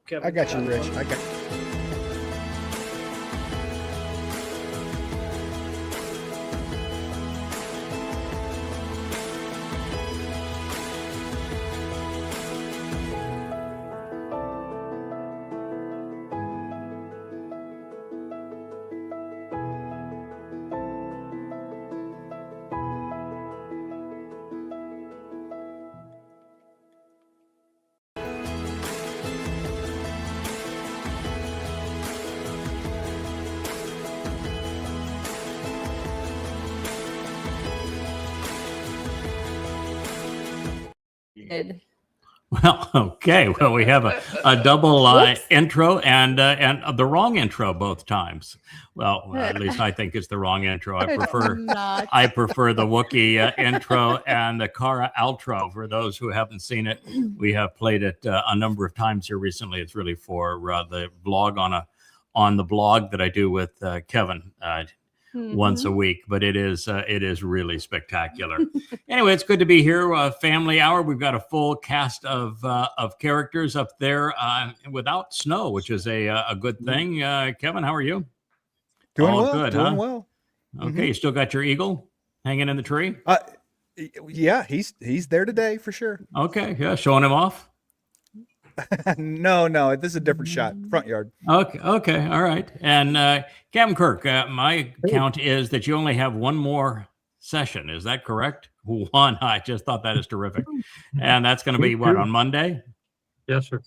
Kevin. I got you, Rich. I got. Well, okay. Well, we have a double intro and the wrong intro both times. Well, at least I think it's the wrong intro. I prefer the Wookiee intro and the Kara outro. For those who haven't seen it, we have played it a number of times here recently. It's really for the blog on the blog that I do with Kevin. Once a week, but it is really spectacular. Anyway, it's good to be here. Family Hour. We've got a full cast of characters up there without snow, which is a good thing. Kevin, how are you? Doing All well. good, Doing huh? well. Okay, you still got your eagle hanging in the tree? Yeah, he's there today for sure. Okay, yeah, showing him off. No, this is a different shot. Front yard. Okay, all right. And Captain Kirk, my count is that you only have one more session. Is that correct? One. I just thought that is terrific. And that's going to be what, on Monday? Yes, sir.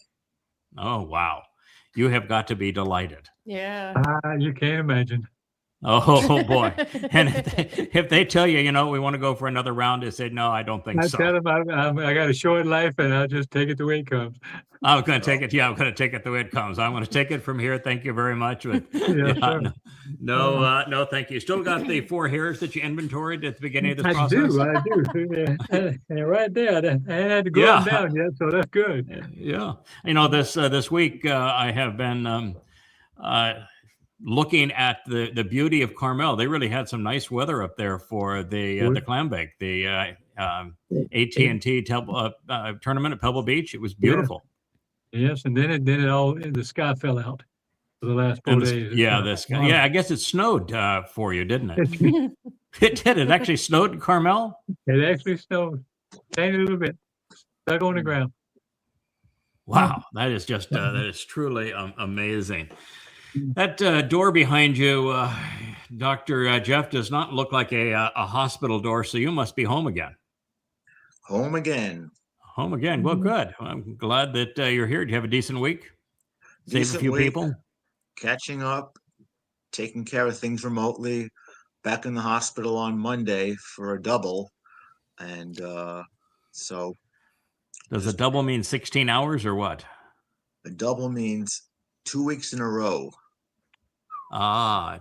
Oh, wow. You have got to be delighted. Yeah. You can't imagine. Oh boy! And if they tell you, we want to go for another round, they say, no, I don't think so. I tell them I got a short life, and I'll just take it the way it comes. I'm going to take it. Yeah, I'm going to take it the way it comes. I'm going to take it from here. Thank you very much. But, Sure. No, thank you. Still got the 4 hairs that you inventoried at the beginning of this process? I do. Yeah. And right there, I had to go down yet, so that's good. Yeah. This week I have been looking at the beauty of Carmel. They really had some nice weather up there for the clam bake, the AT&T tournament at Pebble Beach. It was beautiful. Yes, and then the sky fell out for the last 4 days. I guess it snowed for you, didn't it? It did. It actually snowed in Carmel? It actually snowed. Tiny little bit. Stuck on the ground. Wow, that is just that is truly amazing. That door behind you, Dr. Jeff, does not look like a hospital door, so you must be home again. Home again. Home again. Well, good. I'm glad that you're here. Do you have a decent week? Save a few week, people? Catching up, taking care of things remotely. Back in the hospital on Monday for a double. And so. Does a double mean 16 hours or what? A double means 2 weeks in a row.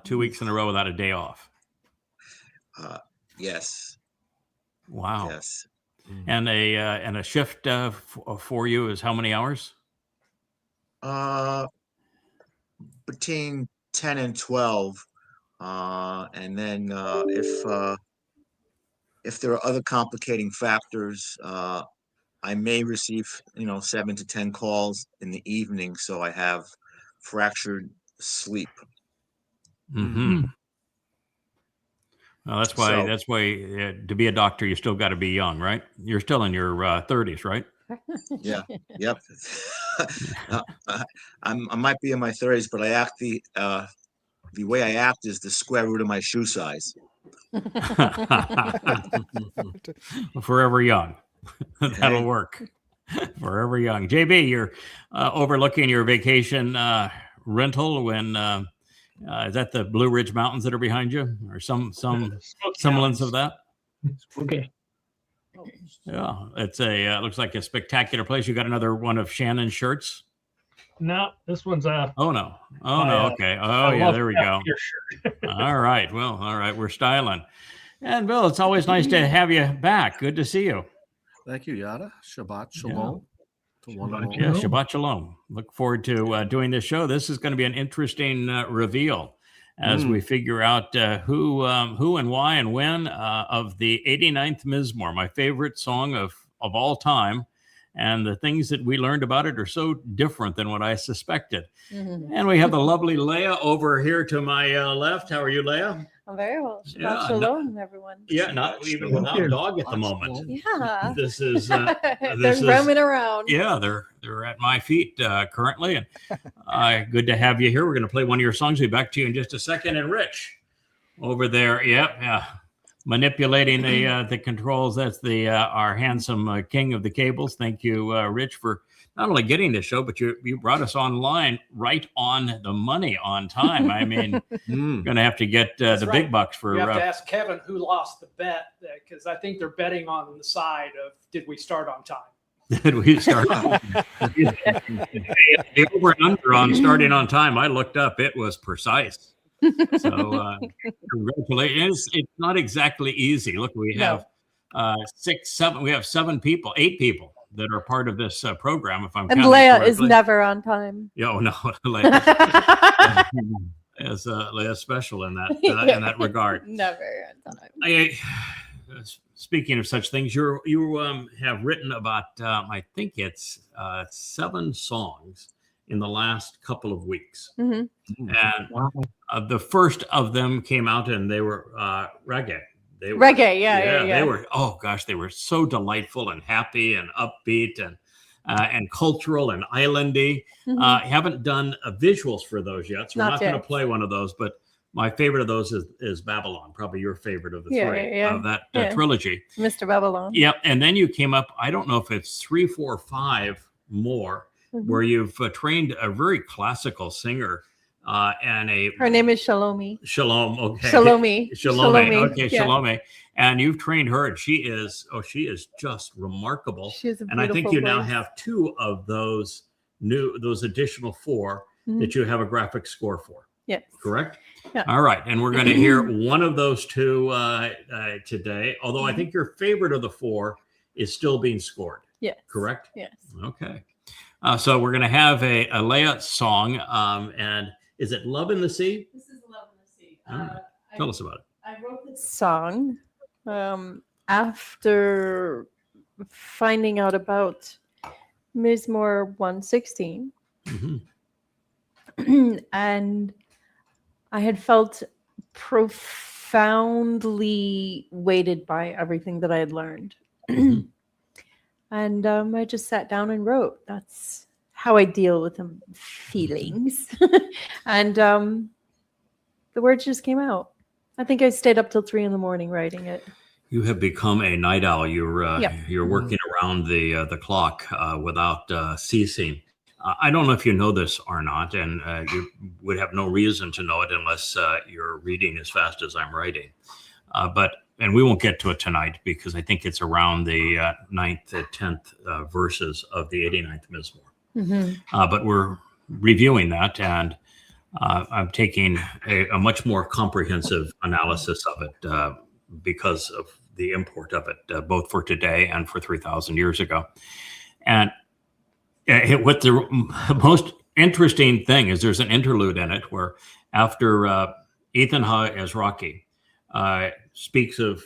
2 weeks in a row without a day off. Yes. Wow. Yes. And a shift for you is how many hours? Between 10 and 12. And then if there are other complicating factors, I may receive 7 to 10 calls in the evening, so I have fractured sleep. Mm-hmm. Well, that's why to be a doctor, you still got to be young, right? You're still in your 30s, right? Yeah. Yep. I might be in my 30s, but I act the way I act is the square root of my shoe size. Forever young. That'll work. Forever young. JB, you're overlooking your vacation rental when is that the Blue Ridge Mountains that are behind you, or some semblance of that? Okay. Yeah, it's looks like a spectacular place. You got another one of Shannon's shirts? No, this one's Oh no. Okay. Oh yeah, there we go. All right. Well, all right. We're styling. And Bill, it's always nice to have you back. Good to see you. Thank you, Yada. Shabbat shalom. Yeah, Shabbat shalom. Look forward to doing this show. This is going to be an interesting reveal as we figure out who and why and when of the 89th Mizmor, my favorite song of all time. And the things that we learned about it are so different than what I suspected. And we have the lovely Leah over here to my left. How are you, Leah? I'm very well. Yeah, Shabbat shalom, everyone. Yeah, not even without dog at the moment. Yeah. This is They're roaming around. Yeah, they're at my feet currently, and good to have you here. We're going to play one of your songs. We'll be back to you in just a second. And Rich, over there, manipulating the controls. That's the our handsome king of the cables. Thank you, Rich, for not only getting the show, but you brought us online right on the money on time. I mean, going to have to get the right. big bucks for. You have to ask Kevin who lost the bet, because I think they're betting on the side of did we start on time. Did we start? The over and under on starting on time. I looked up; it was precise. So congratulations. It's not exactly easy. Look, we have 7 people, 8 people that are part of this program. If I'm and counting Leah correctly. is never on time. Yeah, oh no, Leah is special in that regard. Never on time. Speaking of such things, you have written about I think it's 7 songs in the last couple of weeks, and the first of them came out, and they were reggae. They were, reggae, yeah. They were. Oh gosh, they were so delightful and happy and upbeat and cultural and islandy. Haven't done visuals for those yet, so we're not going to play one of those. But my favorite of those is Babylon, probably your favorite of the 3 of that trilogy. Mr. Babylon. Yep, and then you came up. I don't know if it's 3, 4, 5 more. Where you've trained a very classical singer and her name is Shalomi. Shalom, okay. Shalomi. Okay, Shalomi. And you've trained her, and she is just remarkable. She's a and I think beautiful you now voice. have 2 of those additional 4 that you have a graphic score for. Yes. Correct? Yeah. All right. And we're going to hear one of those 2 today. Although I think your favorite of the 4 is still being scored. Yes. Correct? Yes. Okay. So we're going to have a Leia song. And is it Love in the Sea? This is Love in the Sea. All right. Tell us about it. I wrote this song after finding out about Mizmor 116. And I had felt profoundly weighted by everything that I had learned. And I just sat down and wrote. That's how I deal with feelings. And the words just came out. I think I stayed up till 3 a.m. writing it. You have become a night owl. You're working around the clock without ceasing. I don't know if you know this or not, and you would have no reason to know it unless you're reading as fast as I'm writing. And we won't get to it tonight because I think it's around the 9th to 10th verses of the 89th Mizmor. But we're reviewing that, and I'm taking a much more comprehensive analysis of it because of the import of it, both for today and for 3,000 years ago. And what the most interesting thing is there's an interlude in it where after Ethan Ha-Ezraki speaks of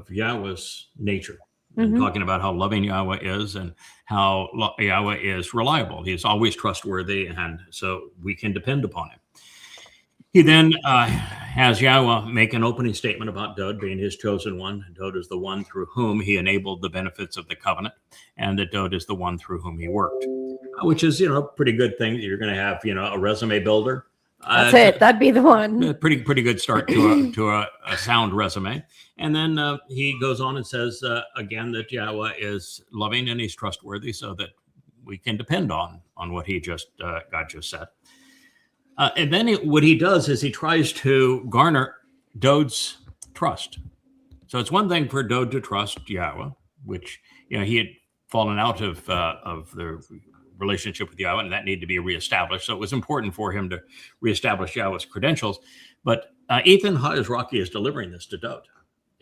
Yahweh's nature and talking about how loving Yahweh is and how Yahweh is reliable. He's always trustworthy, and so we can depend upon him. He then has Yahweh make an opening statement about Dod being his chosen one. Dod is the one through whom he enabled the benefits of the covenant, and that Dod is the one through whom he worked, which is, a pretty good thing. You're going to have, a resume builder. That's it. That'd be the one. A pretty good start to a sound resume. And then he goes on and says again that Yahweh is loving and he's trustworthy, so that we can depend on what he God just said. And then what he does is he tries to garner Dod's trust. So it's one thing for Dod to trust Yahweh, which he had fallen out of the relationship with Yahweh, and that needed to be reestablished. So it was important for him to reestablish Yahweh's credentials. But Ethan Ha-Ezraki is delivering this to Dod.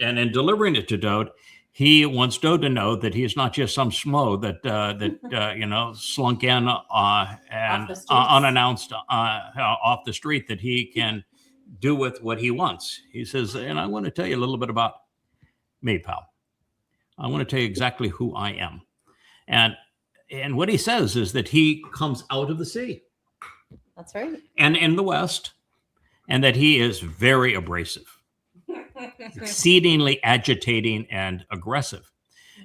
And in delivering it to Dod, he wants Dod to know that he's not just some schmo that slunk in and unannounced off the street, that he can do with what he wants. He says, and I want to tell you a little bit about me, pal. I want to tell you exactly who I am. And And what he says is that he comes out of the sea That's right. and in the west, and that he is very abrasive, exceedingly agitating and aggressive,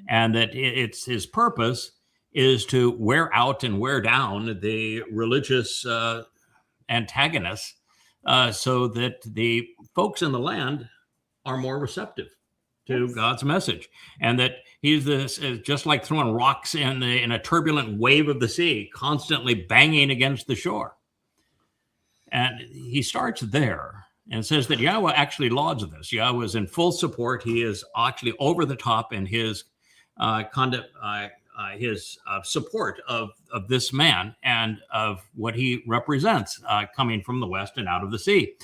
and that it's his purpose is to wear out and wear down the religious antagonists so that the folks in the land are more receptive to God's message, and that he's this is just like throwing rocks in a turbulent wave of the sea, constantly banging against the shore. And he starts there and says that Yahweh actually lauds this. Yahweh is in full support. He is actually over the top in his support of this man and of what he represents coming from the west and out of the sea.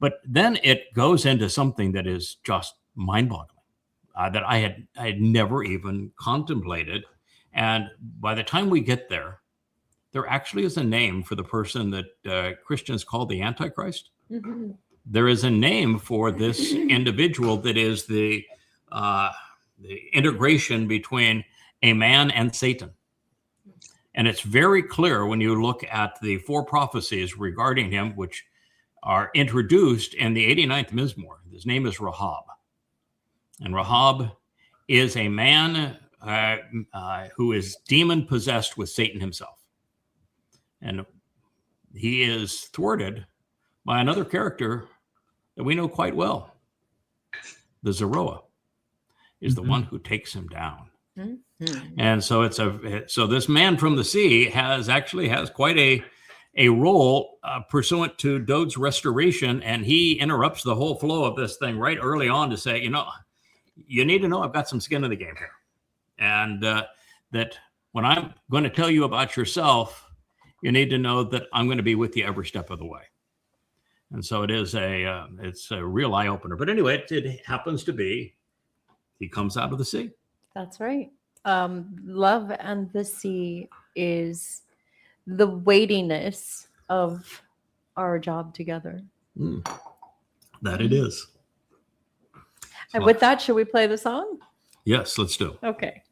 But then it goes into something that is just mind-boggling that I had never even contemplated. And by the time we get there, there actually is a name for the person that Christians call the Antichrist. Mm-hmm. There is a name for this individual that is the integration between a man and Satan. And it's very clear when you look at the 4 prophecies regarding him, which are introduced in the 89th Mizmor. His name is Rahab. And Rahab is a man who is demon possessed with Satan himself. And he is thwarted by another character that we know quite well. The Zeroah is the one who takes him down. Mm-hmm. And so so this man from the sea has quite a role pursuant to Dod's restoration, and he interrupts the whole flow of this thing right early on to say, you need to know I've got some skin in the game here, and that when I'm going to tell you about yourself, you need to know that I'm going to be with you every step of the way. And so it's a real eye opener. But anyway, it happens to be he comes out of the sea. That's right. Love and the sea is the weightiness of our job together. That it is. And with that, should we play the song? Yes, let's do. Okay.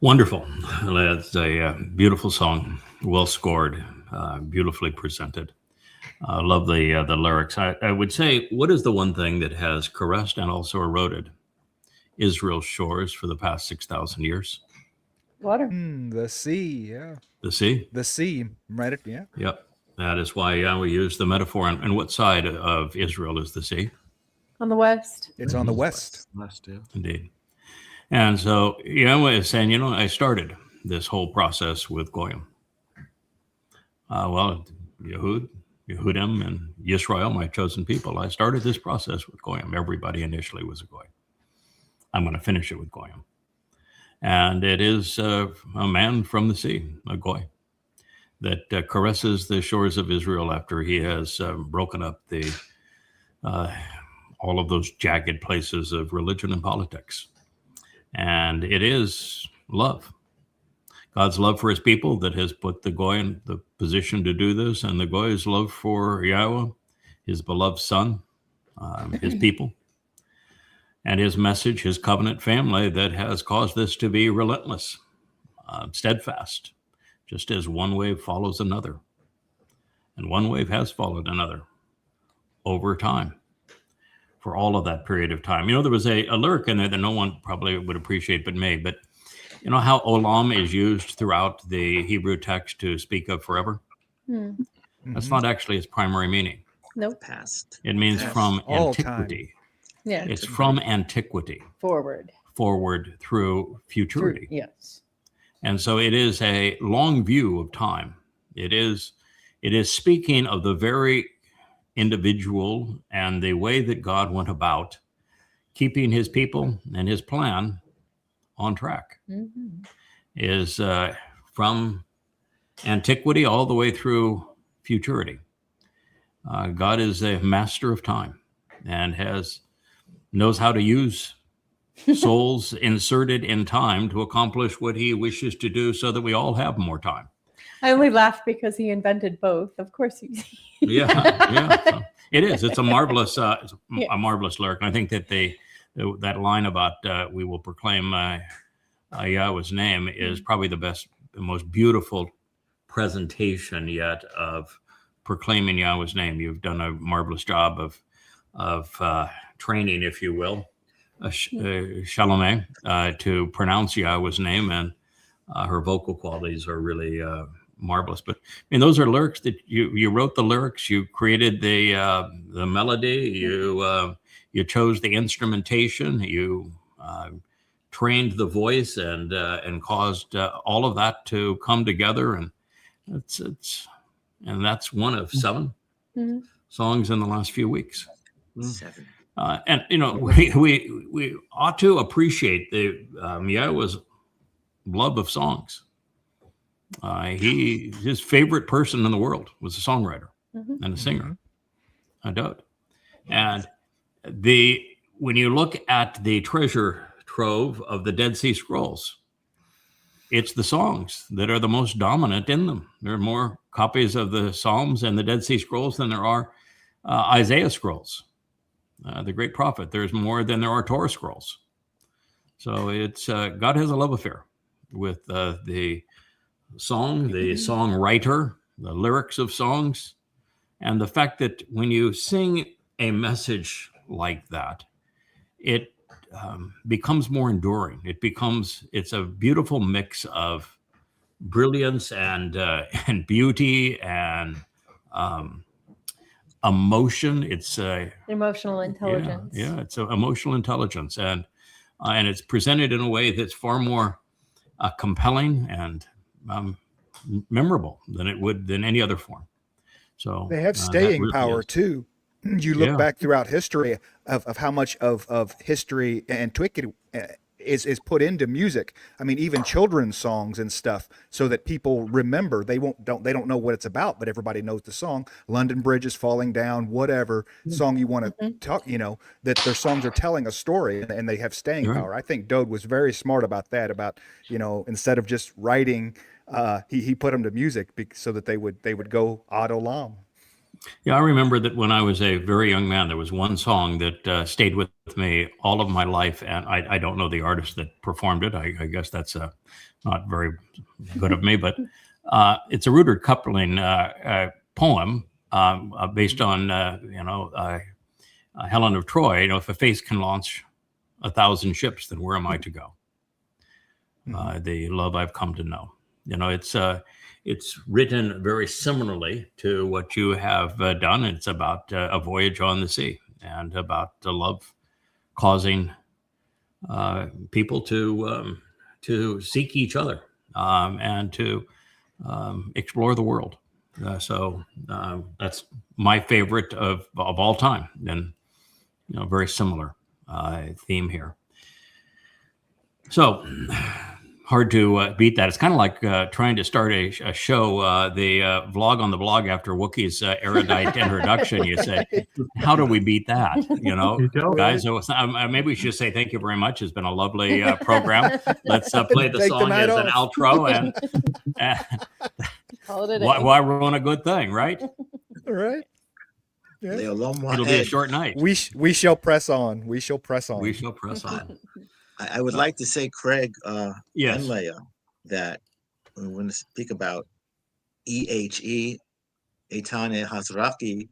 Wonderful. That's a beautiful song, well scored, beautifully presented. I love the lyrics. I would say, what is the one thing that has caressed and also eroded Israel's shores for the past 6,000 years? Water. The sea, yeah. The sea? The sea, right? Yeah. Yep. That is why we use the metaphor. And what side of Israel is the sea? On the west. It's on the west. West, yeah. Indeed. And so Yahweh is saying, I started this whole process with Goyim. Yehudim, and Yisrael, my chosen people. I started this process with Goyim. Everybody initially was a Goy. I'm going to finish it with Goyim. And it is a man from the sea, a Goy, that caresses the shores of Israel after he has broken up all of those jagged places of religion and politics. And it is love. God's love for his people that has put the Goy in the position to do this, and the Goy's love for Yahweh, his beloved son, his people, and his message, his covenant family that has caused this to be relentless, steadfast, just as one wave follows another. And one wave has followed another over time. For all of that period of time. There was a lyric in there that no one probably would appreciate but me, but you know how olam is used throughout the Hebrew text to speak of forever? That's not actually its primary meaning. Nope. Past. It means from All antiquity. Yeah. It's from antiquity Forward. through futurity. Yes. And so it is a long view of time. It is speaking of the very individual and the way that God went about keeping his people and his plan on track. Is from antiquity all the way through futurity. God is a master of time and knows how to use souls inserted in time to accomplish what he wishes to do so that we all have more time. I only laugh because he invented both. Of course he Yeah. So it is. It's a marvelous lyric. And I think that that line about we will proclaim Yahweh's name is probably the most beautiful presentation yet of proclaiming Yahweh's name. You've done a marvelous job of training, if you will, Shalomeh, to pronounce Yahweh's name, and her vocal qualities are really marvelous. But those are lyrics that you wrote the lyrics, you created the melody, you chose the instrumentation, you trained the voice, and caused all of that to come together, and that's one of 7 songs in the last few weeks. 7. And we ought to appreciate the Yahweh's love of songs. His favorite person in the world was a songwriter and a singer, I doubt. And when you look at the treasure trove of the Dead Sea Scrolls, it's the songs that are the most dominant in them. There are more copies of the Psalms and the Dead Sea Scrolls than there are Isaiah scrolls. The great prophet, there's more than there are Torah scrolls. So it's God has a love affair with the song, the songwriter, the lyrics of songs, and the fact that when you sing a message like that, it becomes more enduring. It's a beautiful mix of brilliance and beauty and emotion. It's Emotional intelligence. Yeah, it's emotional intelligence, and it's presented in a way that's far more compelling and memorable than any other form. So they have staying really power is. too. You look back throughout history of how much of history is put into music. I mean, even children's songs and stuff, so that people remember. They don't know what it's about, but everybody knows the song. London Bridge is falling down, whatever song you want to talk, that their songs are telling a story and they have staying Right. power. I think Dode was very smart about that. About instead of just writing, he put them to music so that they would go ad olam. Yeah, I remember that when I was a very young man, there was one song that stayed with me all of my life, and I don't know the artist that performed it. I guess that's not very good of me, but it's a Rudyard Kipling poem based on Helen of Troy. If a face can launch 1,000 ships, then where am I to go? The love I've come to know. It's written very similarly to what you have done. It's about a voyage on the sea and about the love causing people to seek each other and to explore the world. So that's my favorite of all time, and very similar theme here. So hard to beat that. It's kind of like trying to start a show, the vlog on the blog after Wookie's erudite introduction. You say, how do we beat that? Guys, maybe we should say thank you very much. It's been a lovely program. Let's play the song as an outro and Call it a day. why ruin a good thing, right? All right. Yeah. It'll be a short night. We shall press on. We shall press on. We shall press on. I would like to say, Craig Yes. and Leah, that we want to speak about EHE, Etane Hazraki,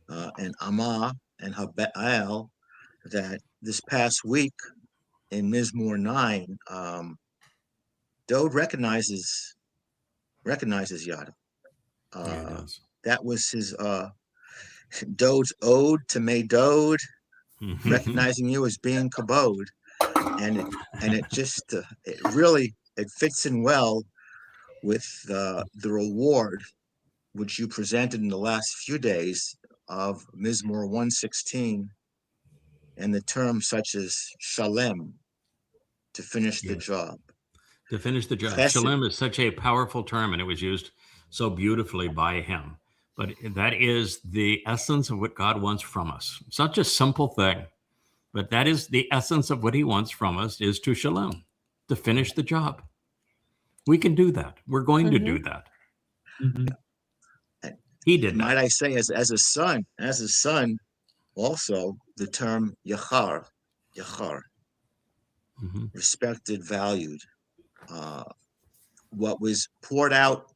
and Amma and Haba'al, that this past week in Mizmor 9, Dode recognizes Yada. Yeah, it does. That was his Dode's ode to May Dode, recognizing you as being Kabod. And it just it fits in well with the reward which you presented in the last few days of Mizmor 116 and the terms such as shalem, to finish the job. To finish the job. Chesed. Shalem is such a powerful term, and it was used so beautifully by him. But that is the essence of what God wants from us. Such a simple thing. But that is the essence of what he wants from us, is to shalom, to finish the job. We can do that. We're going to do that. He did not. Might I say, as a son, also the term yachar, respected, valued, what was poured out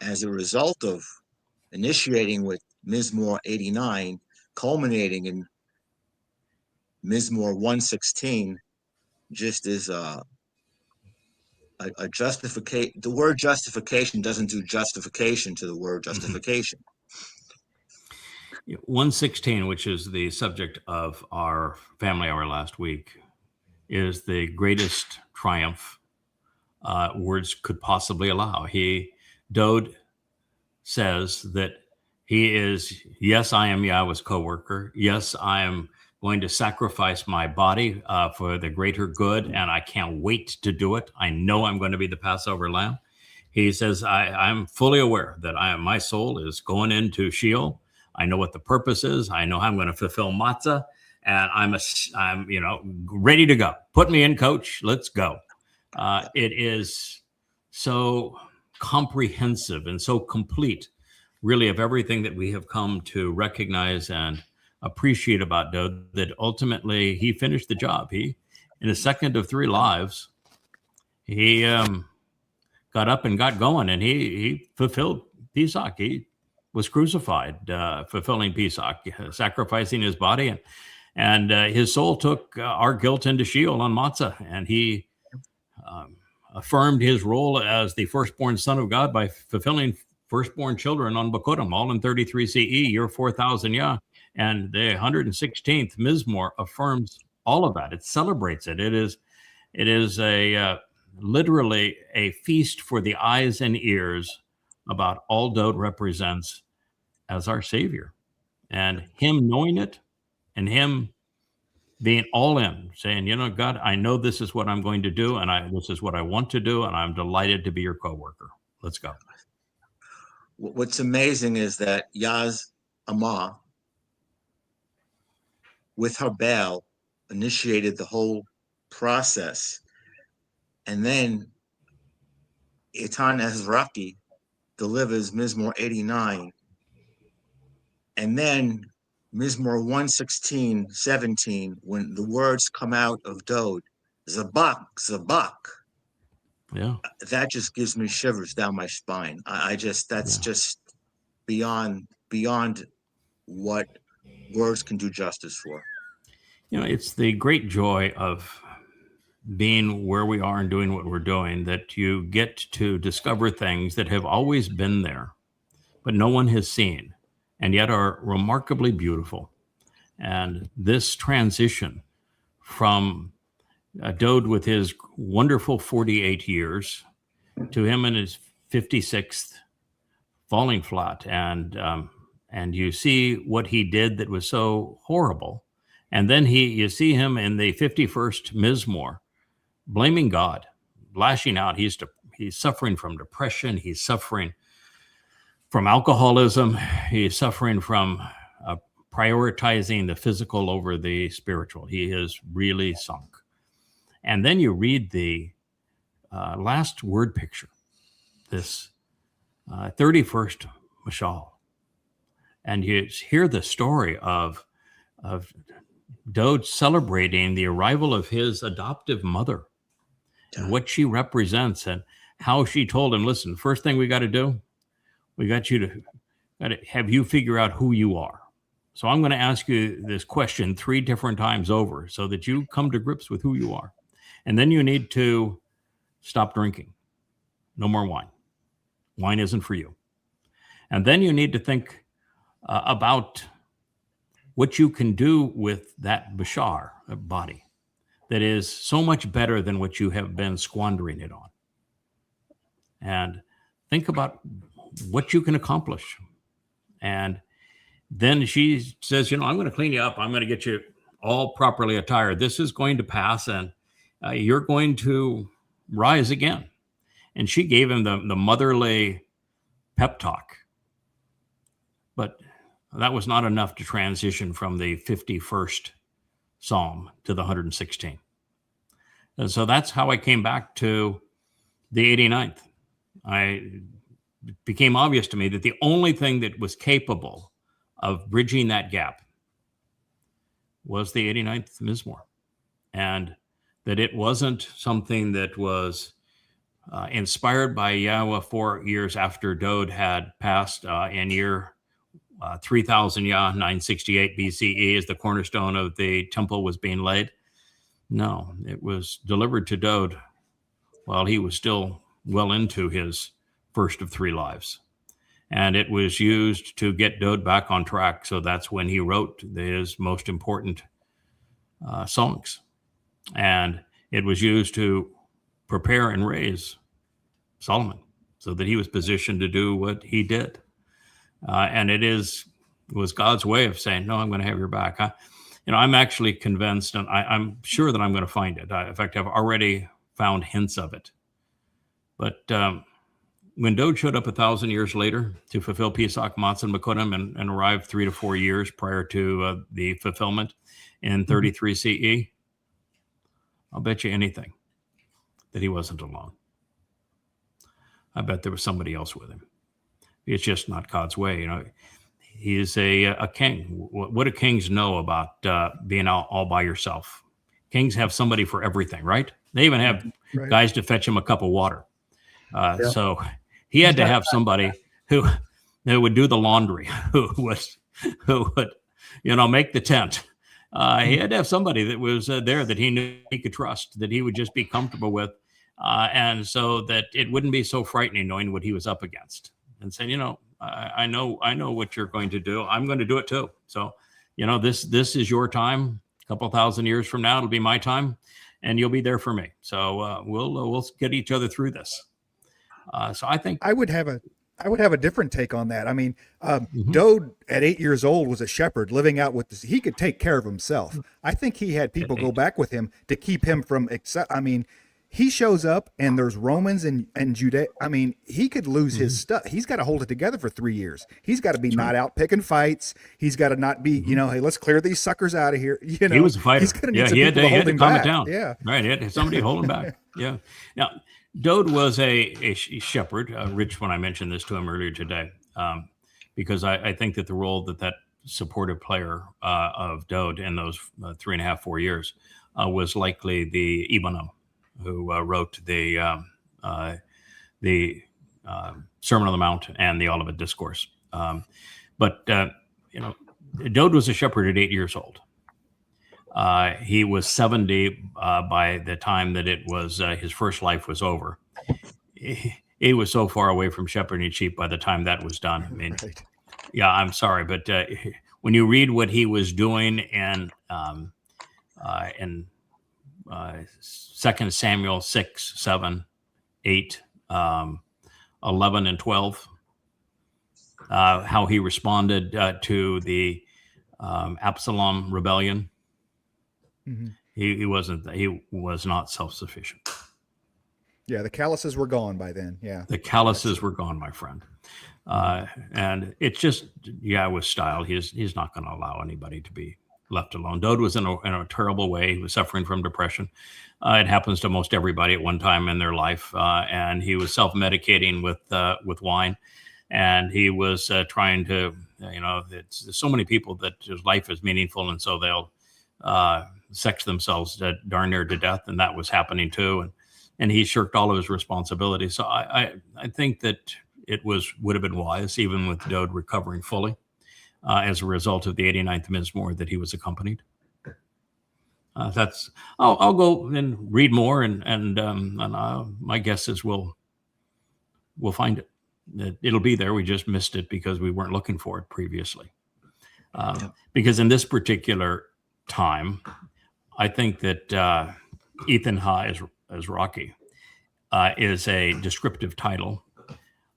as a result of initiating with Mizmor 89, culminating in Mizmor 116, just is a justification. The word justification doesn't do justification to the word justification. 116, which is the subject of our family hour last week, is the greatest triumph words could possibly allow. Dode says that he is, yes, I am Yahweh's co-worker. Yes, I am going to sacrifice my body for the greater good, and I can't wait to do it. I know I'm going to be the Passover lamb. He says, I'm fully aware that my soul is going into Sheol. I know what the purpose is. I know how I'm going to fulfill matzah, and I'm ready to go. Put me in, coach. Let's go. It is so comprehensive and so complete, really, of everything that we have come to recognize and appreciate about Dode, that ultimately he finished the job. He, in a second of 3 lives, he got up and got going, and he fulfilled Pesach. He was crucified, fulfilling Pesach, sacrificing his body, and his soul took our guilt into Sheol on matzah, and he affirmed his role as the firstborn son of God by fulfilling firstborn children on Bakurim, all in 33 CE, year 4000 Yah. And the 116th Mizmor affirms all of that. It celebrates it. It is literally a feast for the eyes and ears about all Dode represents as our Savior. And him knowing it and him being all in, saying, you know, God, I know this is what I'm going to do, and this is what I want to do, and I'm delighted to be your coworker. Let's go. What's amazing is that Yaz Amah, with her bail, initiated the whole process. And then Eitan Ezraki delivers Mizmor 89. And then Mizmor 116, 17, when the words come out of Dode, Zabak, Zabak, Yeah. that just gives me shivers down my spine. That's just beyond what words can do justice for. You know, it's the great joy of being where we are and doing what we're doing, that you get to discover things that have always been there, but no one has seen, and yet are remarkably beautiful. And this transition from Dode with his wonderful 48 years to him in his 56th falling flat, and you see what he did that was so horrible. And then you see him in the 51st Mizmor, blaming God, lashing out. He's suffering from depression. He's suffering from alcoholism. He's suffering from prioritizing the physical over the spiritual. He is really sunk. And then you read the last word picture, this 31st Mashal, and you hear the story of Dode celebrating the arrival of his adoptive mother and what she represents, and how she told him, listen, first thing we got to do, we got to have you figure out who you are. So I'm going to ask you this question 3 different times over so that you come to grips with who you are. And then you need to stop drinking. No more wine. Wine isn't for you. And then you need to think about what you can do with that bashar, a body, that is so much better than what you have been squandering it on. And think about what you can accomplish. And then she says, you know, I'm going to clean you up. I'm going to get you all properly attired. This is going to pass, and you're going to rise again. And she gave him the motherly pep talk. But that was not enough to transition from the 51st Psalm to the 116th. And so that's how I came back to the 89th. It became obvious to me that the only thing that was capable of bridging that gap was the 89th Mizmor. And that it wasn't something that was inspired by Yahweh 4 years after Dode had passed in year 3000 Yah, 968 BCE, as the cornerstone of the temple was being laid. No, it was delivered to Dode while he was still well into his first of 3 lives. And it was used to get Dode back on track. So that's when he wrote his most important songs. And it was used to prepare and raise Solomon so that he was positioned to do what he did. And it was God's way of saying, no, I'm going to have your back. I'm actually convinced, and I'm sure that I'm going to find it. In fact, I've already found hints of it. But when Dode showed up 1,000 years later to fulfill Pesach, Matzah, and Makodim, and arrived 3 to 4 years prior to the fulfillment in 33 CE, I'll bet you anything that he wasn't alone. I bet there was somebody else with him. It's just not God's way. You know, he is a king. What do kings know about being all by yourself? Kings have somebody for everything, right? They even have guys to fetch him a cup of water. So he had to have somebody who would do the laundry, who would, make the tent. He had to have somebody that was there that he knew he could trust, that he would just be comfortable with, and so that it wouldn't be so frightening knowing what he was up against. And saying, I know what you're going to do. I'm going to do it too. So, this is your time. A couple thousand years from now, it'll be my time, and you'll be there for me. So we'll get each other through this. So I think I would have a I would have a different take on that. I mean, Mhm. Dode at 8 years old was a shepherd living out with this. He could take care of himself. I think he had people go back with him to keep him from. I mean, he shows up and there's Romans and Judea. I mean, he could lose his stuff. He's got to hold it together for 3 years. He's got to be not out picking fights. He's got to not be, hey, let's clear these suckers out of here. You know, He was a fighter. He's going to need Yeah, some he had people to, to hold him calm back. it down. Yeah, Right. He had somebody hold him back. Yeah. Now, Dode was a shepherd. Rich, when I mentioned this to him earlier today, because I think that the role that supportive player of Dode in those 3.5, 4 years was likely the Ibano, who wrote the Sermon on the Mount and the Olivet Discourse. But Dode was a shepherd at 8 years old. He was 70 by the time that it was his first life was over. He was so far away from shepherding sheep by the time that was done. I mean, right. yeah, I'm sorry, but when you read what he was doing in 2 Samuel 6, 7, 8, 11, and 12, how he responded to the Absalom rebellion. Mm-hmm. He was not self-sufficient. Yeah, the calluses were gone by then. Yeah, The calluses were gone, my friend. And it's just, with style, he's not going to allow anybody to be left alone. Dode was in a terrible way. He was suffering from depression. It happens to most everybody at one time in their life. And he was self-medicating with wine. And he was trying to, there's so many people that his life is meaningful. And so they'll sex themselves darn near to death. And that was happening too. And he shirked all of his responsibilities. So I think that it would have been wise, even with Dode recovering fully, as a result of the 89th Mizmor that he was accompanied. I'll go and read more, and my guess is we'll find it. It'll be there. We just missed it because we weren't looking for it previously. Because in this particular time, I think that Ethan Ha as Rocky is a descriptive title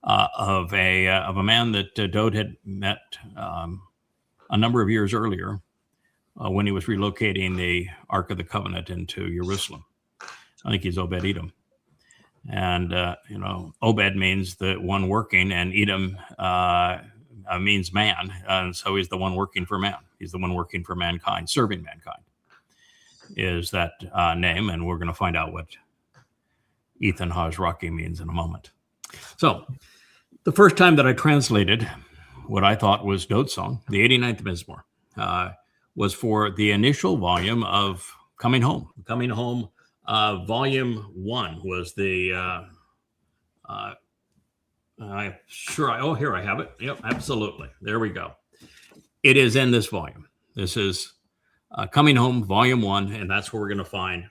of a man that Dode had met a number of years earlier when he was relocating the Ark of the Covenant into Jerusalem. I think he's Obed-Edom. And, Obed means the one working, and Edom means man. And so he's the one working for man. He's the one working for mankind, serving mankind is that name. And we're going to find out what Ethan Ha's Rocky means in a moment. So the first time that I translated what I thought was Dode's song, the 89th Mizmor, was for the initial volume of Coming Home. Coming Home, volume 1 was the, here I have it. Yep, absolutely. There we go. It is in this volume. This is Coming Home, volume 1, and that's where we're going to find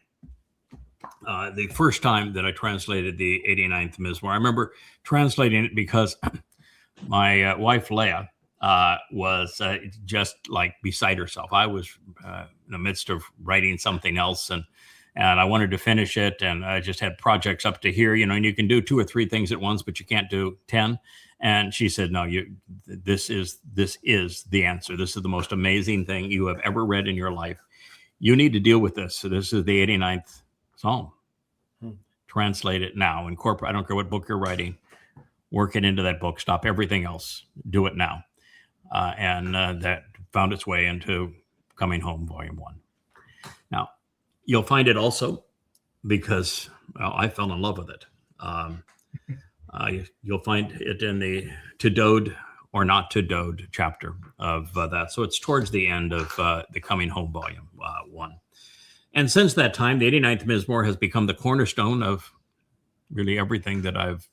the first time that I translated the 89th Mizmor. I remember translating it because my wife, Leah, was just like beside herself. I was in the midst of writing something else, and I wanted to finish it, and I just had projects up to here, and you can do 2 or 3 things at once, but you can't do 10. And she said, no, this is the answer. This is the most amazing thing you have ever read in your life. You need to deal with this. So this is the 89th Psalm. Translate it now. Incorporate. I don't care what book you're writing. Work it into that book. Stop everything else. Do it now. And that found its way into Coming Home, Volume 1. Now, you'll find it also because I fell in love with it. You'll find it in the To Dode or Not to Dode chapter of that. So it's towards the end of the Coming Home Volume 1. And since that time, the 89th Mizmor has become the cornerstone of really everything that I've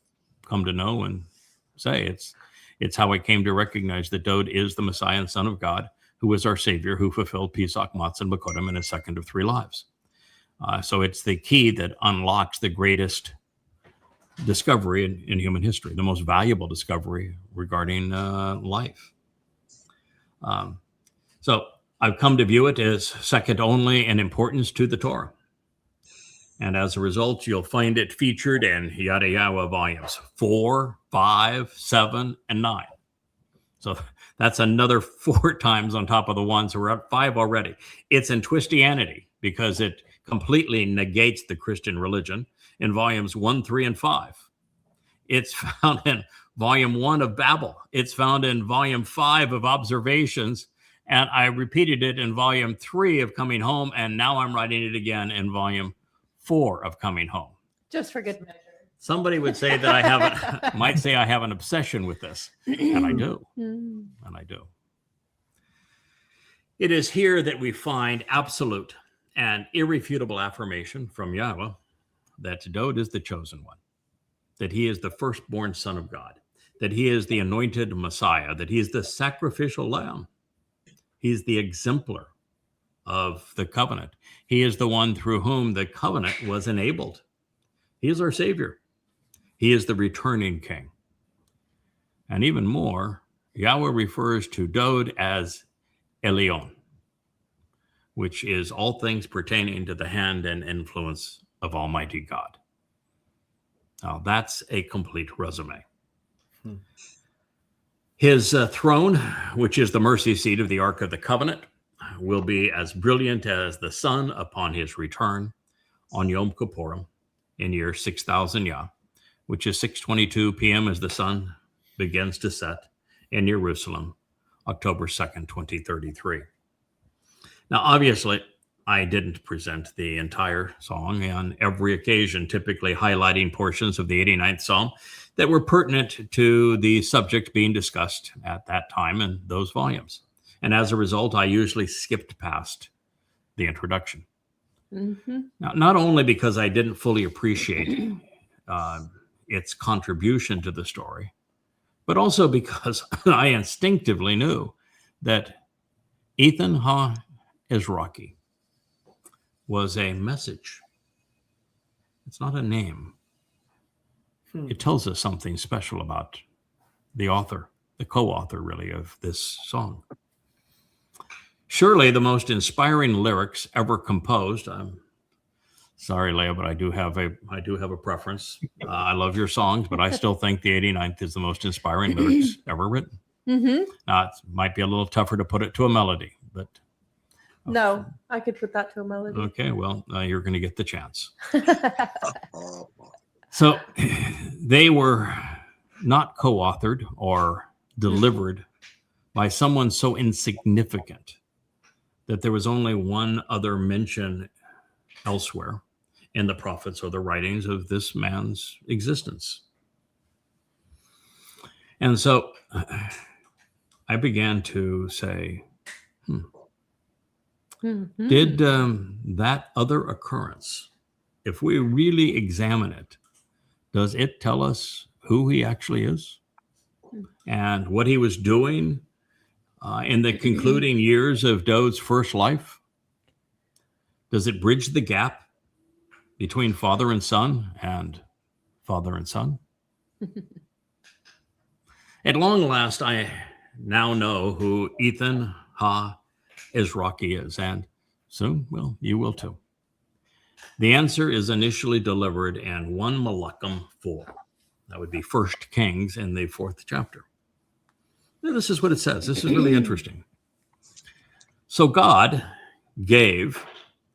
come to know and say. It's how I came to recognize that Dode is the Messiah and Son of God, who is our Savior, who fulfilled Pesach, Matzah, and Bokodim in his second of 3 lives. So it's the key that unlocks the greatest discovery in human history, the most valuable discovery regarding life. So I've come to view it as second only in importance to the Torah. And as a result, you'll find it featured in Yada Yawa volumes 4, 5, 7, and 9. So that's another 4 times on top of the 1. So we're at 5 already. It's in Twistianity because it completely negates the Christian religion in volumes 1, 3, and 5. It's found in volume 1 of Babel. It's found in volume 5 of Observations. And I repeated it in volume 3 of Coming Home. And now I'm writing it again in volume 4 of Coming Home. Just for good measure. Somebody would say that might say I have an obsession with this. And I do. And I do. It is here that we find absolute and irrefutable affirmation from Yahweh that Dowd is the chosen one, that he is the firstborn son of God, that he is the anointed Messiah, that he is the sacrificial lamb. He's the exemplar of the covenant. He is the one through whom the covenant was enabled. He is our Savior. He is the returning king. And even more, Yahweh refers to Dowd as Elion, which is all things pertaining to the hand and influence of Almighty God. Now, that's a complete resume. His throne, which is the mercy seat of the Ark of the Covenant, will be as brilliant as the sun upon his return on Yom Kippurim in year 6000 Yah, which is 6:22 p.m. as the sun begins to set in Jerusalem, October 2nd, 2033. Now, obviously, I didn't present the entire song on every occasion, typically highlighting portions of the 89th Psalm that were pertinent to the subject being discussed at that time in those volumes. And as a result, I usually skipped past the introduction. Now, not only because I didn't fully appreciate its contribution to the story, but also because I instinctively knew that Ethan Ha-Ezraki was a message. It's not a name. It tells us something special about the author, the co-author, really, of this song. Surely the most inspiring lyrics ever composed. I'm sorry, Leah, but I do have a preference. I love your songs, but I still think the 89th is the most inspiring lyrics ever written. Now, it might be a little tougher to put it to a melody, but no, I could put that to a melody. Okay, well, you're going to get the chance. So they were not co-authored or delivered by someone so insignificant that there was only one other mention elsewhere in the prophets or the writings of this man's existence. And so I began to say, did that other occurrence, if we really examine it, does it tell us who he actually is and what he was doing in the concluding years of Dowd's first life? Does it bridge the gap between father and son and father and son? At long last, I now know who Ethan Ha-Ezraki is, and soon, well, you will too. The answer is initially delivered in 1 Malachim 4. That would be 1 Kings in the 4th chapter. Now, this is what it says. This is really interesting. So God gave,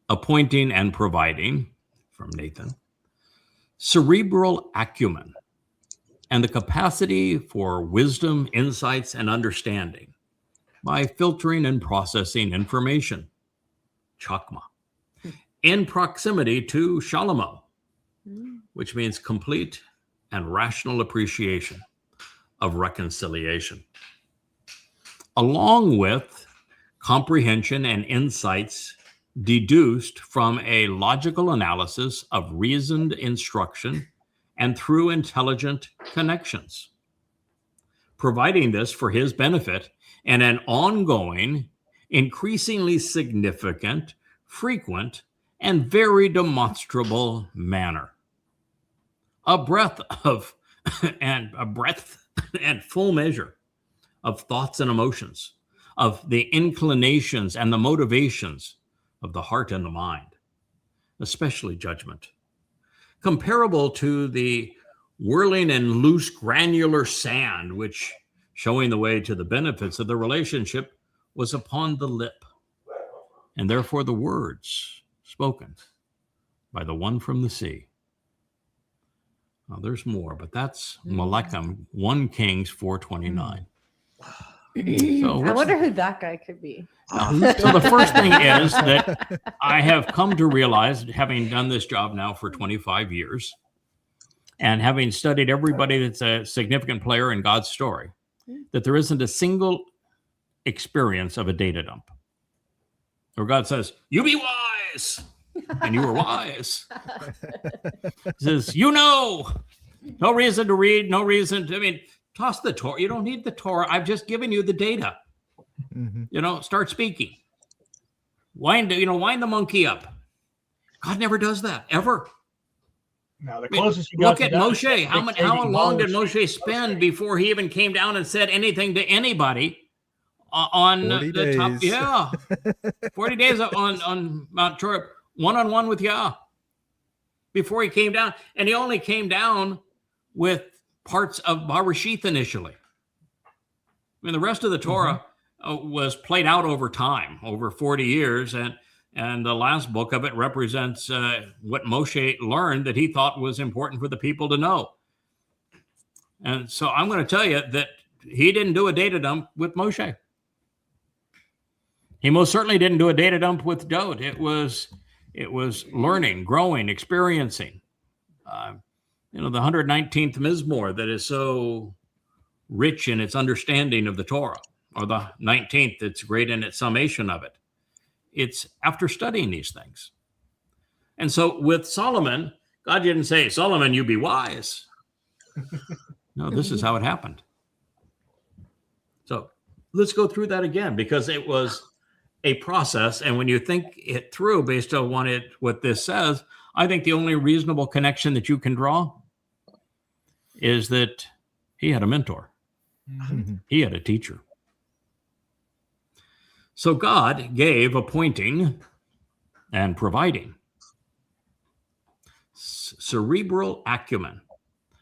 appointing and providing, from Nathan, cerebral acumen and the capacity for wisdom, insights, and understanding by filtering and processing information, chakma, in proximity to shalom, which means complete and rational appreciation of reconciliation, along with comprehension and insights deduced from a logical analysis of reasoned instruction and through intelligent connections, providing this for his benefit in an ongoing, increasingly significant, frequent, and very demonstrable manner. A breadth and full measure of thoughts and emotions, of the inclinations and the motivations of the heart and the mind, especially judgment comparable to the whirling and loose granular sand, which, showing the way to the benefits of the relationship, was upon the lip, and therefore the words spoken by the one from the sea. Well, there's more, but that's Malachim, 1 Kings 4:29. So I wonder who that guy could be. so the first thing is that I have come to realize, having done this job now for 25 years, and having studied everybody that's a significant player in God's story, that there isn't a single experience of a data dump where God says, "You be wise," and you were wise. He says, no reason to read, no reason to, toss the Torah. You don't need the Torah. I've just given you the data. Start speaking. Wind the monkey up. God never does that, ever. Now, the closest you Look got at to that Moshe. is How long did dictating Moshe spend before he even came down and said anything to anybody on 40 the top? days. Yeah, 40 days on Mount Torah, one-on-one with Yah, before he came down. And he only came down with parts of Barashith initially. The rest of the Torah was played out over time, over 40 years, and the last book of it represents what Moshe learned that he thought was important for the people to know. And so I'm going to tell you that he didn't do a data dump with Moshe. He most certainly didn't do a data dump with Dode. It was learning, growing, experiencing. The 119th Mizmor that is so rich in its understanding of the Torah, or the 19th that's great in its summation of it. It's after studying these things. And so with Solomon, God didn't say, "Solomon, you be wise." No, this is how it happened. So let's go through that again, because it was a process. And when you think it through based on what this says, I think the only reasonable connection that you can draw is that he had a mentor. He had a teacher. So God gave appointing and providing cerebral acumen,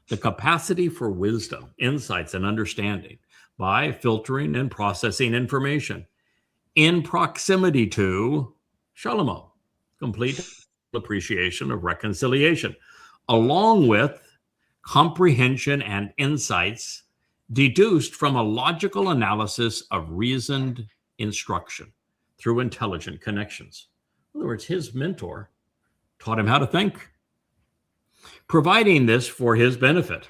the capacity for wisdom, insights, and understanding by filtering and processing information in proximity to Shalomo, complete appreciation of reconciliation, along with comprehension and insights deduced from a logical analysis of reasoned instruction through intelligent connections. In other words, his mentor taught him how to think, providing this for his benefit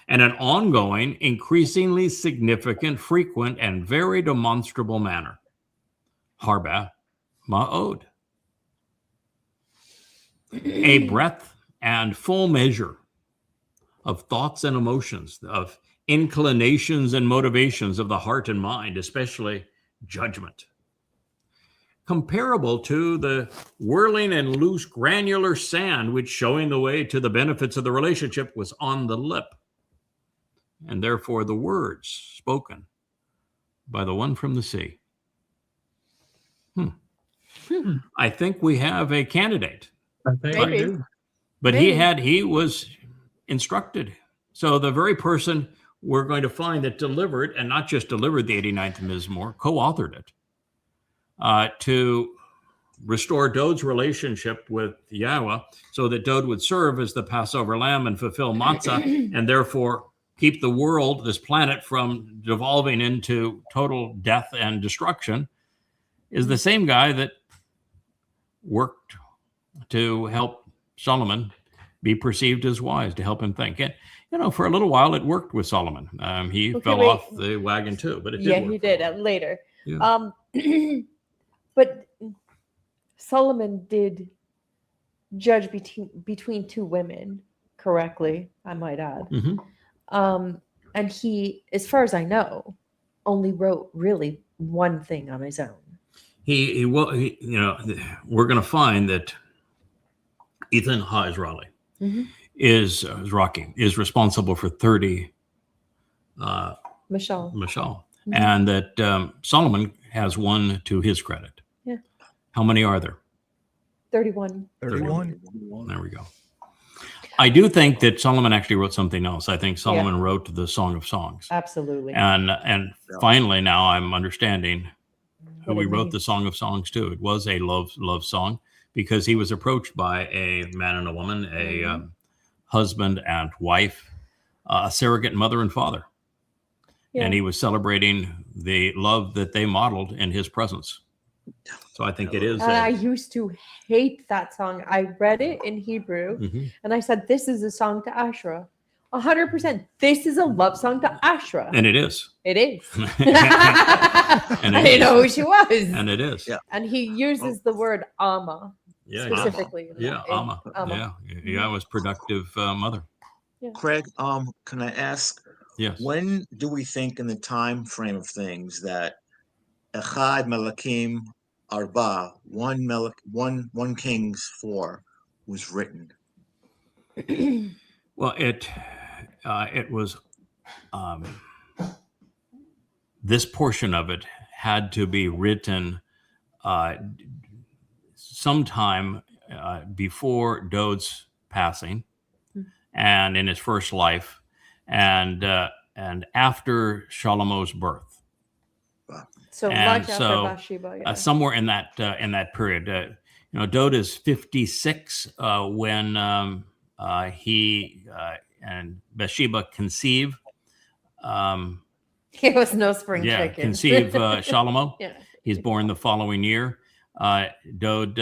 in an ongoing, increasingly significant, frequent, and very demonstrable manner. Harba Ma'od. A breadth and full measure of thoughts and emotions, of inclinations and motivations of the heart and mind, especially judgment. Comparable to the whirling and loose granular sand, which, showing the way to the benefits of the relationship, was on the lip, and therefore the words spoken by the one from the sea. I think we have a candidate. I think Maybe. we do. But he was instructed. So the very person we're going to find that delivered, and not just delivered the 89th Mizmor, co-authored it, to restore Dode's relationship with Yahweh, so that Dode would serve as the Passover lamb and fulfill matzah, and therefore keep the world, this planet, from devolving into total death and destruction, is the same guy that worked to help Solomon be perceived as wise, to help him think. And, for a little while it worked with Solomon. He fell off the wagon too, but it did work. He did later. Yeah. But Solomon did judge between two women correctly, I might add. And he, as far as I know, only wrote really one thing on his own. We're going to find that Ethan Ha-Israeli is responsible for 30 Mashal. And that Solomon has one to his credit. Yeah. How many are there? 31. 31. There we go. I do think that Solomon actually wrote something else. I think Solomon wrote the Song of Songs. Absolutely. And finally now I'm understanding who he wrote the Song of Songs to. It was a love song because he was approached by a man and a woman, a husband and wife, a surrogate mother and father. Yeah. And he was celebrating the love that they modeled in his presence. So I think it is. I used to hate that song. I read it in Hebrew and I said, this is a song to Asherah. 100%. This is a love song to Asherah. And it is. It is. And I didn't know who she was. And it is. Yeah. And he uses the word Amma specifically. Amma. Yeah, was productive mother. Yeah. Craig, can I ask? Yes. When do we think in the time frame of things that Echad Melakim Arba, one Kings 4, was written? Well, it was this portion of it had to be written sometime before Dode's passing and in his first life, and after Shalomo's birth. So much after Bathsheba, somewhere in that period. Dode is 56 when he and Bathsheba conceive. It was no spring chicken. Conceive Shalomo. He's born the following year. Dode,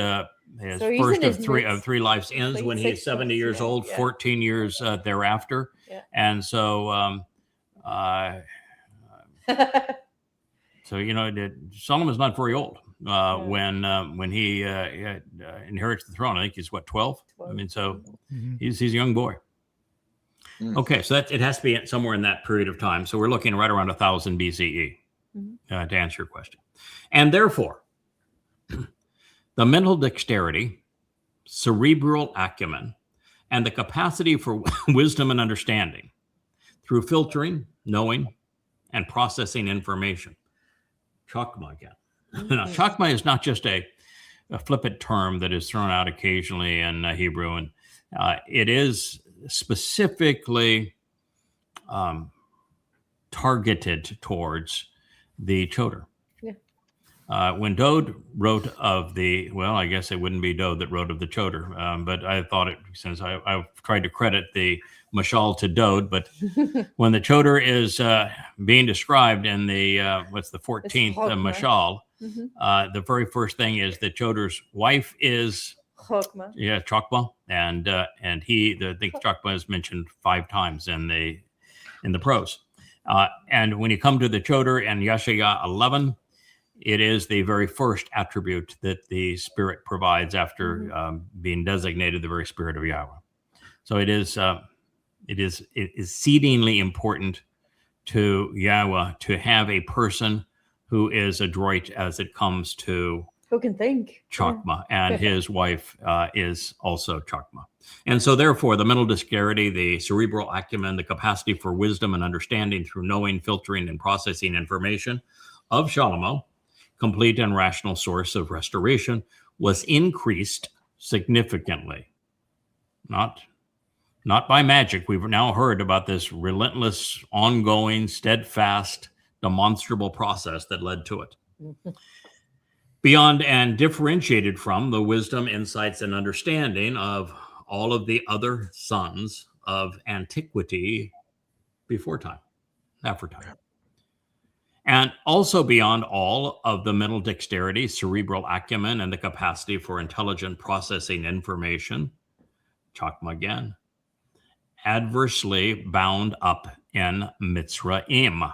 his first of three lives ends when he's 70 years old, 14 years thereafter. Yeah. And so, Solomon's not very old when he inherits the throne. I think he's 12? I mean, so he's a young boy. Okay, so it has to be somewhere in that period of time. So we're looking right around 1000 BCE to answer your question. And therefore, the mental dexterity, cerebral acumen, and the capacity for wisdom and understanding through filtering, knowing, and processing information. Chokmah again. Now, chokmah is not just a flippant term that is thrown out occasionally in Hebrew, and it is specifically targeted towards the choder. When Dode wrote of I guess it wouldn't be Dode that wrote of the choder, but I thought it, since I've tried to credit the mashal to Dode, but when the choder is being described in the 14th mashal, the very first thing is the choder's wife is Chokmah. Yeah, Chokmah, and I think Chokmah is mentioned 5 times in the prose. And when you come to the choder and Yeshaya 11, it is the very first attribute that the Spirit provides after being designated the very Spirit of Yahweh. So it is exceedingly important to Yahweh to have a person who is adroit as it comes to who can think. Chokmah, and his wife is also Chokmah. And so therefore, the mental dexterity, the cerebral acumen, the capacity for wisdom and understanding through knowing, filtering, and processing information of Shalomo, complete and rational source of restoration, was increased significantly. Not by magic. We've now heard about this relentless, ongoing, steadfast, demonstrable process that led to it. Beyond and differentiated from the wisdom, insights, and understanding of all of the other sons of antiquity before time, after time. And also beyond all of the mental dexterity, cerebral acumen, and the capacity for intelligent processing information, Chokmah again, adversely bound up in Mitzrayim,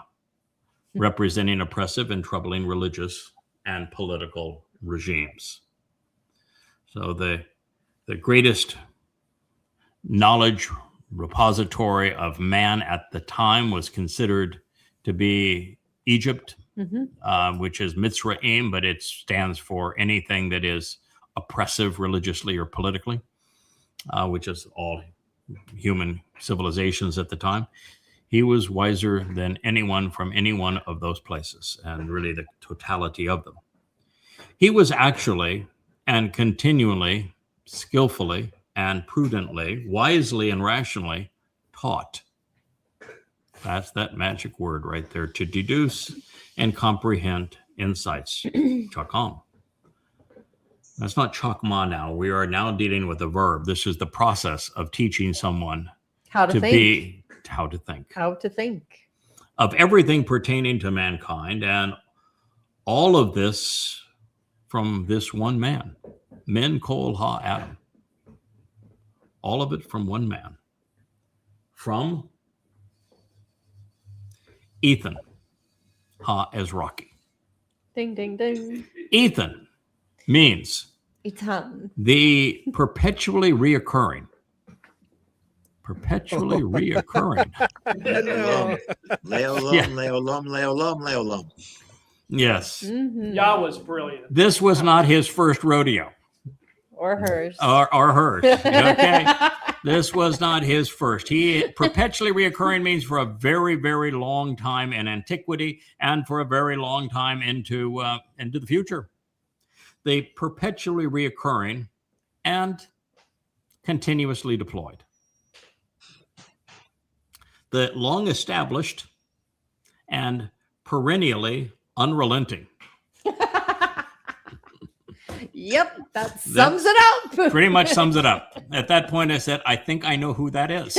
representing oppressive and troubling religious and political regimes. So the greatest knowledge repository of man at the time was considered to be Egypt, which is Mitzrayim, but it stands for anything that is oppressive religiously or politically, which is all human civilizations at the time. He was wiser than anyone from any one of those places, and really the totality of them. He was actually and continually, skillfully, and prudently, wisely and rationally taught. That's that magic word right there, to deduce and comprehend insights. Chakam. That's not chakma now. We are now dealing with a verb. This is the process of teaching someone How to think. How to think. How to think. Of everything pertaining to mankind, and all of this from this one man. Men, Kol, Ha, Adam. All of it from one man. From Ethan, Ha as Rocky. Ding, ding, ding. Ethan means Ethan. the perpetually reoccurring. Perpetually reoccurring. Leolom. Yes. Mhm. Yahweh's brilliant. This was not his first rodeo. Or hers. Or hers. Okay. This was not his first. He perpetually reoccurring means for a very, very long time in antiquity and for a very long time into the future. The perpetually reoccurring and continuously deployed. The long established and perennially unrelenting. Yep, that sums it up. Pretty much sums it up. At that point, I said, I think I know who that is.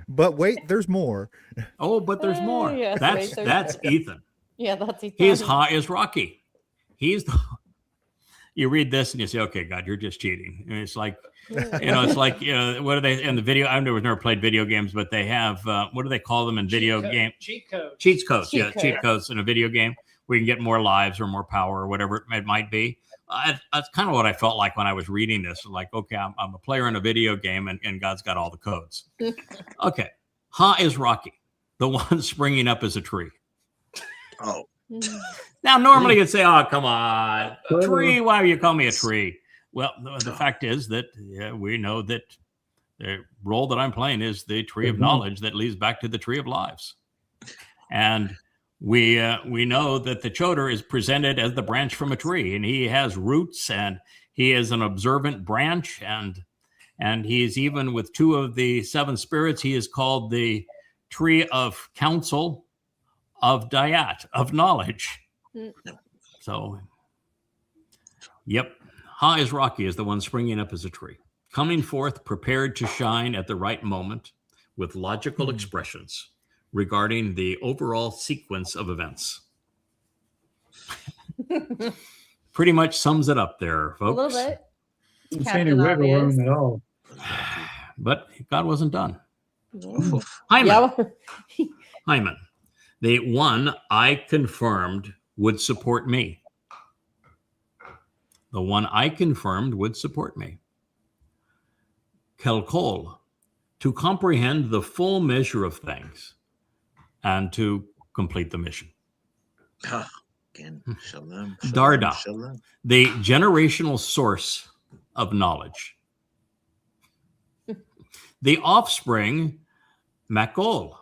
But wait, there's more. Oh, but there's more. Yes, That's Ethan. Yeah, that's Ethan. His Ha is Rocky. He's the. You read this and you say, okay, God, you're just cheating. And it's like, it's like, what are they in the video? I've never played video games, but they have, what do they call them in video game? Cheat code. Cheat codes. Cheat Yeah, code. cheat codes in a video game where you can get more lives or more power or whatever it might be. That's kind of what I felt like when I was reading this. Like, okay, I'm a player in a video game and God's got all the codes. Okay. Ha is Rocky, the one springing up as a tree. Oh, Now, normally you'd say, oh, come on, a tree. Why do you call me a tree? Well, the fact is that we know that the role that I'm playing is the tree of knowledge that leads back to the tree of lives. And we know that the Chodar is presented as the branch from a tree, and he has roots, and he is an observant branch, and he is even with two of the seven spirits. He is called the tree of counsel, of Dayat, of knowledge. So, yep, Ha is Rocky is the one springing up as a tree, coming forth prepared to shine at the right moment with logical expressions regarding the overall sequence of events. Pretty much sums it up there, A folks. little bit. Don't see any Captain wiggle room Obvious. at all. But God wasn't done. oh, Hyman, Yeah. Hyman, the one I confirmed would support me. The one I confirmed would support me. Kelkol, to comprehend the full measure of things and to complete the mission. again, Hmm. shalom. Darda. Shalom. The generational source of knowledge. The offspring, Makol,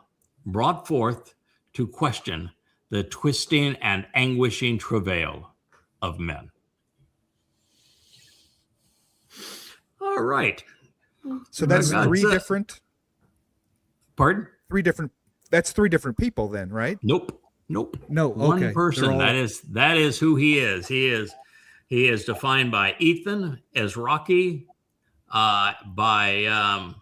brought forth to question the twisting and anguishing travail of men. All right. So that's That's three it. different. Pardon? That's three different people then, right? Nope. No, One okay. person. They're all- That is who he is. He is defined by Ethan as Rocky, by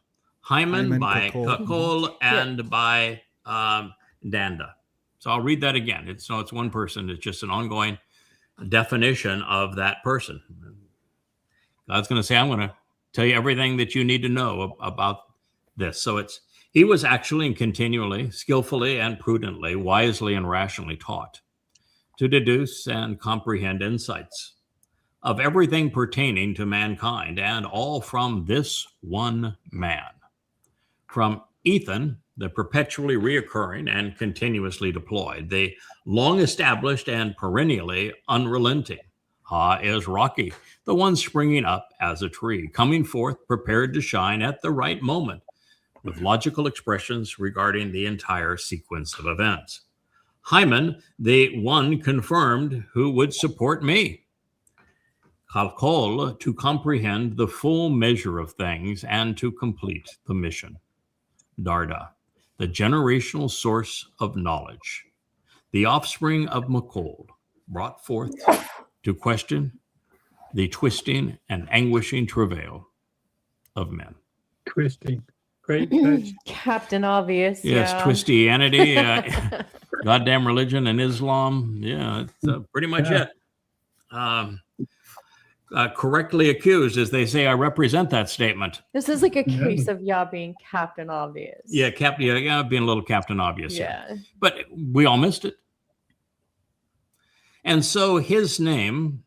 Hyman, by Kakol. Kakol, and by Danda. So I'll read that again. It's one person. It's just an ongoing definition of that person. God's going to say, I'm going to tell you everything that you need to know about this. So he was actually and continually, skillfully and prudently, wisely and rationally taught to deduce and comprehend insights of everything pertaining to mankind, and all from this one man. From Ethan, the perpetually reoccurring and continuously deployed, the long established and perennially unrelenting. Ha is Rocky, the one springing up as a tree, coming forth prepared to shine at the right moment, with logical expressions regarding the entire sequence of events. Hyman, the one confirmed who would support me. Kalkol, to comprehend the full measure of things and to complete the mission. Darda, the generational source of knowledge. The offspring of Makol, brought forth to question the twisting and anguishing travail of men. Twisting. Great touch. Captain Obvious. Yes, yeah. Twistianity, goddamn religion and Islam. Yeah, it's pretty much Yeah. it. Correctly accused, as they say, I represent that statement. This is like a Yeah. case of being Captain Obvious. Yeah, being a little Captain Obvious. Yeah. But we all missed it. And so his name,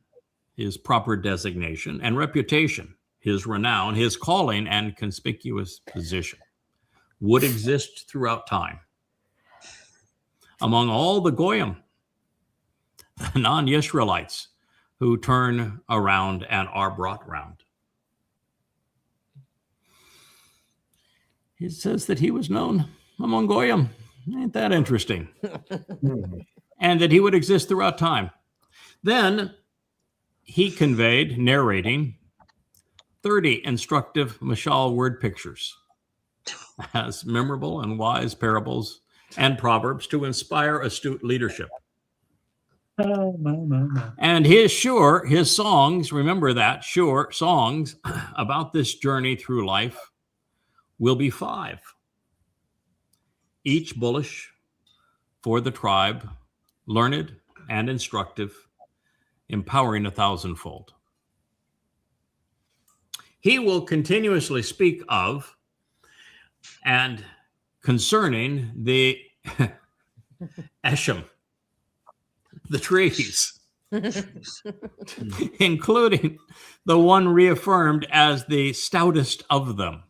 his proper designation and reputation, his renown, his calling and conspicuous position would exist throughout time. Among all the Goyim, the non-Yisraelites who turn around and are brought round. It says that he was known among Goyim. Ain't that interesting? And that he would exist throughout time. Then he conveyed, narrating 30 instructive mashal word pictures as memorable and wise parables and proverbs to inspire astute leadership. Oh, my. And his songs, remember that, songs about this journey through life will be 5. Each bullish for the tribe, learned and instructive, empowering 1,000-fold. He will continuously speak of and concerning the Eshem, the trees, including the one reaffirmed as the stoutest of them,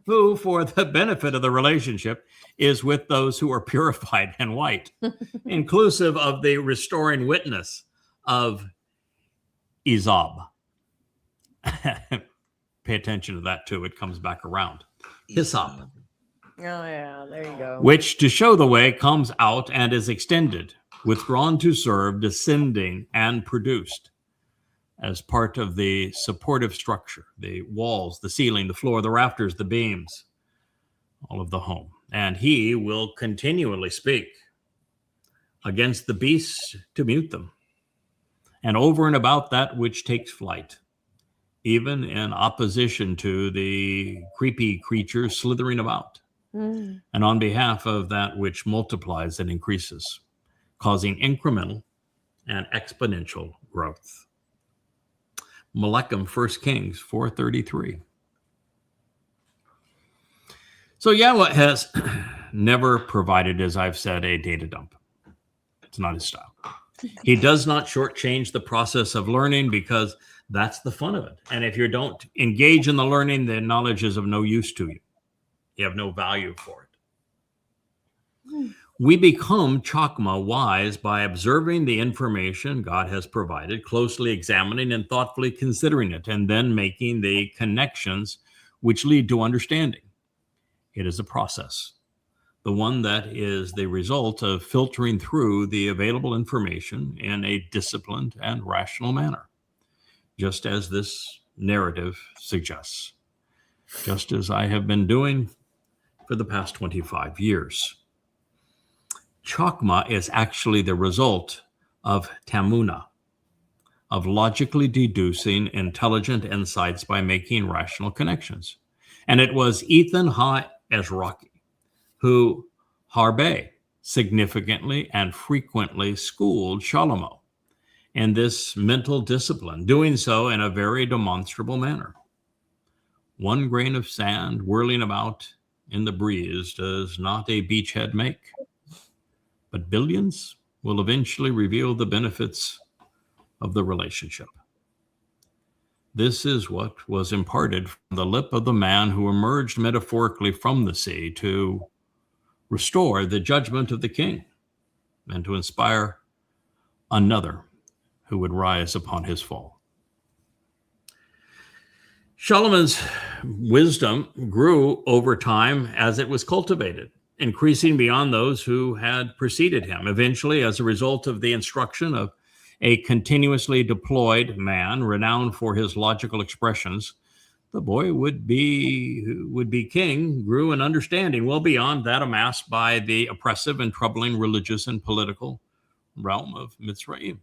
who, for the benefit of the relationship, is with those who are purified and white, inclusive of the restoring witness of Izab. Pay attention to that too. It comes back around. Hyssop. Oh, yeah. There you go. Which, to show the way, comes out and is extended, withdrawn to serve, descending, and produced as part of the supportive structure, the walls, the ceiling, the floor, the rafters, the beams, all of the home. And he will continually speak against the beasts to mute them, and over and about that which takes flight, even in opposition to the creepy creatures slithering about, and on behalf of that which multiplies and increases, causing incremental and exponential growth. Malachim, 1 Kings 4:33. So Yahweh has never provided, as I've said, a data dump. It's not his style. He does not shortchange the process of learning, because that's the fun of it. And if you don't engage in the learning, then knowledge is of no use to you. You have no value for it. We become chakma, wise, by observing the information God has provided, closely examining and thoughtfully considering it, and then making the connections which lead to understanding. It is a process, the one that is the result of filtering through the available information in a disciplined and rational manner, just as this narrative suggests, just as I have been doing for the past 25 years. Chokmah is actually the result of tamuna, of logically deducing intelligent insights by making rational connections. And it was Ethan Ha-Ezraki who Harbe significantly and frequently schooled Shalomo in this mental discipline, doing so in a very demonstrable manner. One grain of sand whirling about in the breeze does not a beachhead make, but billions will eventually reveal the benefits of the relationship. This is what was imparted from the lip of the man who emerged metaphorically from the sea to restore the judgment of the king and to inspire another who would rise upon his fall. Solomon's wisdom grew over time as it was cultivated, increasing beyond those who had preceded him. Eventually, as a result of the instruction of a continuously deployed man renowned for his logical expressions, the boy would be king, grew in understanding well beyond that amassed by the oppressive and troubling religious and political realm of Mitzrayim.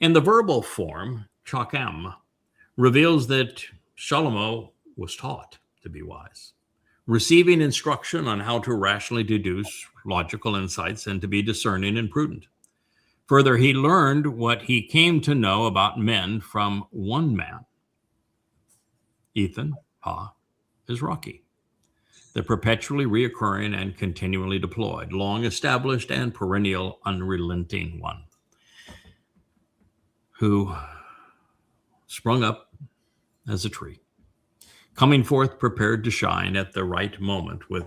In the verbal form, Chakam reveals that Shalomo was taught to be wise, receiving instruction on how to rationally deduce logical insights and to be discerning and prudent. Further, he learned what he came to know about men from one man, Ethan Ha-Izraki, the perpetually reoccurring and continually deployed, long established and perennial unrelenting one, who sprung up as a tree, coming forth prepared to shine at the right moment with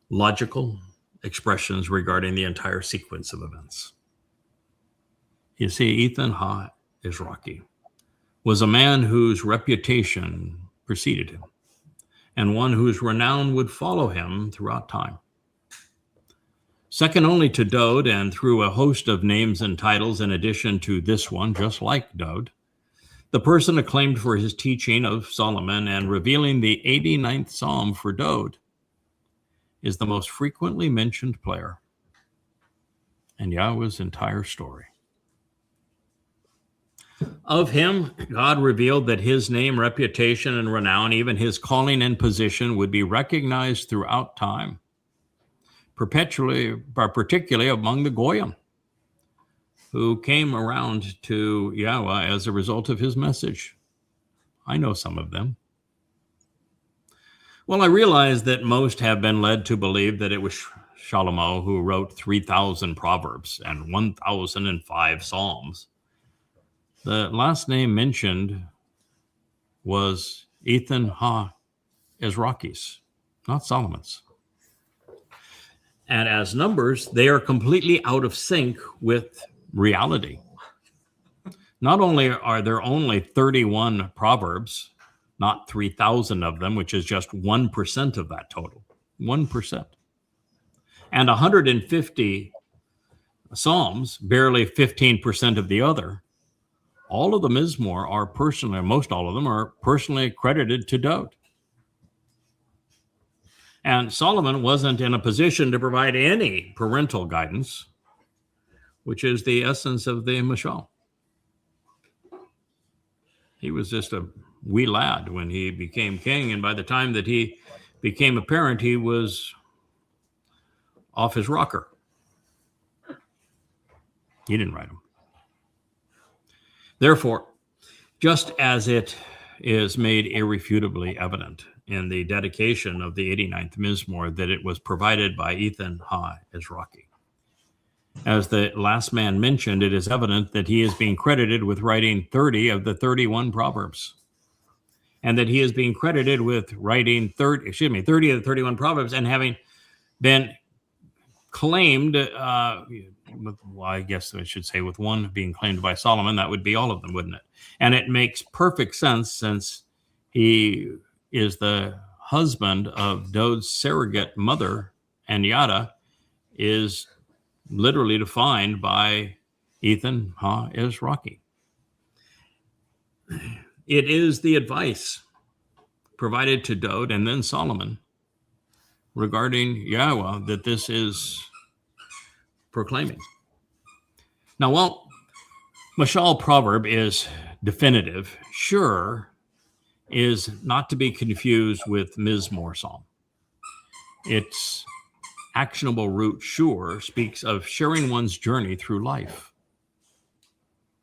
logical expressions regarding the entire sequence of events. You see, Ethan Ha-Izraki was a man whose reputation preceded him, and one whose renown would follow him throughout time. Second only to Dode, and through a host of names and titles in addition to this one, just like Dode, the person acclaimed for his teaching of Solomon and revealing the 89th Psalm for Dode is the most frequently mentioned player in Yahweh's entire story. Of him, God revealed that his name, reputation, and renown, even his calling and position, would be recognized throughout time, particularly among the Goyim, who came around to Yahweh as a result of his message. I know some of them. Well, I realize that most have been led to believe that it was Shalomo who wrote 3,000 Proverbs and 1,005 Psalms. The last name mentioned was Ethan Ha-Izraki's, not Solomon's. And as numbers, they are completely out of sync with reality. Not only are there only 31 Proverbs, not 3,000 of them, which is just 1% of that total, 1%. And 150 Psalms, barely 15% of the other. All of the Mizmor are personally, most all of them are personally credited to Dode. And Solomon wasn't in a position to provide any parental guidance, which is the essence of the Mashal. He was just a wee lad when he became king, and by the time that he became a parent, he was off his rocker. He didn't write them. Therefore, just as it is made irrefutably evident in the dedication of the 89th Mizmor that it was provided by Ethan Ha-Izraki, as the last man mentioned, it is evident that he is being credited with writing 30 of the 31 Proverbs, and that he is being credited with writing 30 of the 31 Proverbs and having been claimed, I guess I should say with one being claimed by Solomon, that would be all of them, wouldn't it? And it makes perfect sense since he is the husband of Dode's surrogate mother, and Yada is literally defined by Ethan Ha-Izraki. It is the advice provided to Dode and then Solomon regarding Yahweh that this is proclaiming. Now, while Mashal proverb is definitive, sure is not to be confused with Mizmor psalm. Its actionable root, sure, speaks of sharing one's journey through life.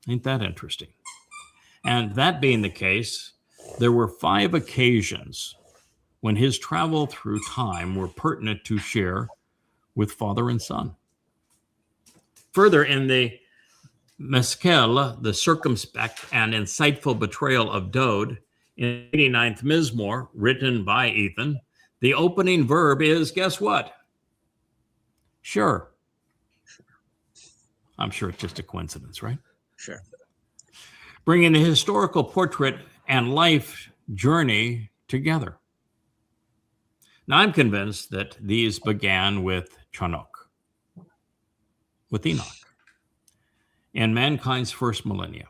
Ain't that interesting? And that being the case, there were 5 occasions when his travel through time were pertinent to share with father and son. Further, in the Meskel, the circumspect and insightful betrayal of Dode, in 89th Mizmor, written by Ethan, the opening verb is, guess what? Sure. I'm sure it's just a coincidence, right? Sure. Bringing the historical portrait and life journey together. Now, I'm convinced that these began with Chanok, with Enoch. in mankind's first millennia.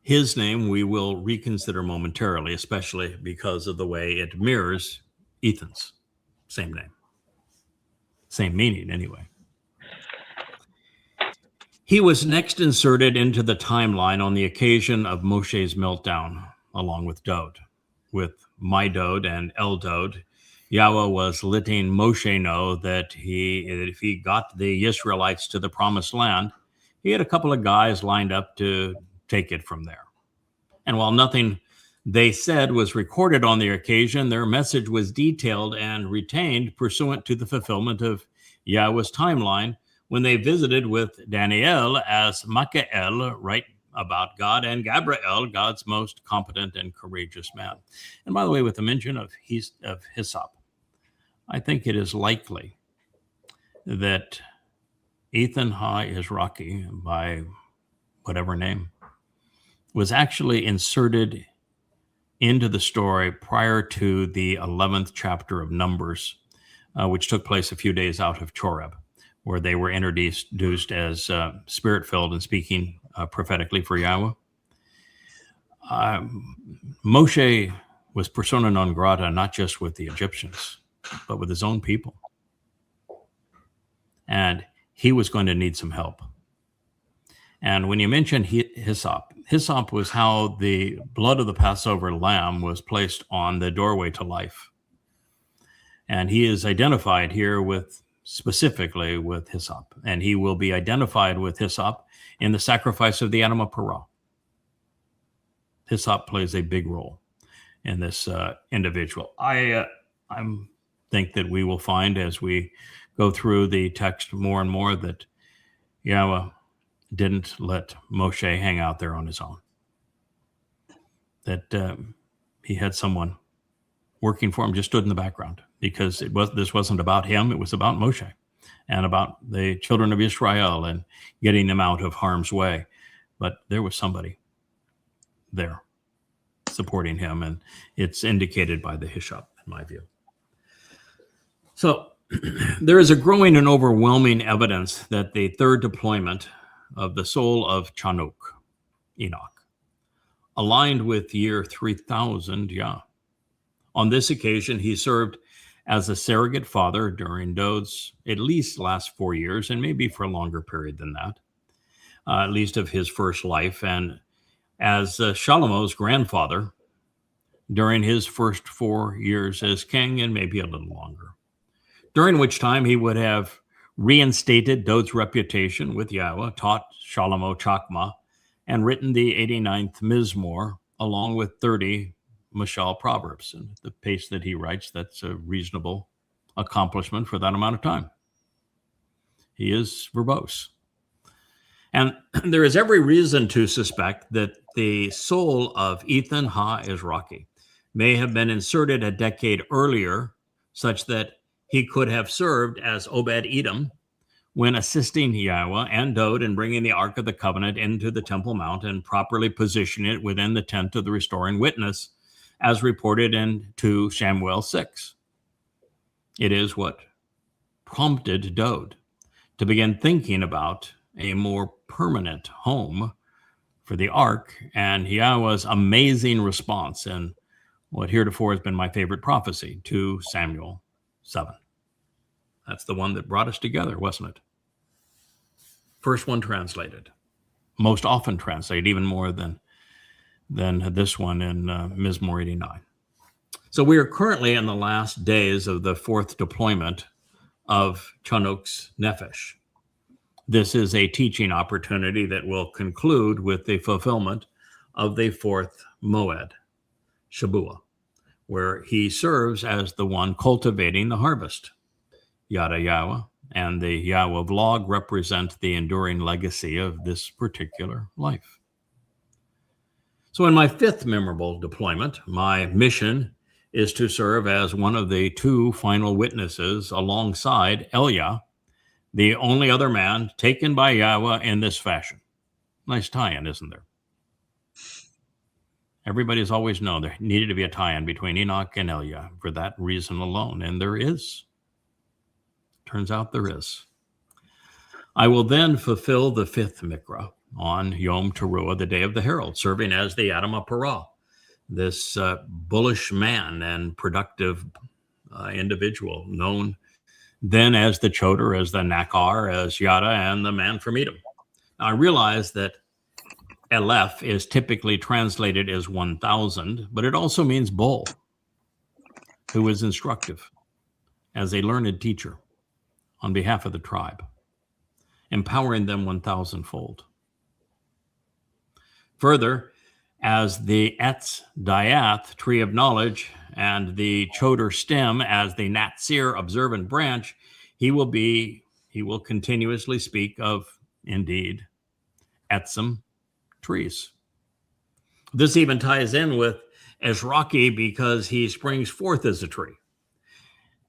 His name we will reconsider momentarily, especially because of the way it mirrors Ethan's. Same name. Same meaning, anyway. He was next inserted into the timeline on the occasion of Moshe's meltdown, along with Dode. With my Dode and El Dode, Yahweh was letting Moshe know that if he got the Israelites to the promised land, he had a couple of guys lined up to take it from there. And while nothing they said was recorded on the occasion, their message was detailed and retained pursuant to the fulfillment of Yahweh's timeline when they visited with Daniel as Michael, right about God, and Gabriel, God's most competent and courageous man. And by the way, with the mention of hyssop, I think it is likely that Ethan Ha-Izraki, by whatever name, was actually inserted into the story prior to the 11th chapter of Numbers, which took place a few days out of Choreb, where they were introduced as spirit-filled and speaking prophetically for Yahweh. Moshe was persona non grata, not just with the Egyptians, but with his own people. And he was going to need some help. And when you mention hyssop, hyssop was how the blood of the Passover lamb was placed on the doorway to life. And he is identified here specifically with hyssop. And he will be identified with hyssop in the sacrifice of the animal parah. Hyssop plays a big role in this individual. I think that we will find as we go through the text more and more that Yahweh didn't let Moshe hang out there on his own. That he had someone working for him, just stood in the background, because this wasn't about him, it was about Moshe and about the children of Israel and getting them out of harm's way. But there was somebody there supporting him, and it's indicated by the hyssop, in my view. So there is a growing and overwhelming evidence that the third deployment of the soul of Chanuk, Enoch, aligned with year 3000 Yah. On this occasion, he served as a surrogate father during Dode's at least last 4 years, and maybe for a longer period than that, at least of his first life, and as Shalomo's grandfather during his first 4 years as king, and maybe a little longer, during which time he would have reinstated Dode's reputation with Yahweh, taught Shalomo Chakma, and written the 89th Mizmor, along with 30 Mashal Proverbs. And at the pace that he writes, that's a reasonable accomplishment for that amount of time. He is verbose. And there is every reason to suspect that the soul of Ethan Ha-Izraki may have been inserted a decade earlier, such that he could have served as Obed-Edom when assisting Yahweh and Dode in bringing the Ark of the Covenant into the Temple Mount and properly positioning it within the tent of the restoring witness, as reported in 2 Samuel 6. It is what prompted Dode to begin thinking about a more permanent home for the Ark, and Yahweh's amazing response in what heretofore has been my favorite prophecy, 2 Samuel 7. That's the one that brought us together, wasn't it? First one translated, most often translated, even more than this one in Mizmor 89. So we are currently in the last days of the fourth deployment of Chanuk's Nefesh. This is a teaching opportunity that will conclude with the fulfillment of the fourth Moed, Shabuah, where he serves as the one cultivating the harvest. Yada Yahweh and the Yahweh vlog represent the enduring legacy of this particular life. So in my fifth memorable deployment, my mission is to serve as one of the 2 final witnesses alongside Elia, the only other man taken by Yahweh in this fashion. Nice tie-in, isn't there? Everybody's always known there needed to be a tie-in between Enoch and Elia for that reason alone, and there is. Turns out there is. I will then fulfill the 5th Mikra on Yom Teruah, the day of the herald, serving as the Adama Parah, this bullish man and productive individual, known then as the Choder, as the Nakar, as Yada, and the man from Edom. Now, I realize that Aleph is typically translated as 1,000, but it also means bull, who is instructive as a learned teacher on behalf of the tribe, empowering them 1,000-fold. Further, as the Etz Dayath, tree of knowledge, and the Choder stem as the Natsir, observant branch, he will continuously speak of, indeed, Etzim, trees. This even ties in with Ezraki because he springs forth as a tree.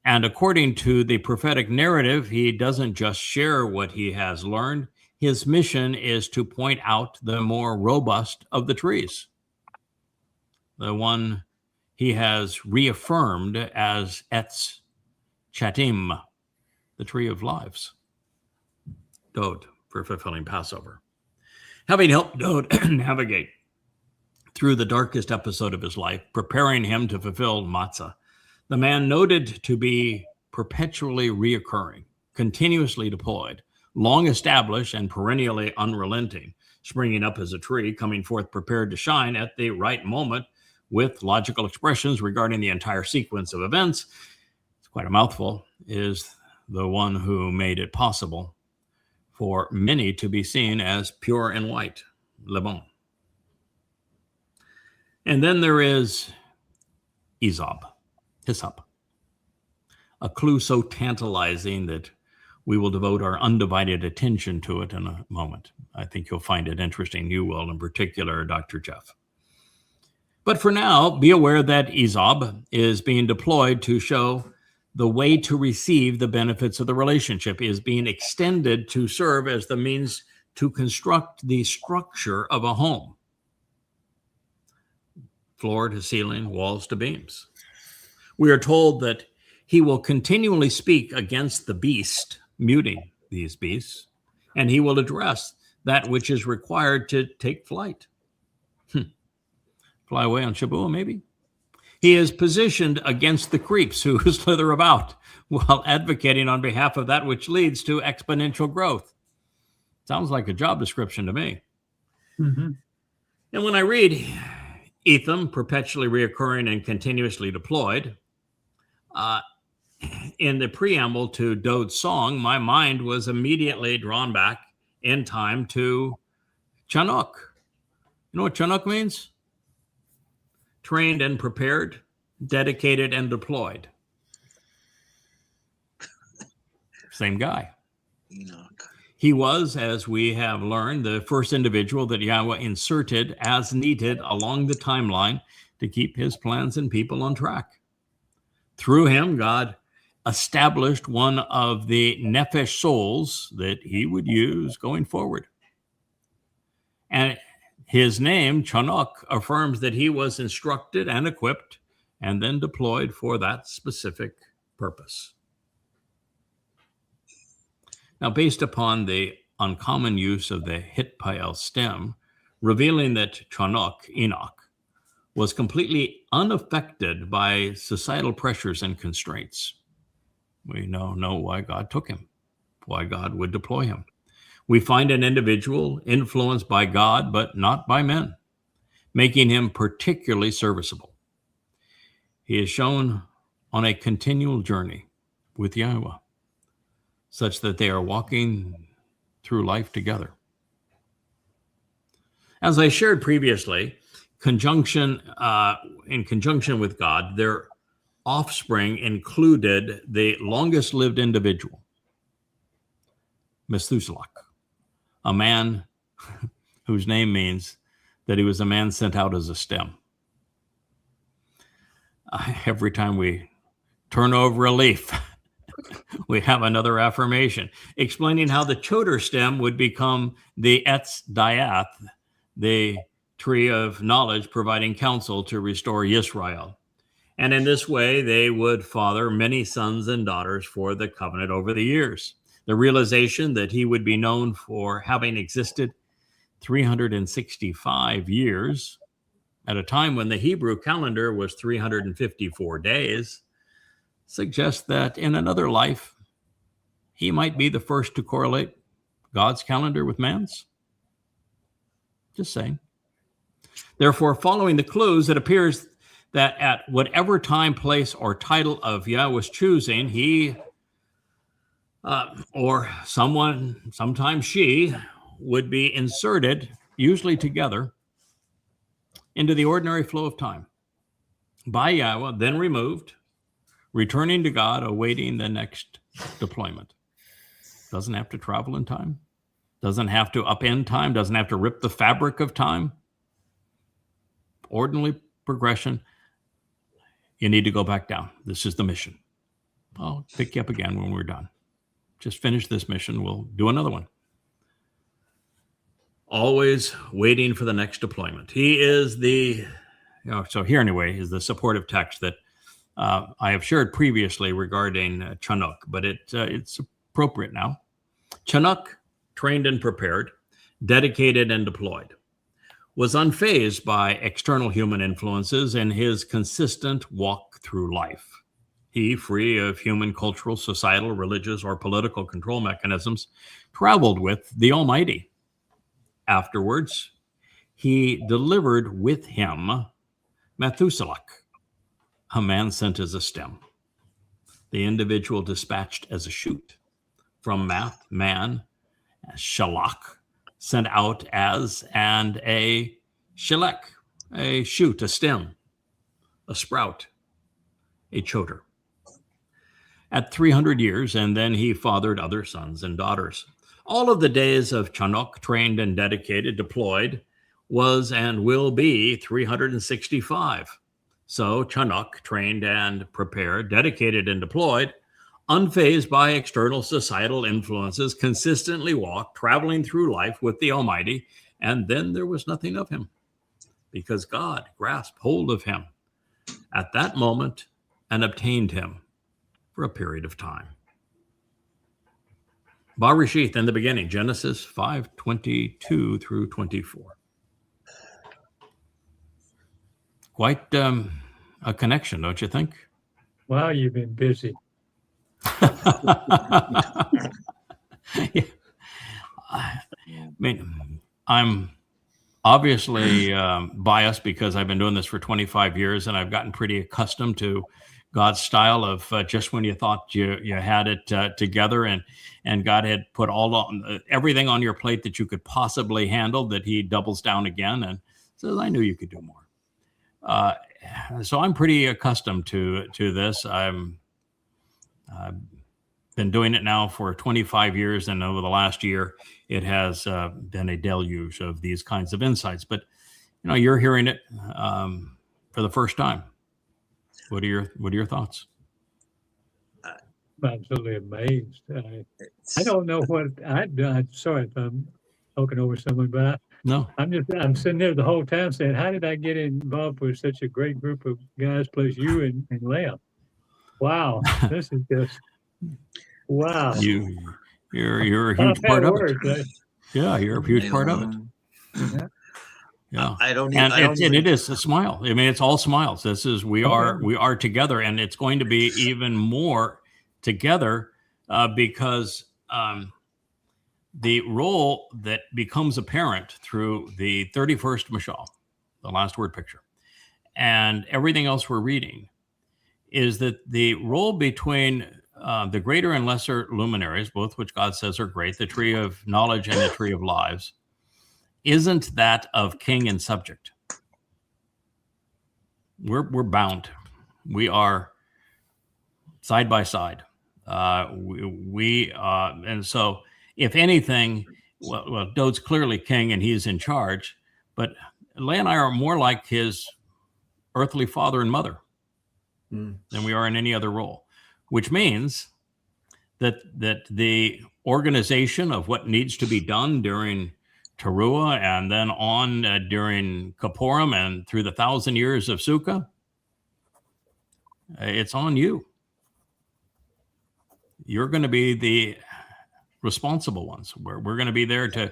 And according to the prophetic narrative, he doesn't just share what he has learned. His mission is to point out the more robust of the trees, the one he has reaffirmed as Etz Chatim, the tree of lives. Dode, for fulfilling Passover. Having helped Dode navigate through the darkest episode of his life, preparing him to fulfill Matzah, the man noted to be perpetually reoccurring, continuously deployed, long established and perennially unrelenting, springing up as a tree, coming forth prepared to shine at the right moment with logical expressions regarding the entire sequence of events. It's quite a mouthful, is the one who made it possible for many to be seen as pure and white, le bon. And then there is Hyssop, a clue so tantalizing that we will devote our undivided attention to it in a moment. I think you'll find it interesting. You will, in particular, Dr. Jeff. But for now, be aware that Izab is being deployed to show the way to receive the benefits of the relationship, is being extended to serve as the means to construct the structure of a home. Floor to ceiling, walls to beams. We are told that he will continually speak against the beast, muting these beasts, and he will address that which is required to take flight. Fly away on Shabuah, maybe? He is positioned against the creeps who slither about while advocating on behalf of that which leads to exponential growth. Sounds like a job description to me. Mm-hmm. And when I read Etham, perpetually reoccurring and continuously deployed, in the preamble to Dode's song, my mind was immediately drawn back in time to Chanukh. You know what Chanukh means? Trained and prepared, dedicated and deployed. Same guy. Enoch. He was, as we have learned, the first individual that Yahweh inserted as needed along the timeline to keep his plans and people on track. Through him, God established one of the nephesh souls that he would use going forward. And his name, Chanukh, affirms that he was instructed and equipped and then deployed for that specific purpose. Now, based upon the uncommon use of the Hitpael stem, revealing that Chanukh, Enoch, was completely unaffected by societal pressures and constraints, we now know why God took him, why God would deploy him. We find an individual influenced by God, but not by men, making him particularly serviceable. He is shown on a continual journey with Yahweh, such that they are walking through life together. As I shared previously, in conjunction with God, their offspring included the longest lived individual, Methuselah, a man whose name means that he was a man sent out as a stem. Every time we turn over a leaf, we have another affirmation explaining how the Choder stem would become the Etz Dayath, the tree of knowledge, providing counsel to restore Yisrael. And in this way, they would father many sons and daughters for the covenant over the years. the realization that he would be known for having existed 365 years at a time when the Hebrew calendar was 354 days suggests that in another life, he might be the first to correlate God's calendar with man's. Just saying. Therefore, following the clues, it appears that at whatever time, place, or title of Yah was choosing, he or someone, sometimes she, would be inserted, usually together, into the ordinary flow of time by Yahweh, then removed, returning to God, awaiting the next deployment. Doesn't have to travel in time, doesn't have to upend time, doesn't have to rip the fabric of time. Ordinary progression. You need to go back down. This is the mission. I'll pick you up again when we're done. Just finish this mission. We'll do another one. Always waiting for the next deployment. He is the, so here anyway is the supportive text that I have shared previously regarding Chinook, but it's appropriate now. Chinook, trained and prepared, dedicated and deployed, was unfazed by external human influences in his consistent walk through life. He, free of human cultural, societal, religious, or political control mechanisms, traveled with the Almighty. Afterwards, he delivered with him Methuselah, a man sent as a stem, the individual dispatched as a shoot, from Math, man, Shalach, sent out as, and a Shelek, a shoot, a stem, a sprout, a choder. At 300 years, and then he fathered other sons and daughters. All of the days of Chinook, trained and dedicated, deployed, was and will be 365. So Chinook, trained and prepared, dedicated and deployed, unfazed by external societal influences, consistently walked, traveling through life with the Almighty, and then there was nothing of him, because God grasped hold of him at that moment and obtained him for a period of time. Barishith in the beginning, Genesis 5:22 through 24. Quite a connection, don't you think? Wow, you've been busy. Yeah. I mean, I'm obviously biased because I've been doing this for 25 years and I've gotten pretty accustomed to God's style of just when you thought you had it together and God had put everything on your plate that you could possibly handle, that he doubles down again and says, I knew you could do more. So I'm pretty accustomed to this. I've been doing it now for 25 years, and over the last year, it has been a deluge of these kinds of insights. But you're hearing it for the first time. What are your thoughts? I'm absolutely amazed. I don't know what I've done. Sorry if I'm talking over someone, but No. I'm sitting there the whole time saying, how did I get involved with such a great group of guys, plus you and Lamb? Wow, this is just wow. You're a huge part of it. Yeah, you're a huge part of it. Yeah, it is a smile. I mean, it's all smiles. This is we are together, and it's going to be even more together because the role that becomes apparent through the 31st Mashal, the last word picture, and everything else we're reading, is that the role between the greater and lesser luminaries, both which God says are great, the tree of knowledge and the tree of lives, isn't that of king and subject. We're bound. We are side by side. And so if anything, well, Dode's clearly king and he's in charge, but Leah and I are more like his earthly father and mother than we are in any other role, which means that the organization of what needs to be done during Teruah and then on during Kippurim and through the 1,000 years of Sukkah, it's on you. You're going to be the responsible ones. We're going to be there to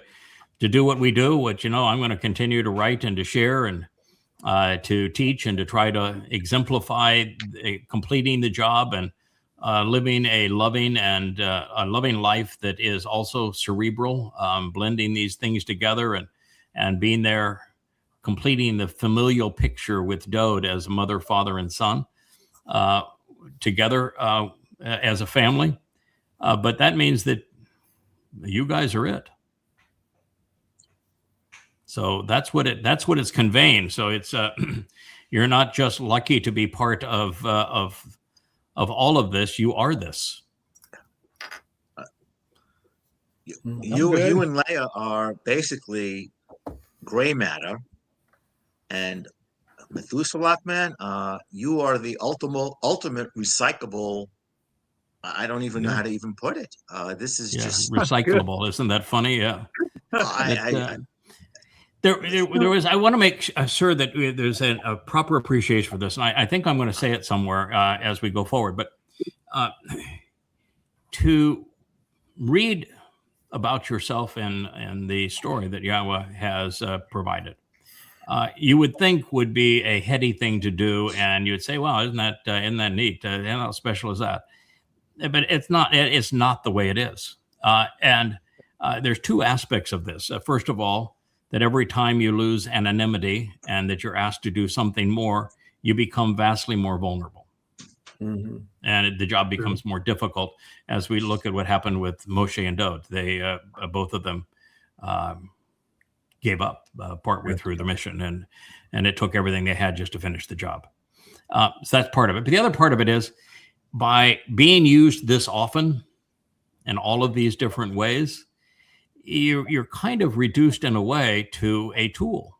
do what we do. What I'm going to continue to write and to share and to teach and to try to exemplify completing the job and living a loving life that is also cerebral, blending these things together and being there, completing the familial picture with Dode as mother, father, and son together as a family. But that means that you guys are it. So that's what it's conveying. So it's you're not just lucky to be part of all of this. You are this. You and Leia are basically gray matter, and Methuselah, man, you are the ultimate recyclable. I don't even know how to even put it. This is just recyclable. Isn't that funny? Yeah. There was. I want to make sure that there's a proper appreciation for this, and I think I'm going to say it somewhere as we go forward. But to read about yourself and the story that Yahweh has provided, you would think would be a heady thing to do, and you'd say, "Wow, isn't that neat? How special is that?" But it's not. It's not the way it is. And there's two aspects of this. First of all, that every time you lose anonymity and that you're asked to do something more, you become vastly more vulnerable. Mm-hmm. And the job becomes more difficult as we look at what happened with Moshe and Dode. They, both of them gave up partway through the mission, and it took everything they had just to finish the job. So that's part of it. But the other part of it is by being used this often in all of these different ways, you're kind of reduced in a way to a tool.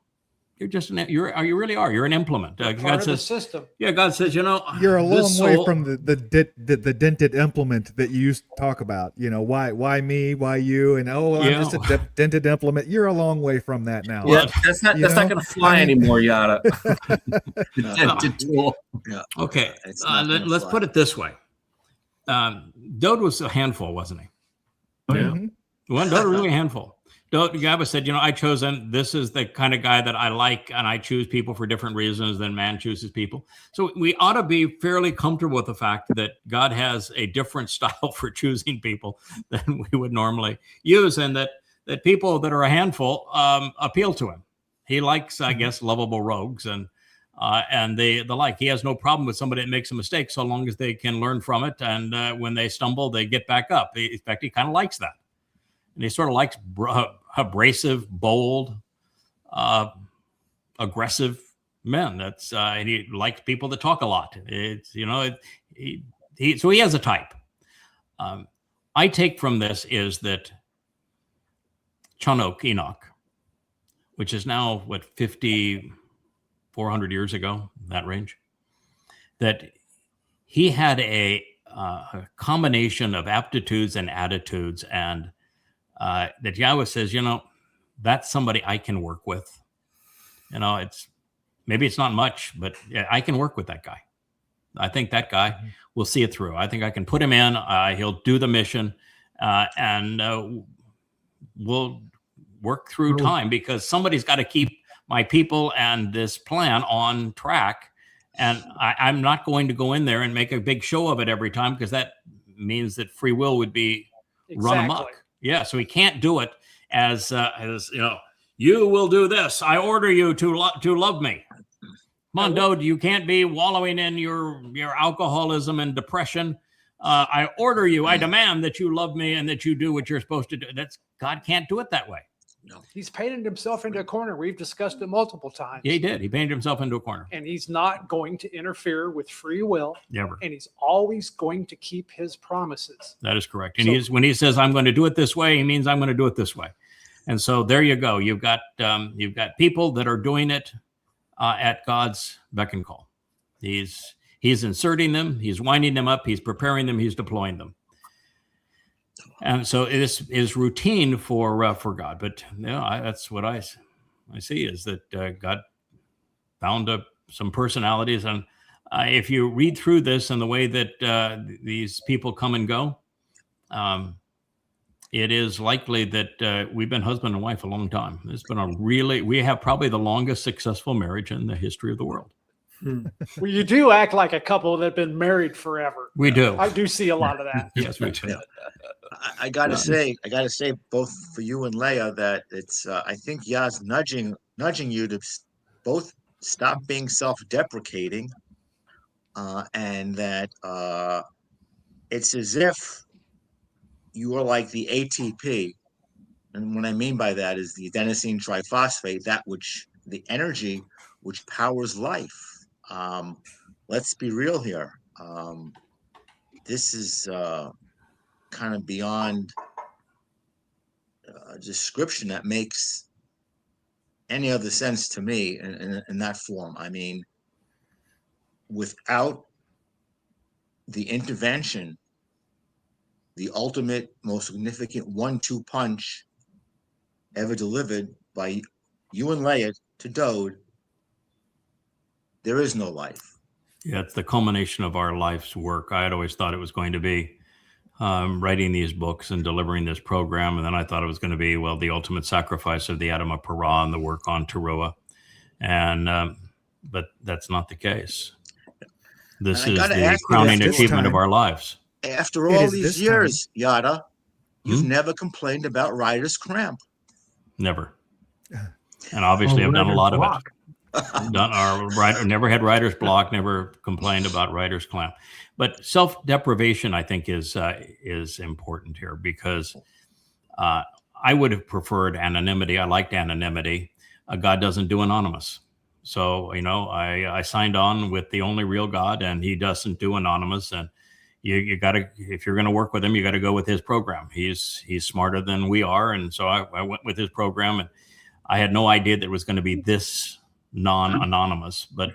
You're just you really are. You're an implement. God says, the system. Yeah, God says, you're a long way from the dented implement that you used to talk about. Why me? Why you? And I'm just a dented implement. You're a long way from that now. Yeah, that's not going to fly anymore, Yada. The dented tool. Yeah. Okay, let's put it this way. Dode was a handful, wasn't he? Oh, yeah. Mm-hmm. Well, Dode really a handful. Yahweh said, I chosen, this is the kind of guy that I like, and I choose people for different reasons than man chooses people. So we ought to be fairly comfortable with the fact that God has a different style for choosing people than we would normally use, and that people that are a handful appeal to him. He likes, I guess, lovable rogues and the like. He has no problem with somebody that makes a mistake so long as they can learn from it, and when they stumble, they get back up. In fact, he kind of likes that. And he sort of likes abrasive, bold, aggressive men. And he likes people that talk a lot. It's so he has a type. I take from this is that Enoch, which is now 5,400 years ago, that range, that he had a combination of aptitudes and attitudes, and that Yahweh says, that's somebody I can work with. Maybe it's not much, but I can work with that guy. I think that guy will see it through. I think I can put him in. He'll do the mission, and we'll work through time, because somebody's got to keep my people and this plan on track. And I'm not going to go in there and make a big show of it every time, because that means that free will would be run amok. Yeah, so he can't do it as you will do this. I order you to love me. Come on, Dode, you can't be wallowing in your alcoholism and depression. I order you. I demand that you love me and that you do what you're supposed to do. God can't do it that way. No, he's painted himself into a corner. We've discussed it multiple times. Yeah, he did. He painted himself into a corner. And he's not going to interfere with free will. Never. And he's always going to keep his promises. That is correct. And when he says, I'm going to do it this way, he means I'm going to do it this way. And so there you go. You've got people that are doing it at God's beck and call. He's inserting them. He's winding them up. He's preparing them. He's deploying them. And so it is routine for God. But that's what I see, is that God found some personalities. And if you read through this and the way that these people come and go, it is likely that we've been husband and wife a long time. It's been we have probably the longest successful marriage in the history of the world. Well, you do act like a couple that have been married forever. We do. I do see a lot of that. Yes, we do. Yeah. I gotta say, both for you and Leah, that it's. I think Yah's nudging you to both stop being self-deprecating, and that it's as if you are like the ATP, and what I mean by that is the adenosine triphosphate, the energy which powers life. Let's be real here. This is kind of beyond a description that makes any other sense to me in that form. I mean, without the intervention, the ultimate, most significant 1-2 punch ever delivered by you and Leah to Dode, there is no life. Yeah, it's the culmination of our life's work. I had always thought it was going to be writing these books and delivering this program. And then I thought it was going to be, well, the ultimate sacrifice of the Adam of Parah and the work on Teruah. And, but that's not the case. This is the crowning achievement of our lives. After all these years, Yada, you've never complained about writer's cramp. Never. And obviously I've done a lot of it. Never had writer's block, never complained about writer's cramp. But self-deprivation, I think, is important here, because I would have preferred anonymity. I liked anonymity. God doesn't do anonymous. So, I signed on with the only real God, and he doesn't do anonymous. And you got to, if you're going to work with him, you got to go with his program. He's smarter than we are. And so I went with his program, and I had no idea that it was going to be this non-anonymous. But,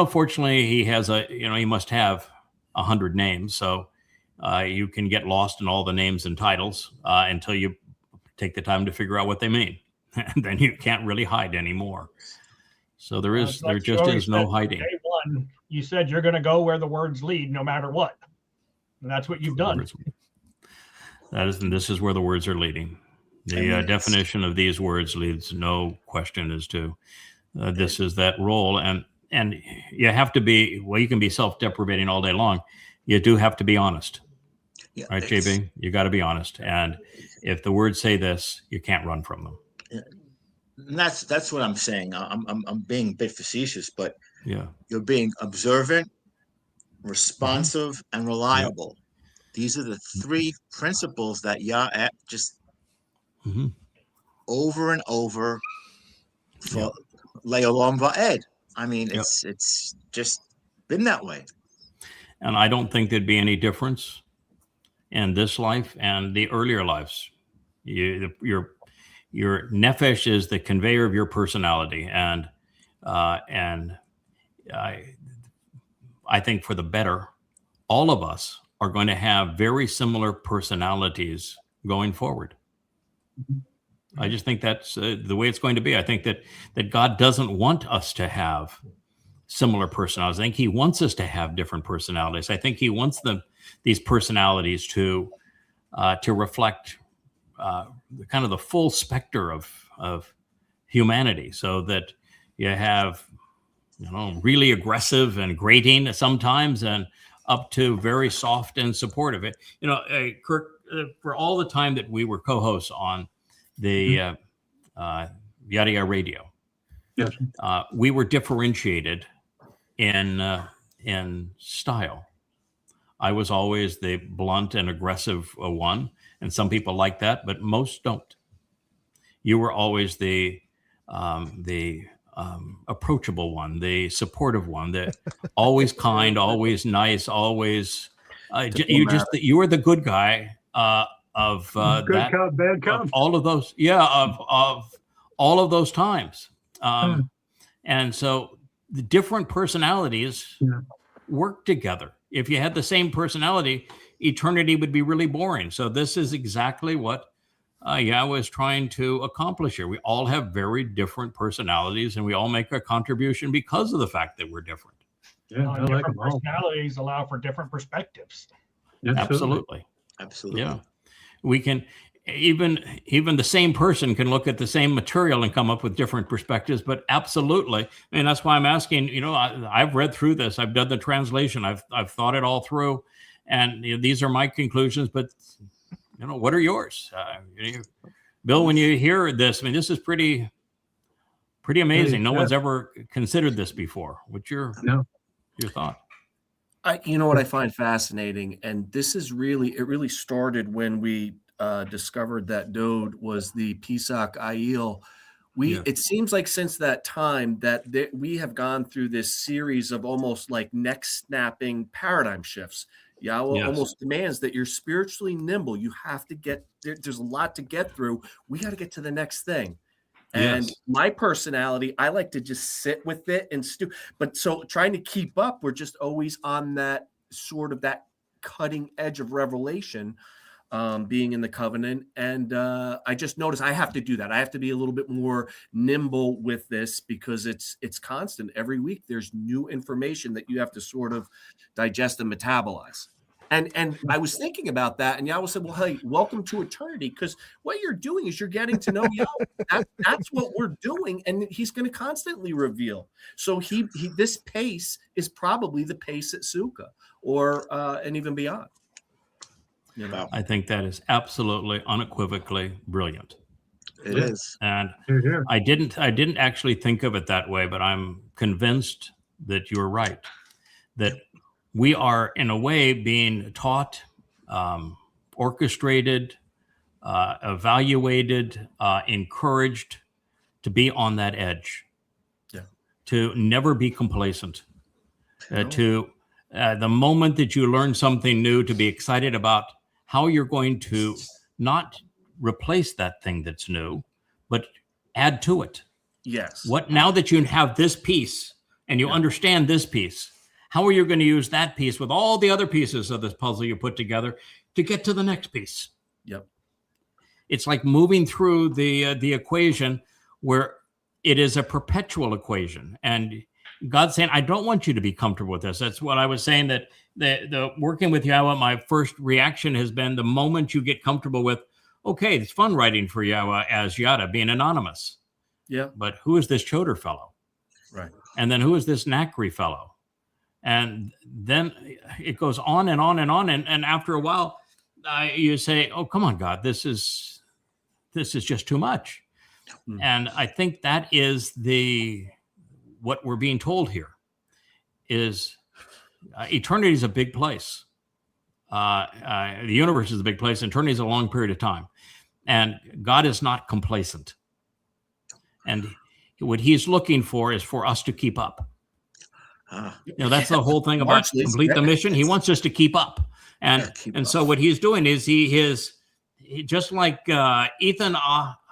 fortunately, he has he must have 100 names. So you can get lost in all the names and titles until you take the time to figure out what they mean. And then you can't really hide anymore. So there just is no hiding. Day one, you said you're going to go where the words lead, no matter what, and that's what you've done. This is where the words are leading. The definition of these words leaves no question as to this is that role, and you have to be. Well, you can be self-deprivating all day long. You do have to be honest, right, JB? You got to be honest, and if the words say this, you can't run from them. Yeah. And that's what I'm saying. I'm being a bit facetious, but yeah, you're being observant, responsive, and reliable. These are the three principles that Yah just over and over for Le'olam Va'ed. I mean, it's just been that way. And I don't think there'd be any difference in this life and the earlier lives. Your nefesh is the conveyor of your personality, and I think for the better, all of us are going to have very similar personalities going forward. I just think that's the way it's going to be. I think that God doesn't want us to have similar personalities. I think he wants us to have different personalities. I think he wants these personalities to reflect kind of the full specter of humanity, so that you have, really aggressive and grating sometimes, and up to very soft and supportive. Kirk, for all the time that we were co-hosts on the Yada Yada Radio, Yes. We were differentiated in style. I was always the blunt and aggressive one, and some people like that, but most don't. You were always the approachable one, the supportive one, the always kind, always nice, always. You were the good guy of good that, cop, bad cop. of all of those. Yeah, of all of those times. And so the different personalities work together. If you had the same personality, eternity would be really boring. So this is exactly what Yahweh is trying to accomplish here. We all have very different personalities, and we all make a contribution because of the fact that we're different. Yeah, I like different them all. personalities allow for different perspectives. Absolutely. Absolutely. Yeah. We can, even the same person can look at the same material and come up with different perspectives. But absolutely, and that's why I'm asking. I've read through this. I've done the translation. I've thought it all through, and these are my conclusions. But what are yours, Bill? When you hear this, I mean, this is pretty amazing. No one's ever considered this before. What's your thought? What I find fascinating, and this is really started when we discovered that Dode was the Pesach Ayil. It seems like since that time that we have gone through this series of almost like neck snapping paradigm shifts. Yahweh almost demands that you're spiritually nimble. You have to there's a lot to get through. We got to get to the next thing. And my personality, I like to just sit with it and stew. But so trying to keep up, we're just always on that sort of that cutting edge of revelation, being in the covenant. And I just noticed I have to do that. I have to be a little bit more nimble with this because it's constant. Every week there's new information that you have to sort of digest and metabolize. And I was thinking about that, and Yahweh said, well, hey, welcome to eternity, because what you're doing is you're getting to know Yahweh. That's what we're doing, and he's going to constantly reveal. So this pace is probably the pace at Sukkah, or and even beyond. I think that is absolutely, unequivocally brilliant. It is. And I didn't actually think of it that way, but I'm convinced that you're right, that we are, in a way, being taught, orchestrated, evaluated, encouraged to be on that edge, to never be complacent, to the moment that you learn something new, to be excited about how you're going to not replace that thing that's new, but add to it. Yes. Now that you have this piece and you understand this piece, how are you going to use that piece with all the other pieces of this puzzle you put together to get to the next piece? Yep. It's like moving through the equation where it is a perpetual equation. And God's saying, I don't want you to be comfortable with this. That's what I was saying, that the working with Yahweh, my first reaction has been the moment you get comfortable with, okay, it's fun writing for Yahweh as Yada, being anonymous. Yeah. But who is this Choder fellow? Right. And then who is this Nakri fellow? And then it goes on and on and on. And after a while, you say, oh, come on, God, this is just too much. Mm. And I think that is what we're being told here is eternity is a big place. The universe is a big place. Eternity is a long period of time. And God is not complacent. And what he's looking for is for us to keep up. That's the whole thing about complete the mission. He wants us to keep up. And so what he's doing is he just like Ethan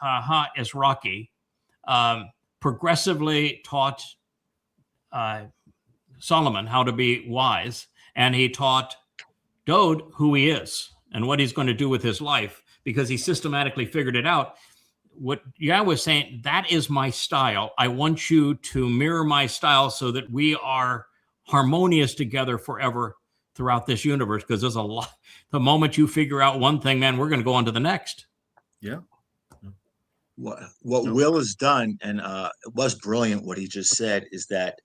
Esraki progressively taught Solomon how to be wise, and he taught Dode who he is and what he's going to do with his life, because he systematically figured it out. What Yahweh was saying, that is my style. I want you to mirror my style so that we are harmonious together forever throughout this universe, because there's a lot. The moment you figure out one thing, man, we're going to go on to the next. Yeah. What Will has done, and it was brilliant what he just said, is that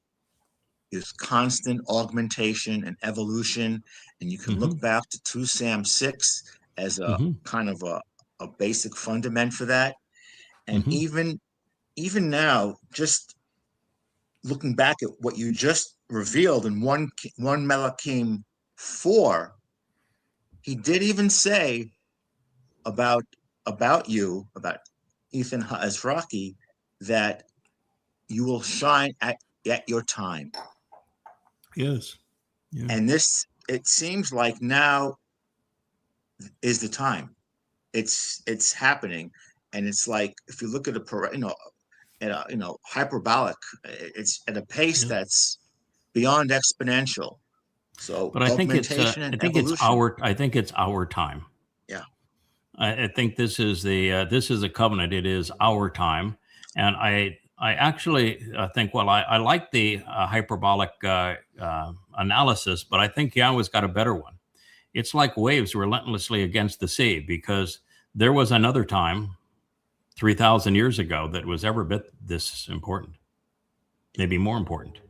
is constant augmentation and evolution. And you can look back to 2 Sam 6 as a kind of a basic fundament for that. And even now, just looking back at what you just revealed in 1 Melachim 4, he did even say about you, about Ethan Ezraki, that you will shine at your time. Yes. Yeah. And it seems like now is the time. It's happening. And it's like, if you look at hyperbolic, it's at a pace that's beyond exponential. So, but I think it's our time. Yeah, I think this is a covenant. It is our time, and I actually think, well, I like the hyperbolic analysis, but I think Yahweh's got a better one. It's like waves relentlessly against the sea, because there was another time 3,000 years ago that was ever bit this important, maybe more important.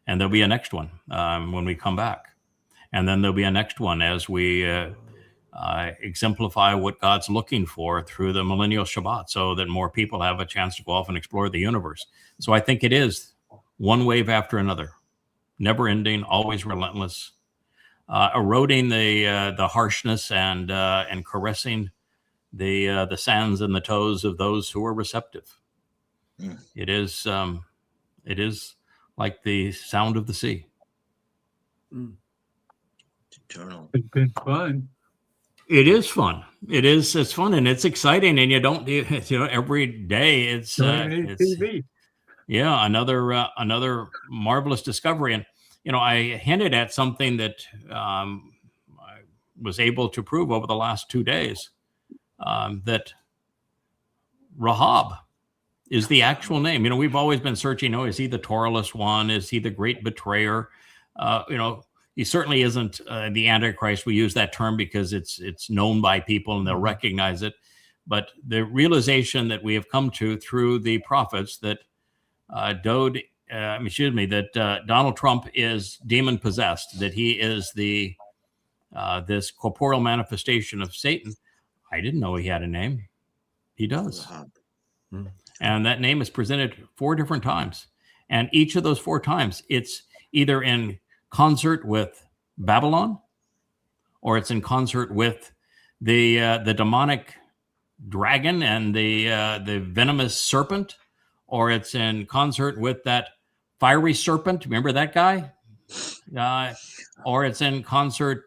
And there'll be a next one when we come back. And then there'll be a next one as we exemplify what God's looking for through the millennial Shabbat, so that more people have a chance to go off and explore the universe. So I think it is one wave after another, never ending, always relentless, eroding the harshness and caressing the sands and the toes of those who are receptive. Mm. It is like the sound of the sea. Eternal. It's been fun. It is fun. It's fun and it's exciting, and you don't, every day it's TV. yeah, another marvelous discovery. And I hinted at something that I was able to prove over the last 2 days, that Rahab is the actual name. We've always been searching, is he the Torahless one? Is he the great betrayer? He certainly isn't the Antichrist. We use that term because it's known by people and they'll recognize it. But the realization that we have come to through the prophets that Donald Trump is demon possessed, that he is this corporeal manifestation of Satan. I didn't know he had a name. He does. And that name is presented 4 different times. And each of those 4 times, it's either in concert with Babylon, or it's in concert with the demonic dragon and the venomous serpent, or it's in concert with that fiery serpent. Remember that guy? Or it's in concert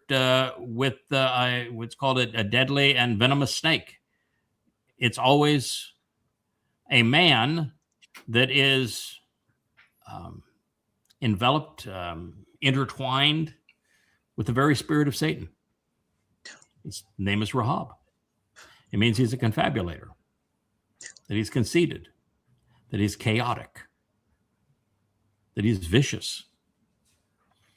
with what's called a deadly and venomous snake. It's always a man that is enveloped, intertwined with the very spirit of Satan. His name is Rahab. It means he's a confabulator, that he's conceited, that he's chaotic, that he's vicious.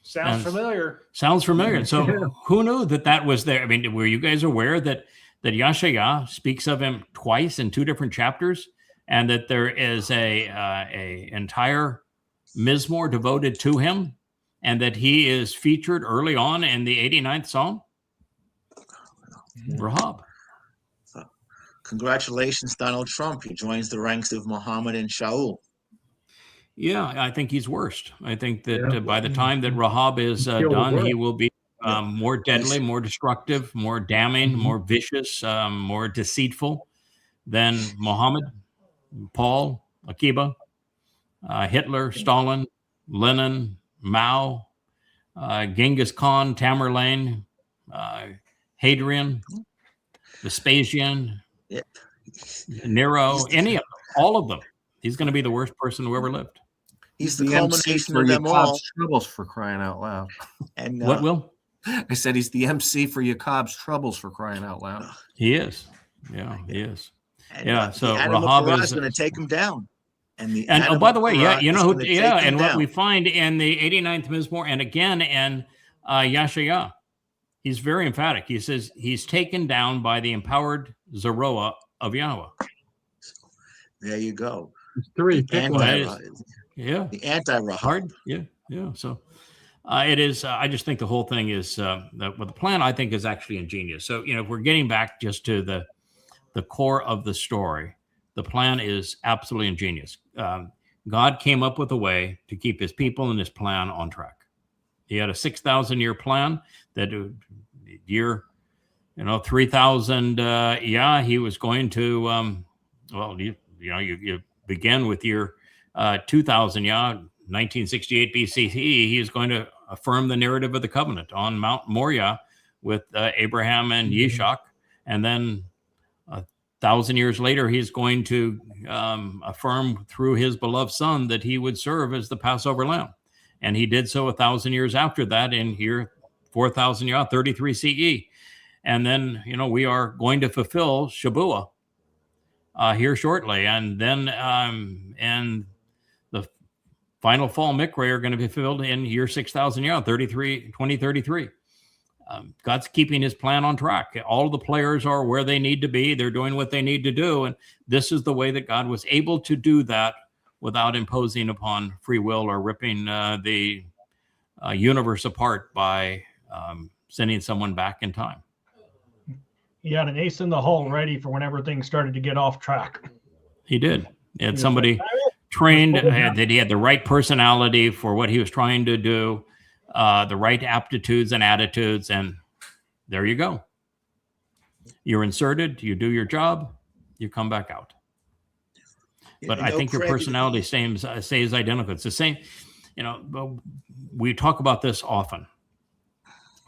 Sounds familiar. Sounds familiar. So who knew that was there? I mean, were you guys aware that Yashaya speaks of him twice in 2 different chapters, and that there is a entire Mizmor devoted to him, and that he is featured early on in the 89th Psalm? Rahab. Congratulations, Donald Trump. He joins the ranks of Muhammad and Shaul. Yeah, I think he's worst. I think that by the time that Rahab is done, he will be more deadly, more destructive, more damning, more vicious, more deceitful than Muhammad, Paul, Akiba, Hitler, Stalin, Lenin, Mao, Genghis Khan, Tamerlane, Hadrian, Vespasian, Nero, any of them, all of them. He's going to be the worst person who ever lived. He's the culmination of them all. Troubles, for crying out loud. And What, Will? I said he's the MC for Jacob's troubles, for crying out loud. He is. Yeah, he is. And, so the animal Rahab is going to take him down. And oh, by the way, Quran you know is who? gonna Yeah, take him and what down. we find in the 89th Mizmor, and again in Yashaya, he's very emphatic. He says he's taken down by the empowered Zeroah of Yahweh. There you go. It's 3. Pick one. Yeah, The anti-Rahab. hard. Yeah. So it is. I just think the whole thing is the plan. I think is actually ingenious. So if we're getting back just to the core of the story, the plan is absolutely ingenious. God came up with a way to keep his people and his plan on track. He had a 6,000-year plan that year, 3,000. He was going to. You begin with year 2,000. 1968 BCE. He is going to affirm the narrative of the covenant on Mount Moriah with Abraham and Yishak, and then 1,000 years later, he's going to affirm through his beloved son that he would serve as the Passover lamb. And he did so 1,000 years after that in year 4,000, 33 CE. And then, we are going to fulfill Shabuah here shortly. And then and the final fall Mikra are going to be fulfilled in year 6,000, 2033. God's keeping his plan on track. All the players are where they need to be. They're doing what they need to do. And this is the way that God was able to do that without imposing upon free will or ripping the universe apart by sending someone back in time. He had an ace in the hole ready for whenever things started to get off track. He did. He had somebody trained that he had the right personality for what he was trying to do, the right aptitudes and attitudes, and there you go. You're inserted, you do your job, you come back out. But I think your personality stays identical. It's the same, we talk about this often.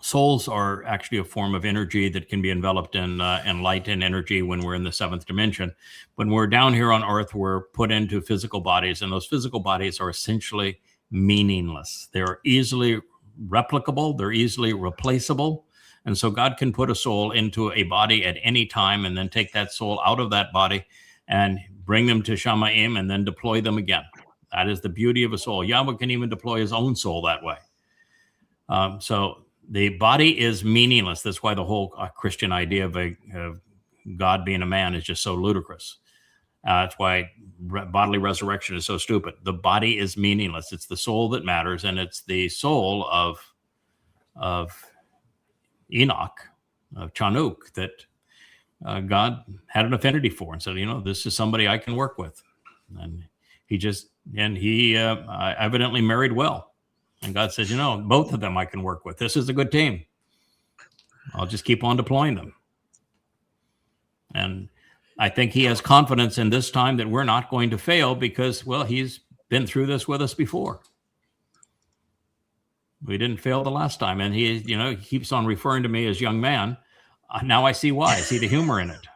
Souls are actually a form of energy that can be enveloped in light and energy when we're in the seventh dimension. When we're down here on Earth, we're put into physical bodies, and those physical bodies are essentially meaningless. They're easily replicable. They're easily replaceable. And so God can put a soul into a body at any time and then take that soul out of that body and bring them to Shamayim and then deploy them again. That is the beauty of a soul. Yahweh can even deploy his own soul that way. So the body is meaningless. That's why the whole Christian idea of God being a man is just so ludicrous. That's why bodily resurrection is so stupid. The body is meaningless. It's the soul that matters, and it's the soul of Enoch, of Chanuk, that God had an affinity for and said, this is somebody I can work with. And he evidently married well. And God says, both of them I can work with. This is a good team. I'll just keep on deploying them. And I think he has confidence in this time that we're not going to fail because, well, he's been through this with us before. We didn't fail the last time. And he keeps on referring to me as young man. Now I see why. I see the humor in it.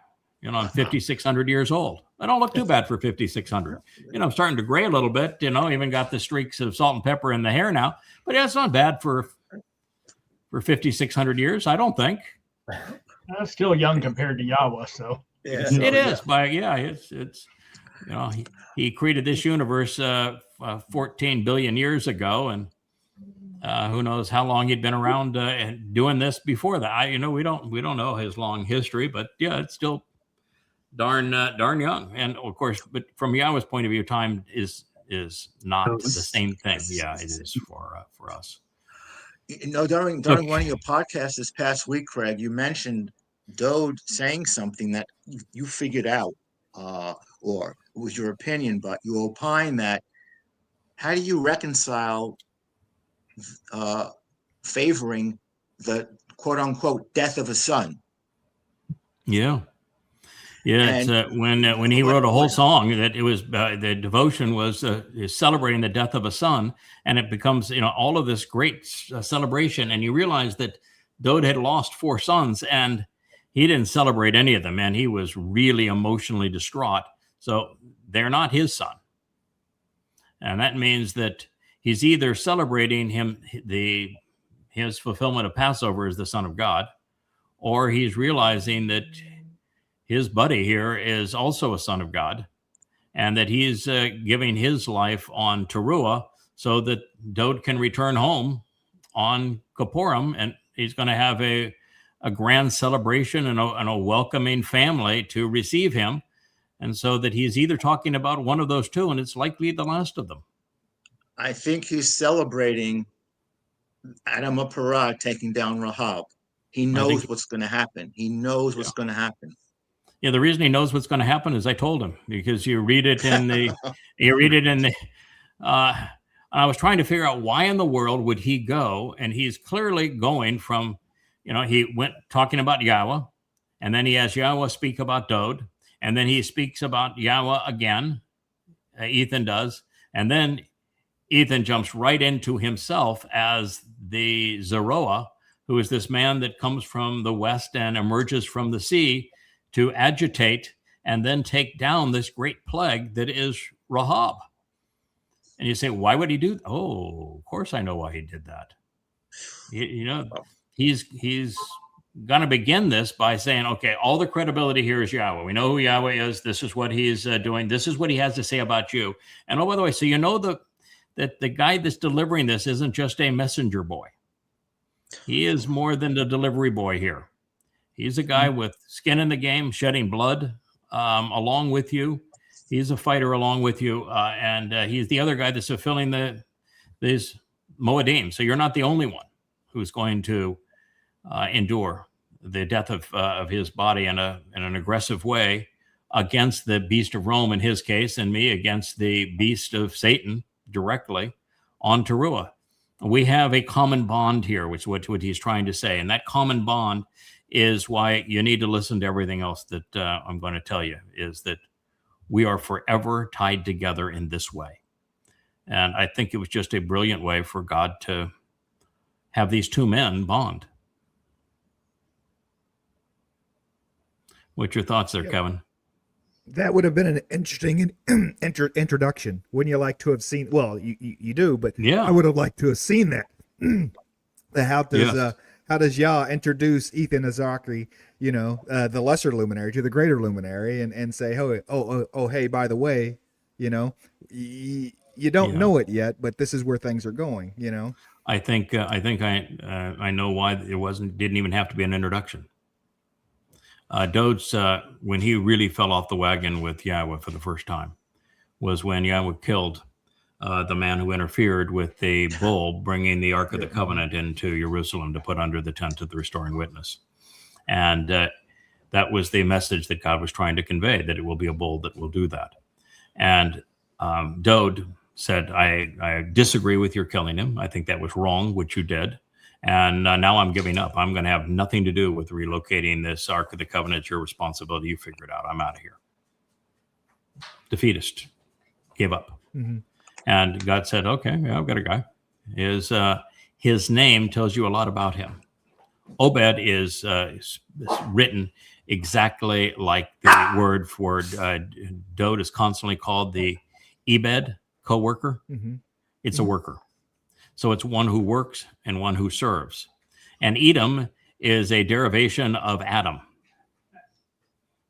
I'm 5,600 years old. I don't look too bad for 5,600. I'm starting to gray a little bit, even got the streaks of salt and pepper in the hair now. But yeah, it's not bad for 5,600 years, I don't think. That's still young compared to Yahweh, so. Yeah, it is, but yeah, it's he created this universe 14 billion years ago, and who knows how long he'd been around doing this before that. We don't know his long history, but yeah, it's still darn young. And of course, but from Yahweh's point of view, time is not the same thing. Yeah, it is for us. During one of your podcasts this past week, Craig, you mentioned Dode saying something that you figured out, or it was your opinion, but you opine that how do you reconcile favoring the quote unquote death of a son? Yeah. It's, when he wrote a whole song that it was the devotion was celebrating the death of a son, and it becomes all of this great celebration, and you realize that Dode had lost 4 sons and he didn't celebrate any of them, and he was really emotionally distraught. So they're not his son, and that means that he's either celebrating his fulfillment of Passover as the Son of God, or he's realizing that his buddy here is also a son of God, and that he's giving his life on Teruah so that Dode can return home on Kippurim, and he's going to have a grand celebration and a welcoming family to receive him. And so that he's either talking about one of those two, and it's likely the last of them. I think he's celebrating Adam Parah taking down Rahab. He knows what's going to happen. He knows what's going to happen. Yeah, the reason he knows what's going to happen is I told him, because you read it in the, I was trying to figure out why in the world would he go, and he's clearly going from, he went talking about Yahweh, and then he has Yahweh speak about Dode, and then he speaks about Yahweh again, Ethan does, and then Ethan jumps right into himself as the Zeroah, who is this man that comes from the west and emerges from the sea to agitate and then take down this great plague that is Rahab. And you say, why would he do that? Oh, of course I know why he did that. He's going to begin this by saying, okay, all the credibility here is Yahweh. We know who Yahweh is. This is what he's doing. This is what he has to say about you. And oh, by the way, so that the guy that's delivering this isn't just a messenger boy. He is more than the delivery boy here. He's a guy with skin in the game, shedding blood along with you. He's a fighter along with you, and he's the other guy that's fulfilling these Moedim. So you're not the only one who's going to endure the death of his body in an aggressive way against the beast of Rome in his case, and me against the beast of Satan directly on Teruah. We have a common bond here, which is what he's trying to say. And that common bond is why you need to listen to everything else that I'm going to tell you, is that we are forever tied together in this way. And I think it was just a brilliant way for God to have these two men bond. What's your thoughts there, Kevin? That would have been an interesting introduction. Wouldn't you like to have seen? Well, you do, but yeah, I would have liked to have seen that. How does Yah introduce Ethan Azakri, the lesser luminary to the greater luminary, and say, oh, hey, by the way, you don't know it yet, but this is where things are going. I think I know why it didn't even have to be an introduction. Dod's, when he really fell off the wagon with Yahweh for the first time, was when Yahweh killed the man who interfered with the bull bringing the Ark of the Covenant into Jerusalem to put under the tent of the restoring witness. And that was the message that God was trying to convey, that it will be a bull that will do that. And Dod said, I disagree with your killing him. I think that was wrong, what you did. And now I'm giving up. I'm going to have nothing to do with relocating this Ark of the Covenant. Your responsibility. You figure it out. I'm out of here. Defeatist. Gave up. Mm-hmm. And God said, okay, yeah, I've got a guy. His name tells you a lot about him. Obed is written exactly like the word for Dod is constantly called the Ebed, co-worker. Mm-hmm. It's a worker. So it's one who works and one who serves. And Edom is a derivation of Adam.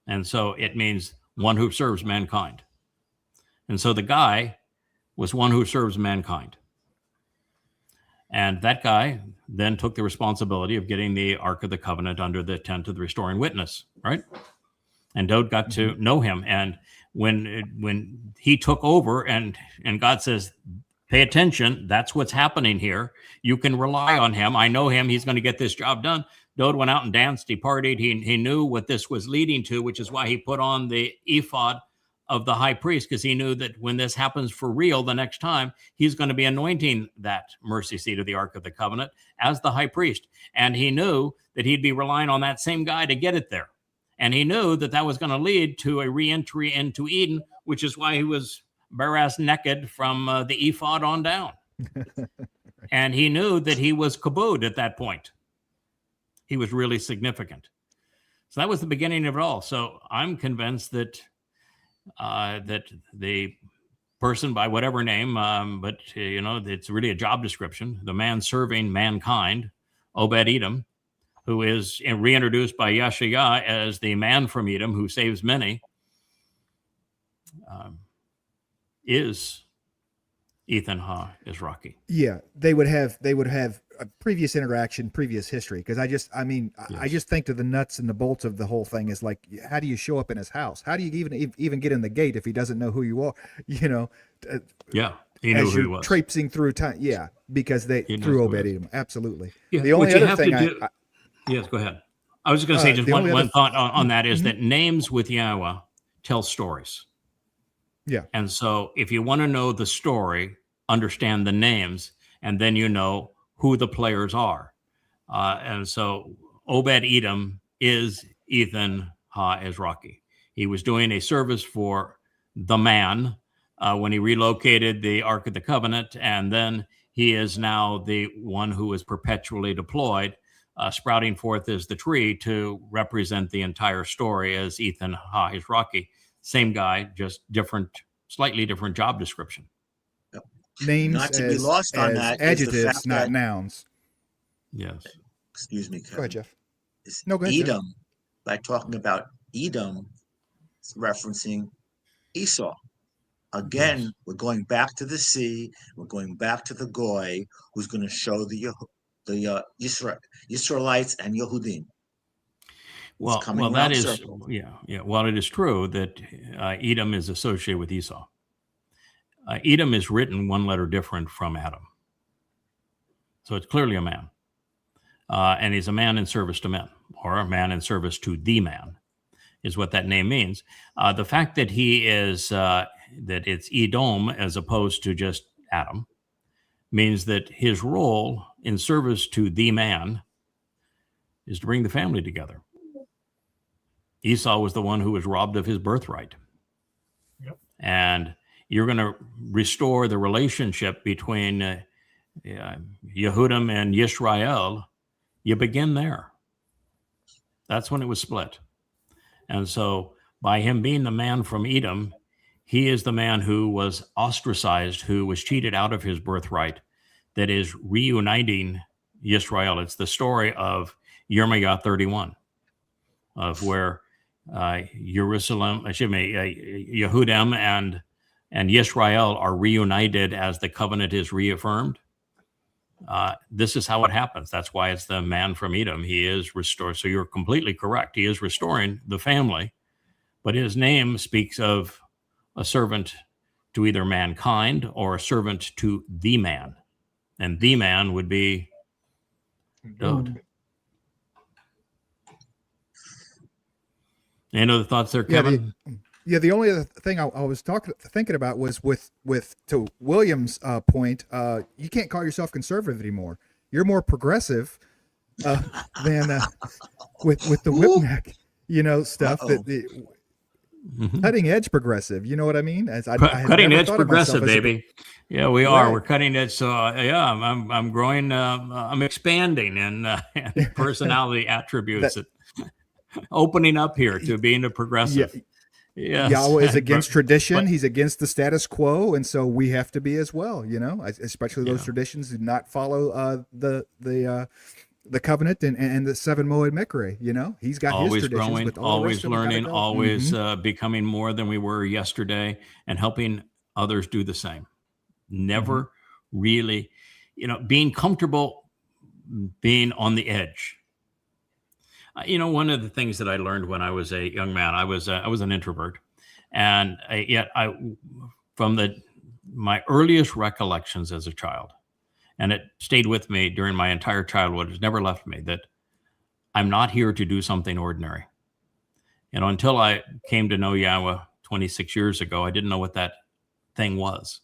And so it means one who serves mankind. And so the guy was one who serves mankind. And that guy then took the responsibility of getting the Ark of the Covenant under the tent of the restoring witness, right? And Dod got to know him. And when he took over and God says, pay attention. That's what's happening here. You can rely on him. I know him. He's going to get this job done. Dod went out and danced. He partied. He knew what this was leading to, which is why he put on the ephod of the high priest, because he knew that when this happens for real the next time, he's going to be anointing that mercy seat of the Ark of the Covenant as the high priest. And he knew that he'd be relying on that same guy to get it there. And he knew that that was going to lead to a re-entry into Eden, which is why he was bare-ass naked from the ephod on down. And he knew that he was kabod at that point. He was really significant. So that was the beginning of it all. So I'm convinced that that the person by whatever name, but it's really a job description, the man serving mankind, Obed-Edom, who is reintroduced by Yashayah as the man from Edom who saves many, is Ethan Ha-Izraki. Yeah, they would have a previous interaction, previous history. Because I just think to the nuts and the bolts of the whole thing is like, how do you show up in his house? How do you even get in the gate if he doesn't know who you are? Yeah, he knew who he was. Traipsing through time. Yeah, because through Obed-Edom. Absolutely. Yeah, the only other thing yes, go ahead. I was going to say just one thought on that is that names with Yahweh tell stories. Yeah. And so if you want to know the story, understand the names, and then you know who the players are. And so Obed-Edom is Ethan Ha-Izraki. He was doing a service for the man when he relocated the Ark of the Covenant, and then he is now the one who is perpetually deployed, sprouting forth as the tree to represent the entire story as Ethan Ha-Izraki. Same guy, just slightly different job description. Names not to be lost on that adjectives, not nouns. Yes. Excuse me, Kevin. Go ahead, Jeff. No, go ahead, Edom, Jeff. By talking about Edom, it's referencing Esau. Again, yes. We're going back to the sea. We're going back to the Goy, who's going to show the the Israelites and Yehudim. Well, coming that around is, circle. yeah. Well, it is true that Edom is associated with Esau. Edom is written one letter different from Adam. So it's clearly a man. And he's a man in service to men, or a man in service to the man, is what that name means. The fact that he is, that it's Edom as opposed to just Adam, means that his role in service to the man is to bring the family together. Esau was the one who was robbed of his birthright. Yep. And you're going to restore the relationship between Yehudim and Yisrael. You begin there. That's when it was split. And so by him being the man from Edom, he is the man who was ostracized, who was cheated out of his birthright, that is reuniting Yisrael. It's the story of Yirmiyah 31, of where Yehudim and Yisrael are reunited as the covenant is reaffirmed. This is how it happens. That's why it's the man from Edom. He is restored. So you're completely correct. He is restoring the family, but his name speaks of a servant to either mankind or a servant to the man. And the man would be Dode. Any other thoughts there, Kevin? The only other thing I was thinking about was with to William's point. You can't call yourself conservative anymore. You're more progressive than with the whip neck, stuff. Cutting edge progressive. You know what I mean? Cutting edge progressive, baby. Yeah, we are. Right. We're cutting edge. So I'm growing. I'm expanding in personality attributes. Opening up here to being a progressive. Yeah. Yes. Yahweh is against tradition. He's against the status quo, and so we have to be as well. Especially those traditions do not follow the covenant and the 7 Moed Mikre. He's got always his traditions, growing, but always learning, always becoming more than we were yesterday, and helping others do the same. Never really, being comfortable being on the edge. One of the things that I learned when I was a young man, I was an introvert, and from my earliest recollections as a child, and it stayed with me during my entire childhood. It's never left me, that I'm not here to do something ordinary. Until I came to know Yahweh 26 years ago, I didn't know what that thing was.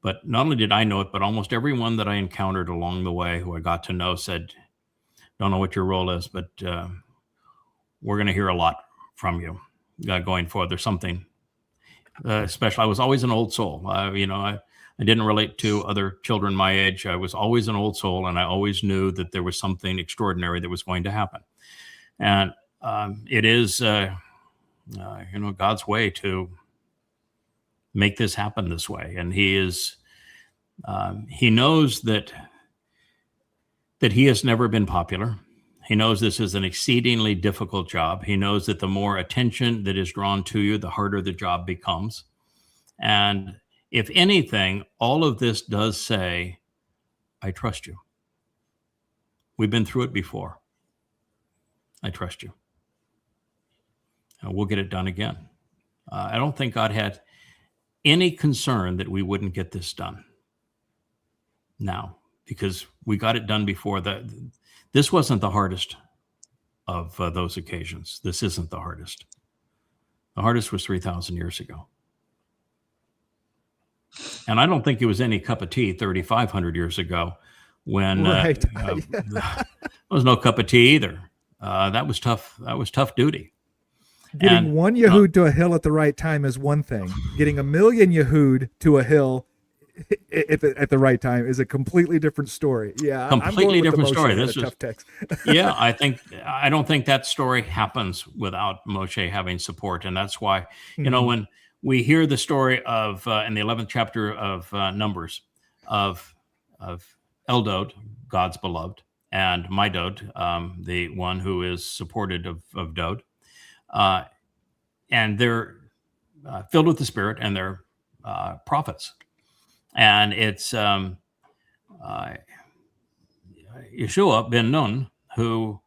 But not only did I know it, but almost everyone that I encountered along the way who I got to know said, don't know what your role is, but we're going to hear a lot from you going forward. There's something special. I was always an old soul. I didn't relate to other children my age. I was always an old soul, and I always knew that there was something extraordinary that was going to happen. And it is, God's way to make this happen this way. And he knows that he has never been popular. He knows this is an exceedingly difficult job. He knows that the more attention that is drawn to you, the harder the job becomes. And if anything, all of this does say, I trust you. We've been through it before. I trust you. And we'll get it done again. I don't think God had any concern that we wouldn't get this done now, because we got it done before. This wasn't the hardest of those occasions. This isn't the hardest. The hardest was 3,000 years ago. And I don't think it was any cup of tea 3,500 years ago when there was no cup of tea either. That was tough. That was tough duty. Getting one Yehud to a hill at the right time is one thing. Getting 1 million Yehud to a hill at the right time is a completely different story. Yeah, completely different story. This is tough text. Yeah, I don't think that story happens without Moshe having support, and that's why when we hear the story of in the 11th chapter of Numbers of Eldod, God's beloved, and Midod, the one who is supported of Dode, and they're filled with the Spirit, and they're prophets. And it's Yeshua ben Nun, who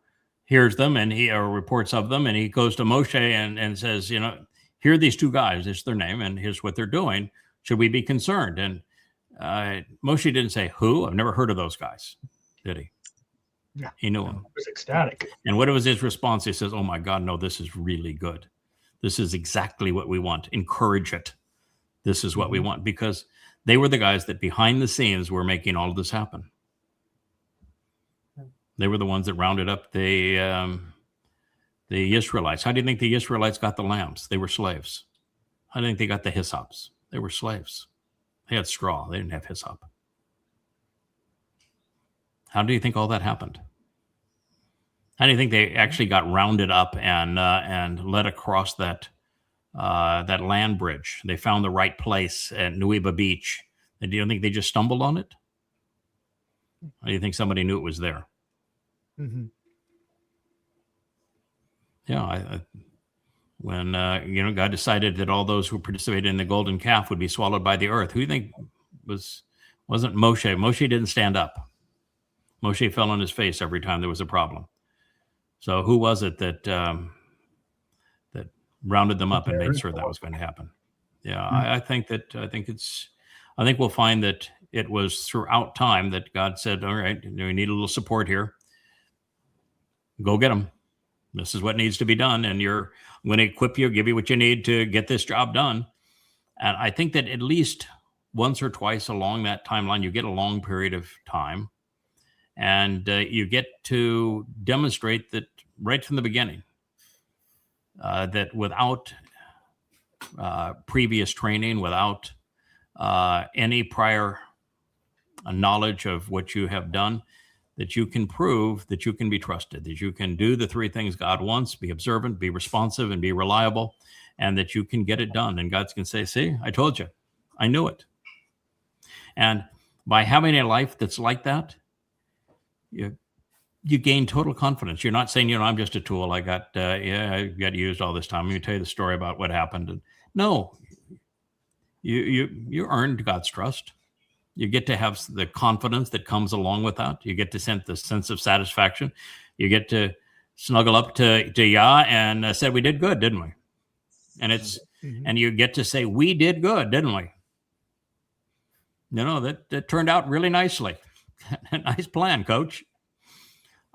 hears them and he or reports of them, and he goes to Moshe and says, here are these two guys, this is their name, and here's what they're doing. Should we be concerned? And Moshe didn't say, who? I've never heard of those guys, did he? Yeah. He knew them. He was ecstatic. And what was his response? He says, oh my God, no, this is really good. This is exactly what we want. Encourage it. This is what we want, because they were the guys that behind the scenes were making all of this happen. They were the ones that rounded up the Israelites. How do you think the Israelites got the lambs? They were slaves. How do you think they got the hyssops? They were slaves. They had straw. They didn't have hyssop. How do you think all that happened? How do you think they actually got rounded up and led across that land bridge? They found the right place at Nueva Beach. And do you think they just stumbled on it? Or do you think somebody knew it was there? Mm-hmm. Yeah, when God decided that all those who participated in the golden calf would be swallowed by the earth, who do you think wasn't Moshe? Moshe didn't stand up. Moshe fell on his face every time there was a problem. So who was it that rounded them up and made sure that was going to happen? Yeah, I think we'll find that it was throughout time that God said, all right, we need a little support here. Go get them. This is what needs to be done. And I'm going to equip you, give you what you need to get this job done. And I think that at least once or twice along that timeline, you get a long period of time. And you get to demonstrate that right from the beginning, that without previous training, without any prior knowledge of what you have done, that you can prove that you can be trusted, that you can do the three things God wants, be observant, be responsive, and be reliable, and that you can get it done. And God can say, see, I told you, I knew it. And by having a life that's like that, you gain total confidence. You're not saying, I'm just a tool. I got used all this time. Let me tell you the story about what happened. And no, you earned God's trust. You get to have the confidence that comes along with that. You get to sense the sense of satisfaction. You get to snuggle up to Yah and said, we did good, didn't we? And and you get to say, we did good, didn't we? That turned out really nicely. Nice plan, coach.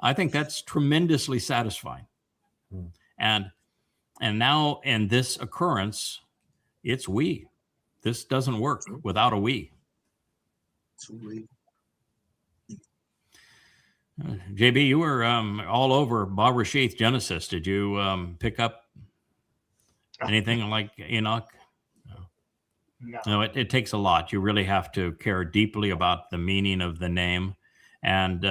I think that's tremendously satisfying. And now in this occurrence, it's we. This doesn't work without a we. JB, you were all over Bereshith Genesis. Did you pick up anything like Enoch? No, it takes a lot. You really have to care deeply about the meaning of the name, and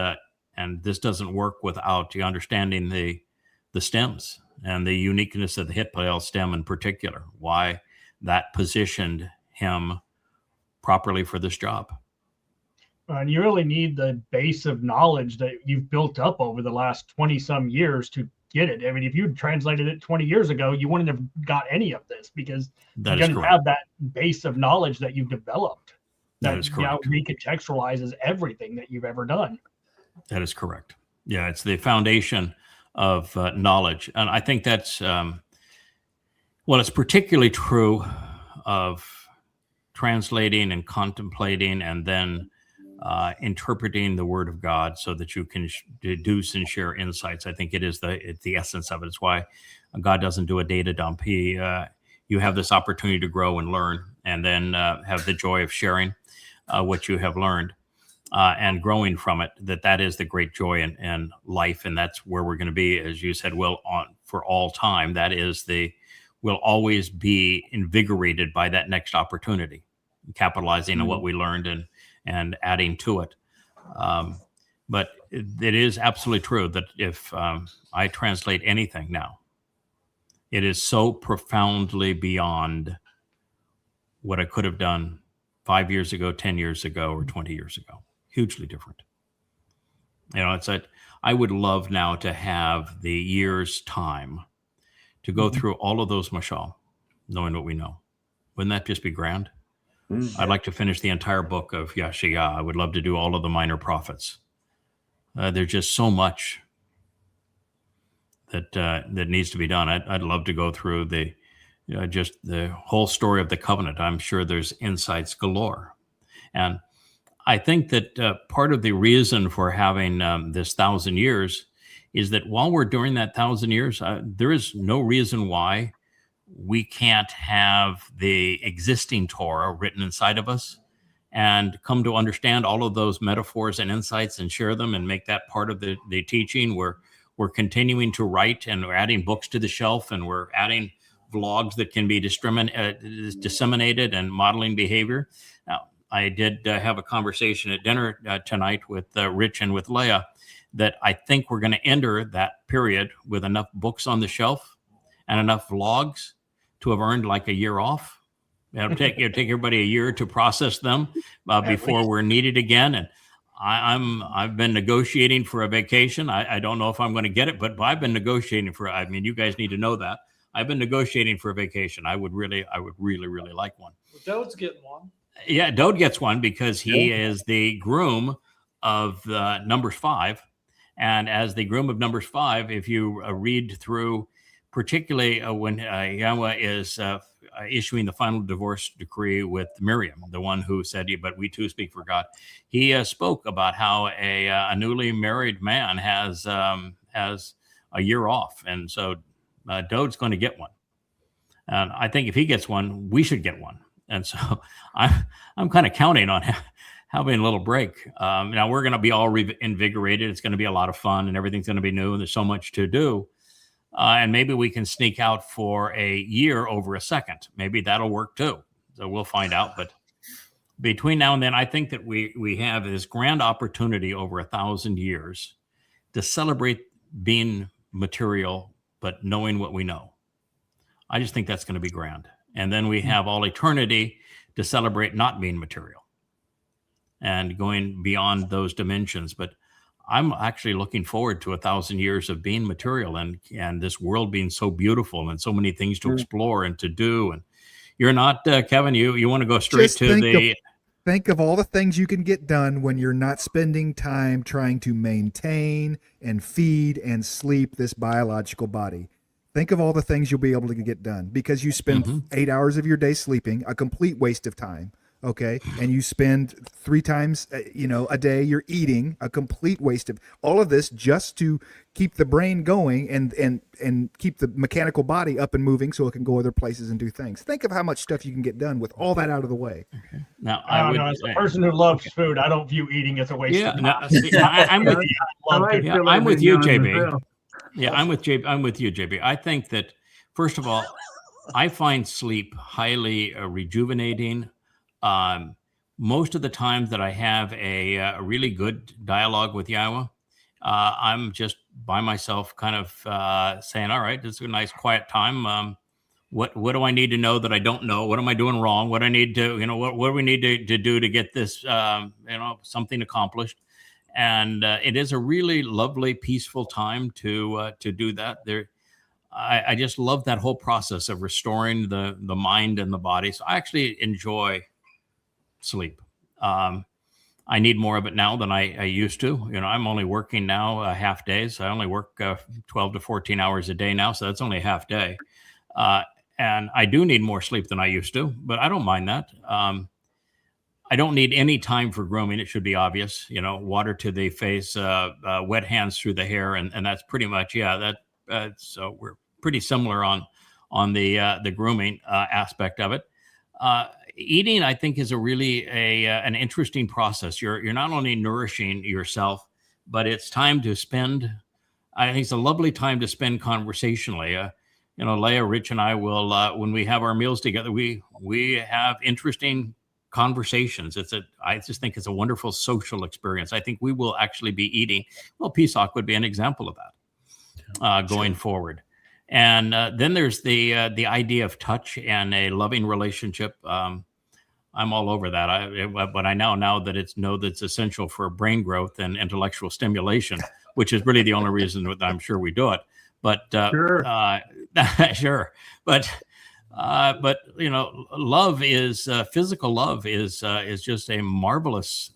this doesn't work without you understanding the stems and the uniqueness of the Hitpael stem in particular. Why that positioned him properly for this job. And you really need the base of knowledge that you've built up over the last 20 some years to get it. I mean, if you translated it 20 years ago, you wouldn't have got any of this because you didn't have that base of knowledge that you've developed. That is correct. Now recontextualizes everything that you've ever done. That is correct. Yeah, it's the foundation of knowledge. And I think that's, it's particularly true of translating and contemplating and then interpreting the Word of God so that you can deduce and share insights. I think it's the essence of it. It's why God doesn't do a data dump. You have this opportunity to grow and learn, and then have the joy of sharing what you have learned and growing from it. That is the great joy in life, and that's where we're going to be, as you said, Will, for all time. That is we'll always be invigorated by that next opportunity, capitalizing on what we learned and adding to it. But it is absolutely true that if I translate anything now, it is so profoundly beyond what I could have done 5 years ago, 10 years ago, or 20 years ago. Hugely different. It's like I would love now to have the year's time to go through all of those mashal, knowing what we know. Wouldn't that just be grand? I'd like to finish the entire book of Yashaya. I would love to do all of the minor prophets. There's just so much that needs to be done. I'd love to go through just the whole story of the covenant. I'm sure there's insights galore. And I think that part of the reason for having this 1,000 years is that while we're during that 1,000 years, there is no reason why we can't have the existing Torah written inside of us and come to understand all of those metaphors and insights and share them and make that part of the teaching. We're continuing to write, and we're adding books to the shelf, and we're adding vlogs that can be disseminated and modeling behavior. Now, I did have a conversation at dinner tonight with Rich and with Leah that I think we're going to enter that period with enough books on the shelf and enough vlogs to have earned like a year off. It'll take everybody a year to process them before we're needed again. And I've been negotiating for a vacation. I don't know if I'm going to get it, but I've been negotiating for. I mean, you guys need to know that I've been negotiating for a vacation. I would really like one. Well, Dode's getting one. Yeah, Dode gets one because he is the groom of Numbers 5, and as the groom of Numbers 5, if you read through, particularly when Yahweh is issuing the final divorce decree with Miriam, the one who said, "But we too speak for God," he spoke about how a newly married man has a year off, and so Dode's going to get one. And I think if he gets one, we should get one. And so I'm kind of counting on having a little break. Now we're going to be all invigorated. It's going to be a lot of fun, and everything's going to be new, and there's so much to do. And maybe we can sneak out for a year over a second. Maybe that'll work too. So we'll find out. But between now and then, I think that we have this grand opportunity over 1,000 years to celebrate being material, but knowing what we know. I just think that's going to be grand. And then we have all eternity to celebrate not being material and going beyond those dimensions. But I'm actually looking forward to 1,000 years of being material and this world being so beautiful and so many things to explore and to do. And you're not, Kevin, you want to go straight Just to think of all the things you can get done when you're not spending time trying to maintain and feed and sleep this biological body. Think of all the things you'll be able to get done because you spend 8 hours of your day sleeping, a complete waste of time. Okay. And you spend 3 times, a day you're eating, a complete waste of all of this just to keep the brain going and keep the mechanical body up and moving so it can go other places and do things. Think of how much stuff you can get done with all that out of the way. Okay. Now, I don't know. As a person who loves food, I don't view eating as a waste of time. I'm with you, JB. Yeah, I'm with you, JB. I think that, first of all, I find sleep highly rejuvenating. Most of the time that I have a really good dialogue with Yahweh, I'm just by myself kind of saying, all right, this is a nice quiet time. What do I need to know that I don't know? What am I doing wrong? What I need to, what do we need to do to get this, something accomplished? And it is a really lovely, peaceful time to do that. I just love that whole process of restoring the mind and the body. So I actually enjoy sleep. I need more of it now than I used to. I'm only working now half days. I only work 12 to 14 hours a day now, so that's only a half day. And I do need more sleep than I used to, but I don't mind that. I don't need any time for grooming. It should be obvious, water to the face, wet hands through the hair. And that's pretty much, so we're pretty similar on the grooming aspect of it. Eating, I think, is a really an interesting process. You're not only nourishing yourself, but it's time to spend. I think it's a lovely time to spend conversationally. Leah, Rich, and I will when we have our meals together, we have interesting conversations. I just think it's a wonderful social experience. I think we will actually be eating. Well, Pesach would be an example of that going forward. And then there's the idea of touch and a loving relationship. I'm all over that. But I now that that's essential for brain growth and intellectual stimulation, which is really the only reason that I'm sure we do it. But sure. Sure. But But you know, love is physical love is just a marvelous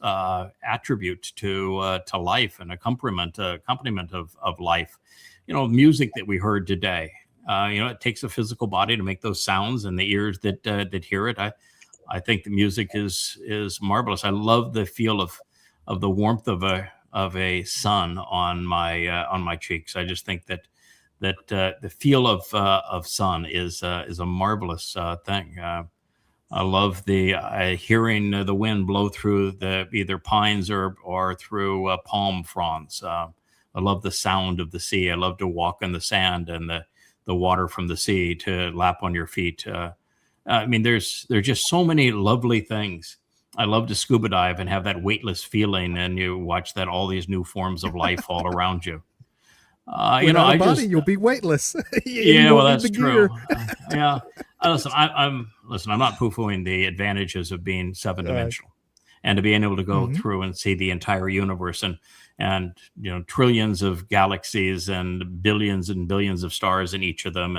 attribute to life and accompaniment of life. You know, music that we heard today. You know, it takes a physical body to make those sounds, and the ears that hear it. I think the music is marvelous. I love the feel of the warmth of a sun on my cheeks. I just think that the feel of sun is a marvelous thing. I love the hearing the wind blow through the either pines or through palm fronds. I love the sound of the sea. I love to walk in the sand and the water from the sea to lap on your feet. I mean, there's just so many lovely things. I love to scuba dive and have that weightless feeling, and you watch that all these new forms of life all around you. You know, Without a body, you'll be weightless. Yeah, well, that's true. Yeah, listen, I'm not poo-pooing the advantages of being seven-dimensional, and to being able to go through and see the entire universe and you know, trillions of galaxies and billions of stars in each of them,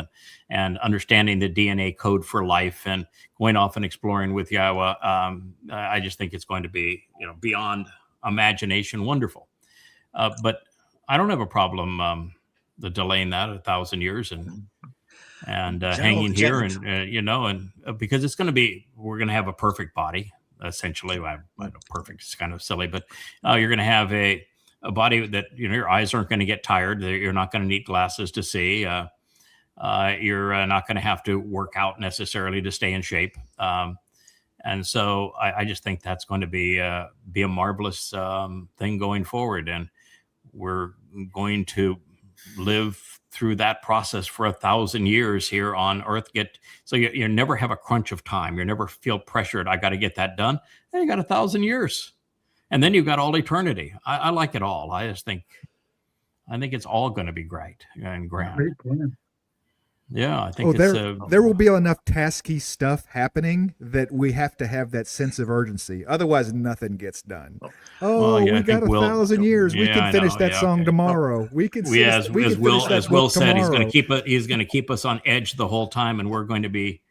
and understanding the DNA code for life and going off and exploring with Yahweh. I just think it's going to be, you know, beyond imagination wonderful. But I don't have a problem the delaying that 1,000 years and hanging here and you know, and because it's going to be, we're going to have a perfect body essentially. I know perfect is kind of silly, but you're going to have a body that, you know, your eyes aren't going to get tired. You're not going to need glasses to see. You're not going to have to work out necessarily to stay in shape. And so I just think that's going to be a marvelous thing going forward. And we're going to live through that process for 1,000 years here on Earth. So you never have a crunch of time. You never feel pressured. I got to get that done. And you got 1,000 years, and then you've got all eternity. I like it all. I think it's all going to be great and grand. Great plan. Yeah, I think there will be enough tasky stuff happening that we have to have that sense of urgency. Otherwise, nothing gets done. We got 1,000 years. We can finish that song tomorrow. We can. As Will said, he's going to keep us on edge the whole time, and we're going to be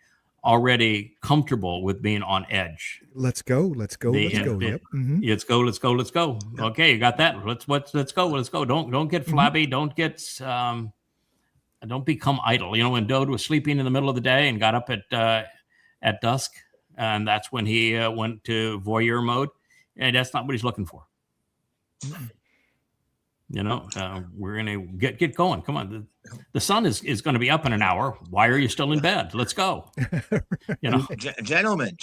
already comfortable with being on edge. Let's go. Yep. Mm-hmm. Let's go. Okay, you got that. Let's go. Don't get flabby. Don't become idle. You know, when Dode was sleeping in the middle of the day and got up at dusk, and that's when he went to voyeur mode, and that's not what he's looking for. You know, we're gonna get going. Come on, the sun is going to be up in an hour. Why are you still in bed? Let's go. You know, gentlemen,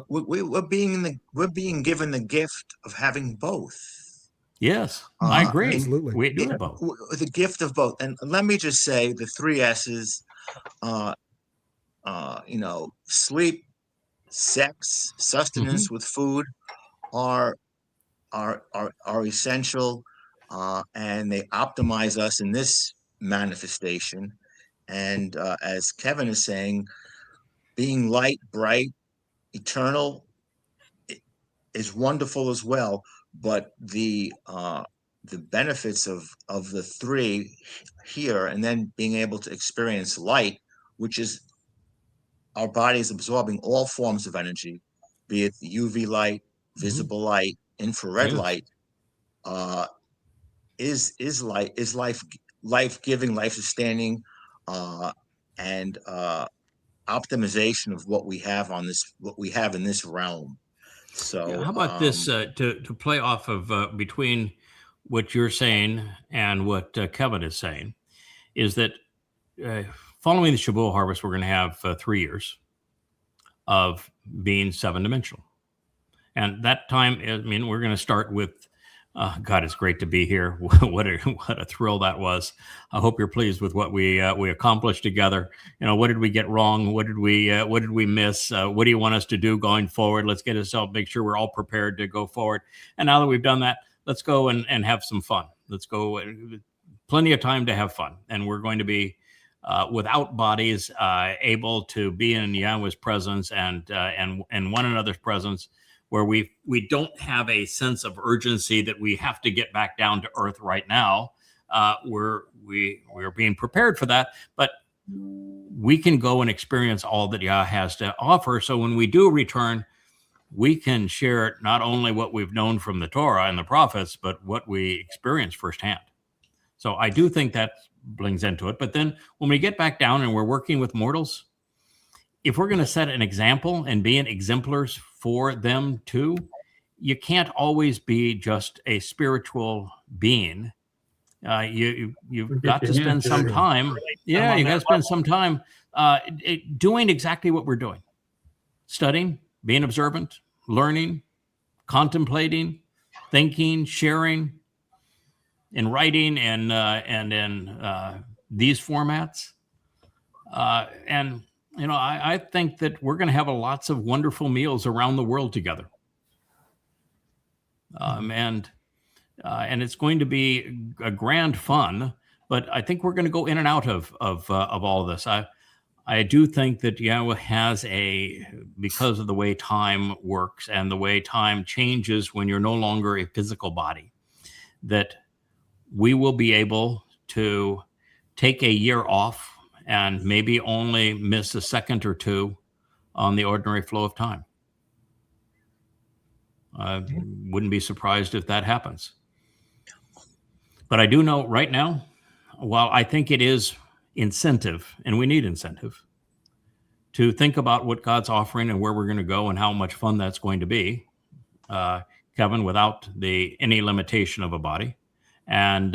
we're being given the gift of having both. Yes, I agree. Absolutely. We do both. The gift of both. And let me just say the 3 S's, you know, sleep, sex, sustenance with food are essential, and they optimize us in this manifestation. And as Kevin is saying, being light, bright, eternal is wonderful as well. But the benefits of the 3 here, and then being able to experience light, which is our bodies absorbing all forms of energy, be it UV light, visible light, infrared light, is life-giving, life-sustaining, and optimization of what we have in this realm. So how about this to play off of between what you're saying and what Kevin is saying, is that following the Shabbat harvest, we're going to have 3 years of being 7-dimensional. And that time, I mean, we're going to start with, God, it's great to be here. What a thrill that was. I hope you're pleased with what we accomplished together. You know, what did we get wrong? What did we miss? What do you want us to do going forward? Let's get ourselves, make sure we're all prepared to go forward. And now that we've done that, let's go and have some fun. Let's go. Plenty of time to have fun. And we're going to be without bodies, able to be in Yahweh's presence and one another's presence, where we don't have a sense of urgency that we have to get back down to earth right now. We're being prepared for that, but we can go and experience all that Yah has to offer. So when we do return, we can share not only what we've known from the Torah and the prophets, but what we experience firsthand. So I do think that brings into it. But then when we get back down and we're working with mortals, if we're going to set an example and be an exemplars for them too, you can't always be just a spiritual being. You've got to spend some time. Yeah, you got to spend some time doing exactly what we're doing. Studying, being observant, learning, contemplating, thinking, sharing, in writing and in these formats. And, you know, I think that we're going to have lots of wonderful meals around the world together. And it's going to be a grand fun, but I think we're going to go in and out of all of this. I do think that Yahweh has because of the way time works and the way time changes when you're no longer a physical body, that we will be able to take a year off and maybe only miss a second or two on the ordinary flow of time. I wouldn't be surprised if that happens. But I do know right now, while I think it is incentive, and we need incentive, to think about what God's offering and where we're going to go and how much fun that's going to be, Kevin, without any limitation of a body, and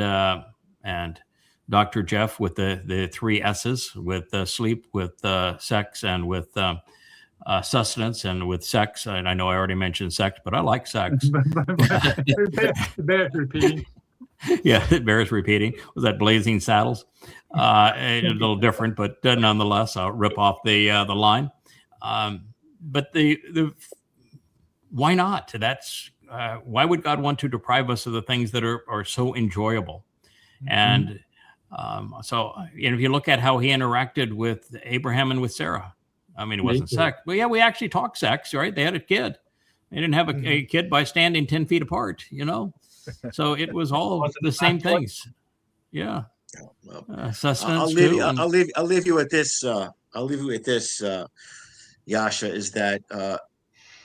Dr. Jeff with the 3 S's, with sleep, with sex, and with sustenance, and with sex. And I know I already mentioned sex, but I like sex. It bears repeating. Yeah, it bears repeating. Was that Blazing Saddles? A little different, but nonetheless, I'll rip off the line. But the why not? That's why would God want to deprive us of the things that are so enjoyable? Mm-hmm. And so, if you look at how he interacted with Abraham and with Sarah, I mean, it wasn't sex. Well, yeah, we actually talked sex, right? They had a kid. They didn't have a kid by standing 10 feet apart, you know? So it was all the same things. Yeah. Sustenance too. I'll leave you with this. I'll leave you with this, Yasha, is that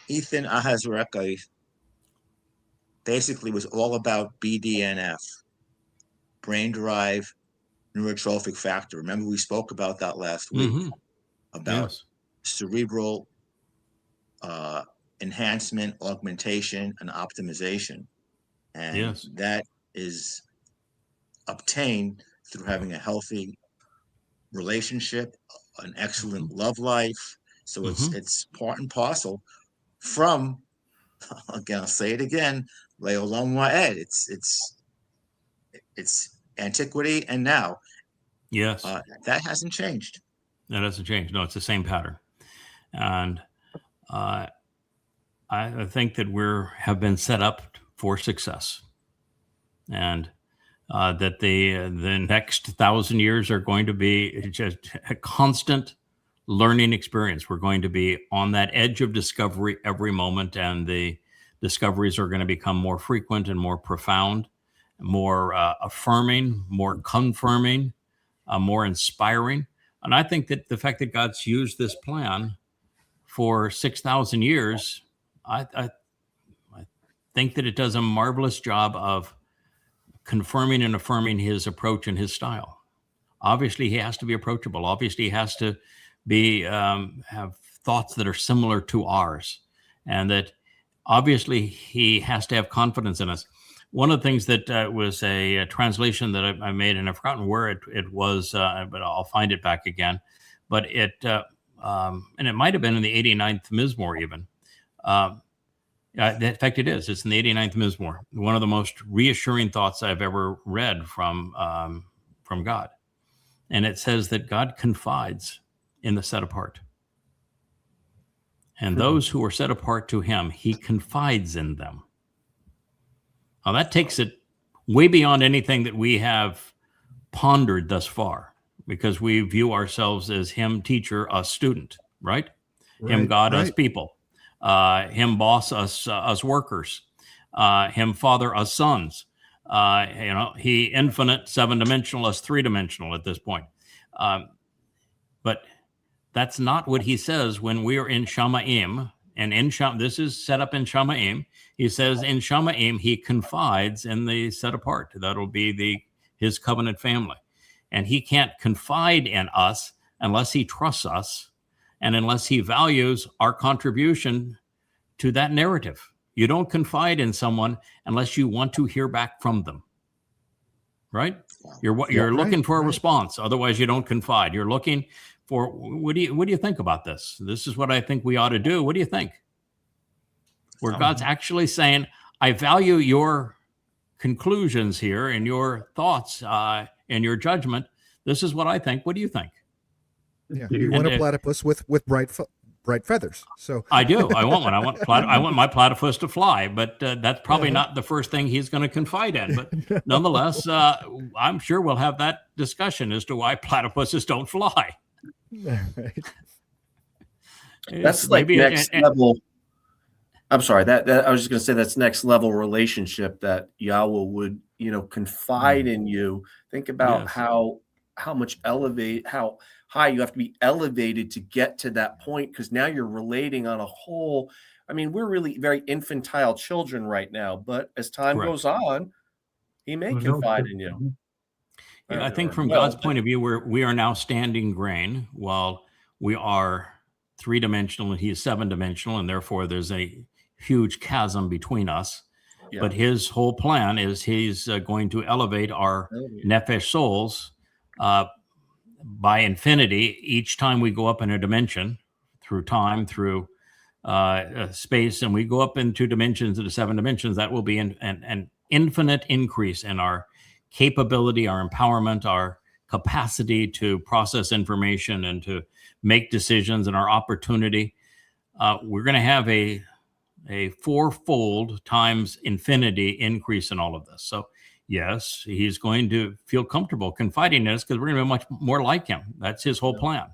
Ethan Ahazareka basically was all about BDNF, brain derived neurotrophic factor. Remember, we spoke about that last week, about cerebral enhancement, augmentation, and optimization. And that is obtained through having a healthy relationship, an excellent love life. So it's part and parcel from, again, I'll say it again, Leolam Wa'ed. It's antiquity and now. Yes. That hasn't changed. That hasn't changed. No, it's the same pattern. And I think that have been set up for success, and that the next 1,000 years are going to be just a constant learning experience. We're going to be on that edge of discovery every moment, and the discoveries are going to become more frequent and more profound, more affirming, more confirming, more inspiring. And I think that the fact that God's used this plan for 6,000 years, I think that it does a marvelous job of confirming and affirming his approach and his style. Obviously, he has to be approachable. Obviously, he has to be have thoughts that are similar to ours, and that obviously he has to have confidence in us. One of the things that was a translation that I made, and I've forgotten where it was, but I'll find it back again. But it and it might have been in the 89th Mizmor even. In fact, it is. It's in the 89th Mizmor. One of the most reassuring thoughts I've ever read from God. And it says that God confides in the set apart. And those who are set apart to him, he confides in them. Now, that takes it way beyond anything that we have pondered thus far, because we view ourselves as him teacher, us student, right? Him God, us people. Him boss, us workers, him father, us sons, he infinite, 7-dimensional, us 3-dimensional at this point. But that's not what he says when we are in Shamaim. And this is set up in Shamaim. He says in Shamaim, he confides in the set apart. That'll be his covenant family. And he can't confide in us unless he trusts us and unless he values our contribution to that narrative. You don't confide in someone unless you want to hear back from them. Right? You're looking for a response. Otherwise, you don't confide. You're looking for, what do you think about this? This is what I think we ought to do. What do you think? Where God's actually saying, I value your conclusions here and your thoughts and your judgment. This is what I think. What do you think? Yeah, you want a platypus with bright feathers. So I do. I want one. I want my platypus to fly, but that's probably not the first thing he's going to confide in. But nonetheless, I'm sure we'll have that discussion as to why platypuses don't fly. Right. That's like next level. I'm sorry. That I was just going to say that's next level relationship that Yahweh would, confide in you. Think about how much how high you have to be elevated to get to that point, because now you're relating on a whole. I mean, we're really very infantile children right now, but as time goes on, he may confide in you. Yeah, I think from God's point of view, we are now standing grain while we are 3-dimensional and he is 7-dimensional, and therefore there's a huge chasm between us. Yeah. But his whole plan is he's going to elevate our nephesh souls by infinity each time we go up in a dimension through time, through space, and we go up in 2 dimensions into 7 dimensions. That will be an infinite increase in our capability, our empowerment, our capacity to process information and to make decisions, and our opportunity. We're going to have a 4-fold times infinity increase in all of this. So yes, he's going to feel comfortable confiding in us because we're going to be much more like him. That's his whole plan.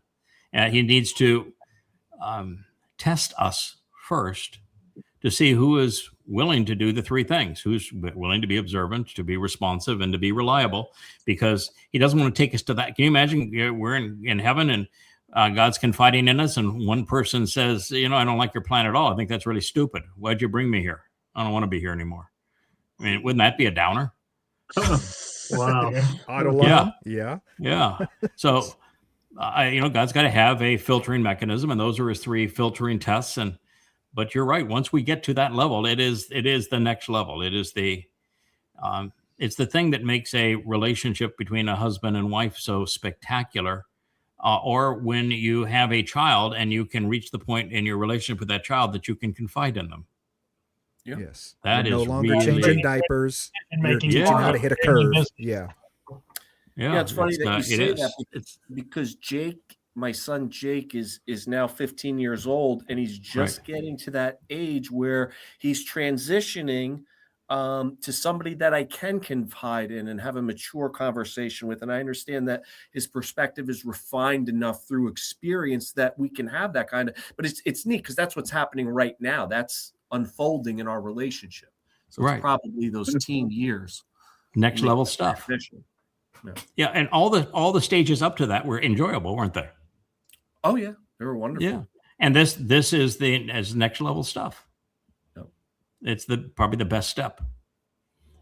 And he needs to test us first to see who is willing to do the 3 things, who's willing to be observant, to be responsive, and to be reliable, because he doesn't want to take us to that. Can you imagine we're in heaven and God's confiding in us, and one person says, I don't like your plan at all. I think that's really stupid. Why'd you bring me here? I don't want to be here anymore. I mean, wouldn't that be a downer? Wow. Yeah. So, God's got to have a filtering mechanism, and those are his 3 filtering tests. But you're right. Once we get to that level, it is the next level. It is it's the thing that makes a relationship between a husband and wife so spectacular. Or when you have a child and you can reach the point in your relationship with that child that you can confide in them. Yep. Yes. That You're is no longer really changing diapers and making teaching how to hit a curve. Yeah. Yeah. It's funny that you say that because Jake, my son Jake, is now 15 years old, and he's just getting to that age where he's transitioning to somebody that I can confide in and have a mature conversation with. And I understand that his perspective is refined enough through experience that we can have that kind of, but it's neat because that's what's happening right now. That's unfolding in our relationship. So it's probably those teen years. Next level stuff. Yeah. And all the stages up to that were enjoyable, weren't they? Oh yeah. They were wonderful. Yeah. And this is next level stuff. It's probably the best step.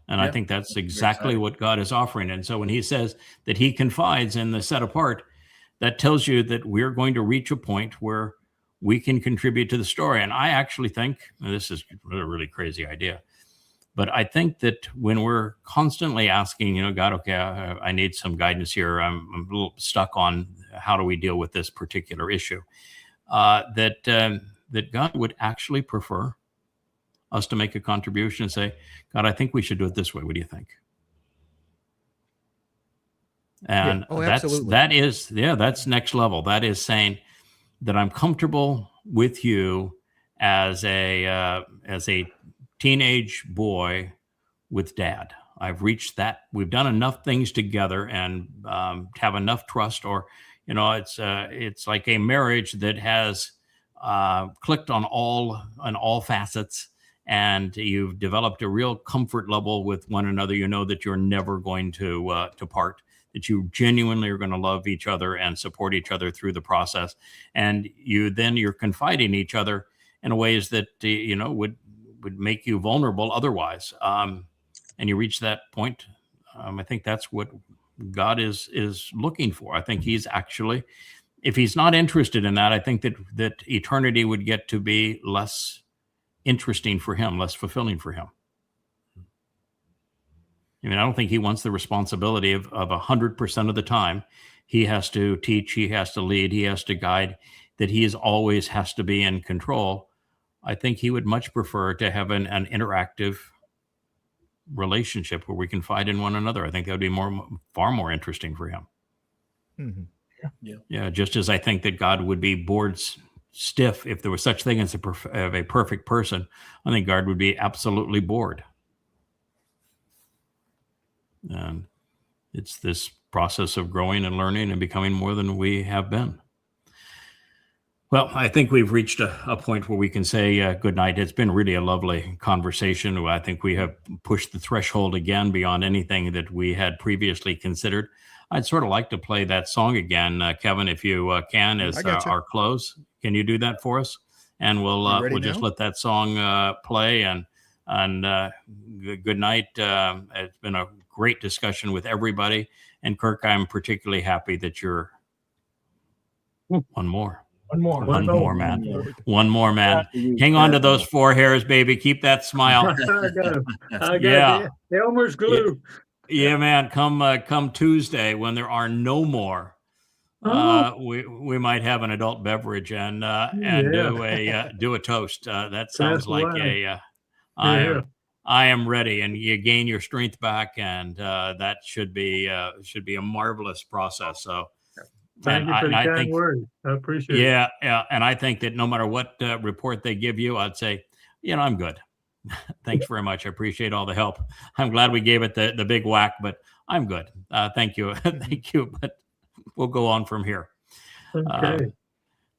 And I think that's exactly what God is offering. And so when he says that he confides in the set apart, that tells you that we're going to reach a point where we can contribute to the story. And I actually think, and this is a really crazy idea, but I think that when we're constantly asking, God, okay, I need some guidance here. I'm a little stuck on how do we deal with this particular issue, that God would actually prefer us to make a contribution and say, God, I think we should do it this way. What do you think? And that's next level. That is saying that I'm comfortable with you as a teenage boy with dad. I've reached that. We've done enough things together and have enough trust, or, it's like a marriage that has clicked on all facets. And you've developed a real comfort level with one another. You know that you're never going to part, that you genuinely are going to love each other and support each other through the process. And you're confiding each other in ways that, would make you vulnerable otherwise. And you reach that point. I think that's what God is looking for. I think he's actually, if he's not interested in that, I think that eternity would get to be less interesting for him, less fulfilling for him. I mean, I don't think he wants the responsibility of 100% of the time. He has to teach, he has to lead, he has to guide, that he always has to be in control. I think he would much prefer to have an interactive relationship where we confide in one another. I think that would be far more interesting for him. Mm-hmm. Yeah. Just as I think that God would be bored stiff if there was such thing as a perfect person. I think God would be absolutely bored. And it's this process of growing and learning and becoming more than we have been. Well, I think we've reached a point where we can say good night. It's been really a lovely conversation. I think we have pushed the threshold again beyond anything that we had previously considered. I'd sort of like to play that song again, Kevin, if you can, as our close. Can you do that for us? And we'll just let that song play. And good night. It's been a great discussion with everybody. And Kirk, I'm particularly happy that you're one more, man. One more, man. Hang on to those 4 hairs, baby. Keep that smile. I got Elmer's glue. Yeah, man. Come Tuesday when there are no more. We might have an adult beverage and do a toast. That sounds like I am ready, and you gain your strength back, and that should be a marvelous process. So, thank you for the kind words. I appreciate it. Yeah, and I think that no matter what report they give you, I'd say, I'm good. Thanks very much. I appreciate all the help. I'm glad we gave it the big whack, but I'm good. Thank you, thank you. But we'll go on from here. Okay.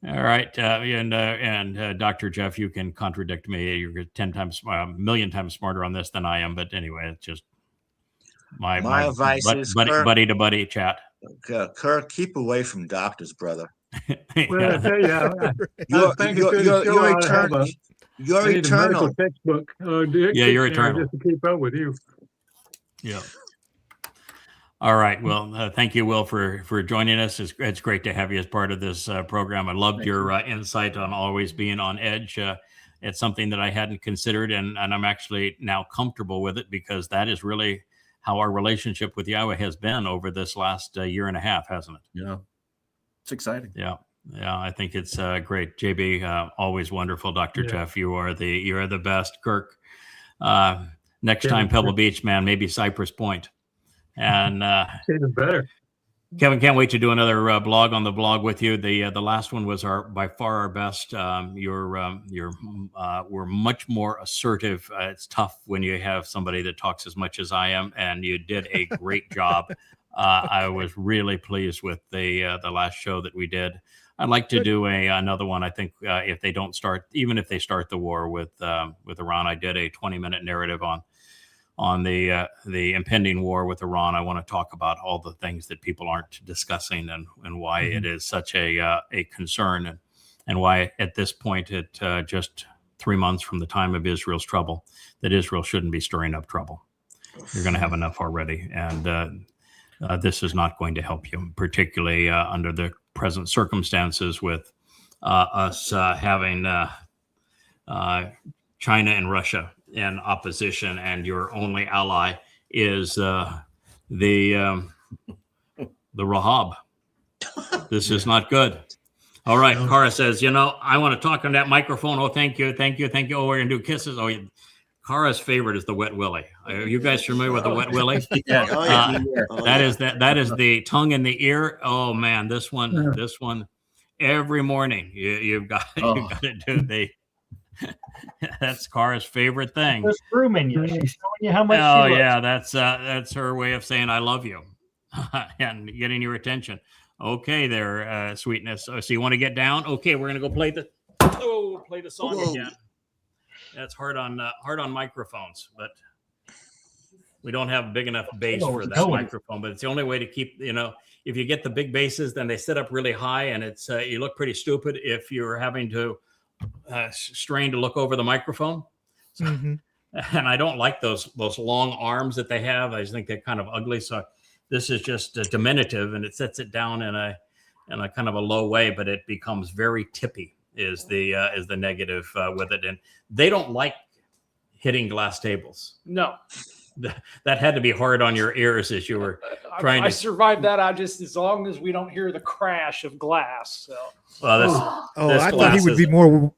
All right, and Dr. Jeff, you can contradict me. You're 10 times, a million times smarter on this than I am. But anyway, it's just my advice is buddy to buddy chat. Kirk, keep away from doctors, brother. Well, I tell you, you're eternal. Textbook. You're eternal. Just to keep up with you. Yeah. All right. Well, thank you, Will, for joining us. It's great to have you as part of this program. I loved your insight on always being on edge. It's something that I hadn't considered, and I'm actually now comfortable with it, because that is really how our relationship with Yahweh has been over this last year and a half, hasn't it? Yeah. It's exciting. Yeah. I think it's great. JB, always wonderful. Dr. Jeff, you are the best. Kirk, next time Pebble Beach, man, maybe Cypress Point. And even better. Kevin, can't wait to do another blog on the blog with you. The last one was by far our best. We're much more assertive. It's tough when you have somebody that talks as much as I am, and you did a great job. I was really pleased with the last show that we did. I'd like to do another one. I think if they start the war with Iran, I did a 20-minute narrative on the impending war with Iran. I want to talk about all the things that people aren't discussing, and why it is such a concern, and why at this point, at just 3 months from the time of Israel's trouble, that Israel shouldn't be stirring up trouble. You're going to have enough already, and this is not going to help you, particularly under the present circumstances with us having China and Russia in opposition, and your only ally is the Rahab. This is not good. All right, Cara says, I want to talk on that microphone. Oh, thank you. Oh, we're gonna do kisses. Oh, Cara's favorite is the wet willy. Are you guys familiar with the wet willy? That is the tongue in the ear. Oh man, this one every morning you've got to do the. That's Cara's favorite thing. She's grooming you. She's showing you how much. Oh yeah, that's her way of saying I love you, and getting your attention. Okay, there, sweetness. So you want to get down? Okay, we're gonna go play the song again. That's hard on microphones, but We don't have big enough bass know for what's that going. microphone, but it's the only way to keep, if you get the big basses, then they sit up really high and it's, you look pretty stupid if you're having to strain to look over the microphone. So, and I don't like those long arms that they have. I just think they're kind of ugly. So this is just diminutive, and it sets it down in a kind of a low way, but it becomes very tippy is the negative with it. And they don't like hitting glass tables. No, that had to be hard on your ears as you were trying I to survived that. As long as we don't hear the crash of glass. So. Well, this I thought he would be more.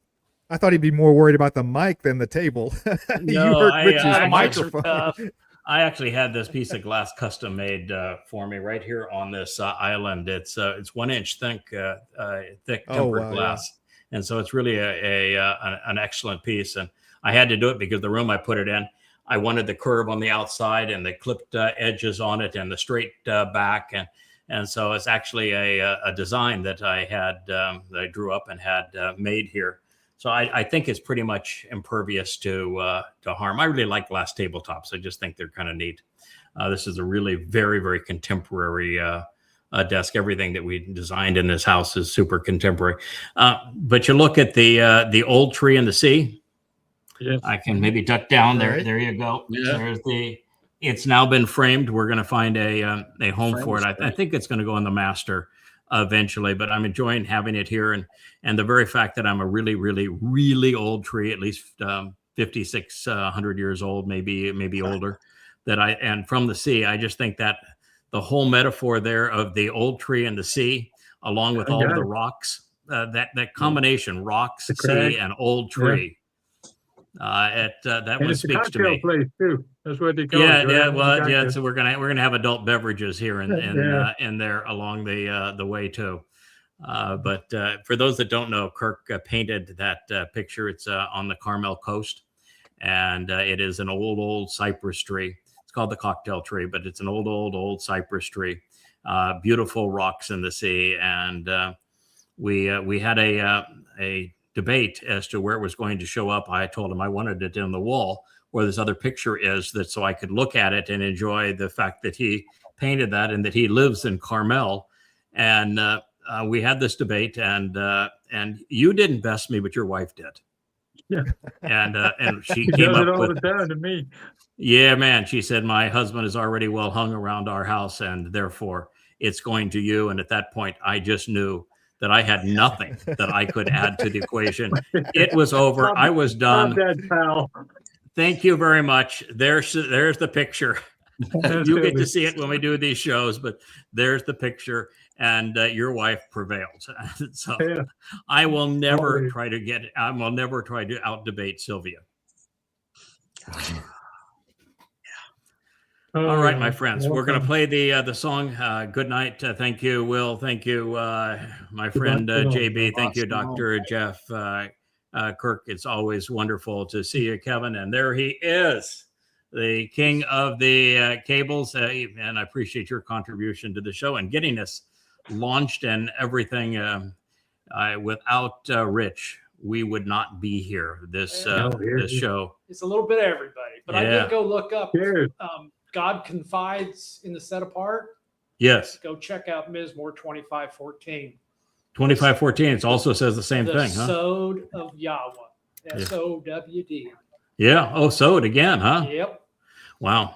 I thought he'd be more worried about the mic than the table. No, You hurt Rich's microphone. I actually had this piece of glass custom made for me right here on this island. It's 1 inch thick tempered glass, and so it's really an excellent piece. And I had to do it because the room I put it in, I wanted the curve on the outside and the clipped edges on it and the straight back, and so it's actually a design that I had that I drew up and had made here. So I think it's pretty much impervious to harm. I really like glass tabletops. I just think they're kind of neat. This is a really very, very contemporary desk. Everything that we designed in this house is super contemporary. But you look at the old tree in the sea. Yes. I can maybe duck down there. Right. There you go. Yeah. There's it's now been framed. We're going to find a home Frame for it. is I great. think it's going to go in the master eventually, but I'm enjoying having it here. And the very fact that I'm a really, really, really old tree, at least 5,600 years old, maybe older, and from the sea, I just think that the whole metaphor there of the old tree and the sea, along with all of the rocks, that combination, rocks, sea, and old tree, that one It's a speaks to cocktail me. place too. That's what they call it. Yeah, right? yeah, well, yeah. Cocktail. So we're gonna have adult beverages here in there along the way too. But for those that don't know, Kirk painted that picture. It's on the Carmel coast, and it is an old cypress tree. It's called the cocktail tree, but it's an old cypress tree. Beautiful rocks in the sea, and we had a debate as to where it was going to show up. I told him I wanted it in the wall where this other picture is, that so I could look at it and enjoy the fact that he painted that and that he lives in Carmel. And we had this debate, and you didn't best me, but your wife did. Yeah. And she He came does it up all with, the time to me. yeah, man. She said, my husband is already well hung around our house, and therefore it's going to you. And at that point, I just knew that I had nothing that I could add to the equation. It was over. I was done. Love that, pal. Thank you very much. There's the picture. You get to see it when we do these shows, but there's the picture, and your wife prevailed. So Yeah. I will never Always. try to out debate Sylvia. All right, my friends, we're going to play the song. Good night. Thank you, Will. Thank you, my friend JB. Thank you, Dr. Jeff. Kirk, it's always wonderful to see you, Kevin. And there he is, the king of the cables. And I appreciate your contribution to the show and getting us launched and everything. Without Rich, we would not be here. This show. It's a little bit of everybody, but I Yeah. did go look up Cheers. God Confides in the Set Apart. Yes, Go check out Mizmor 2514. 2514. It also says the same The thing, huh? Sod of Yahweh. SOWD. Yeah. Oh, sewed again, huh? Yep. Wow.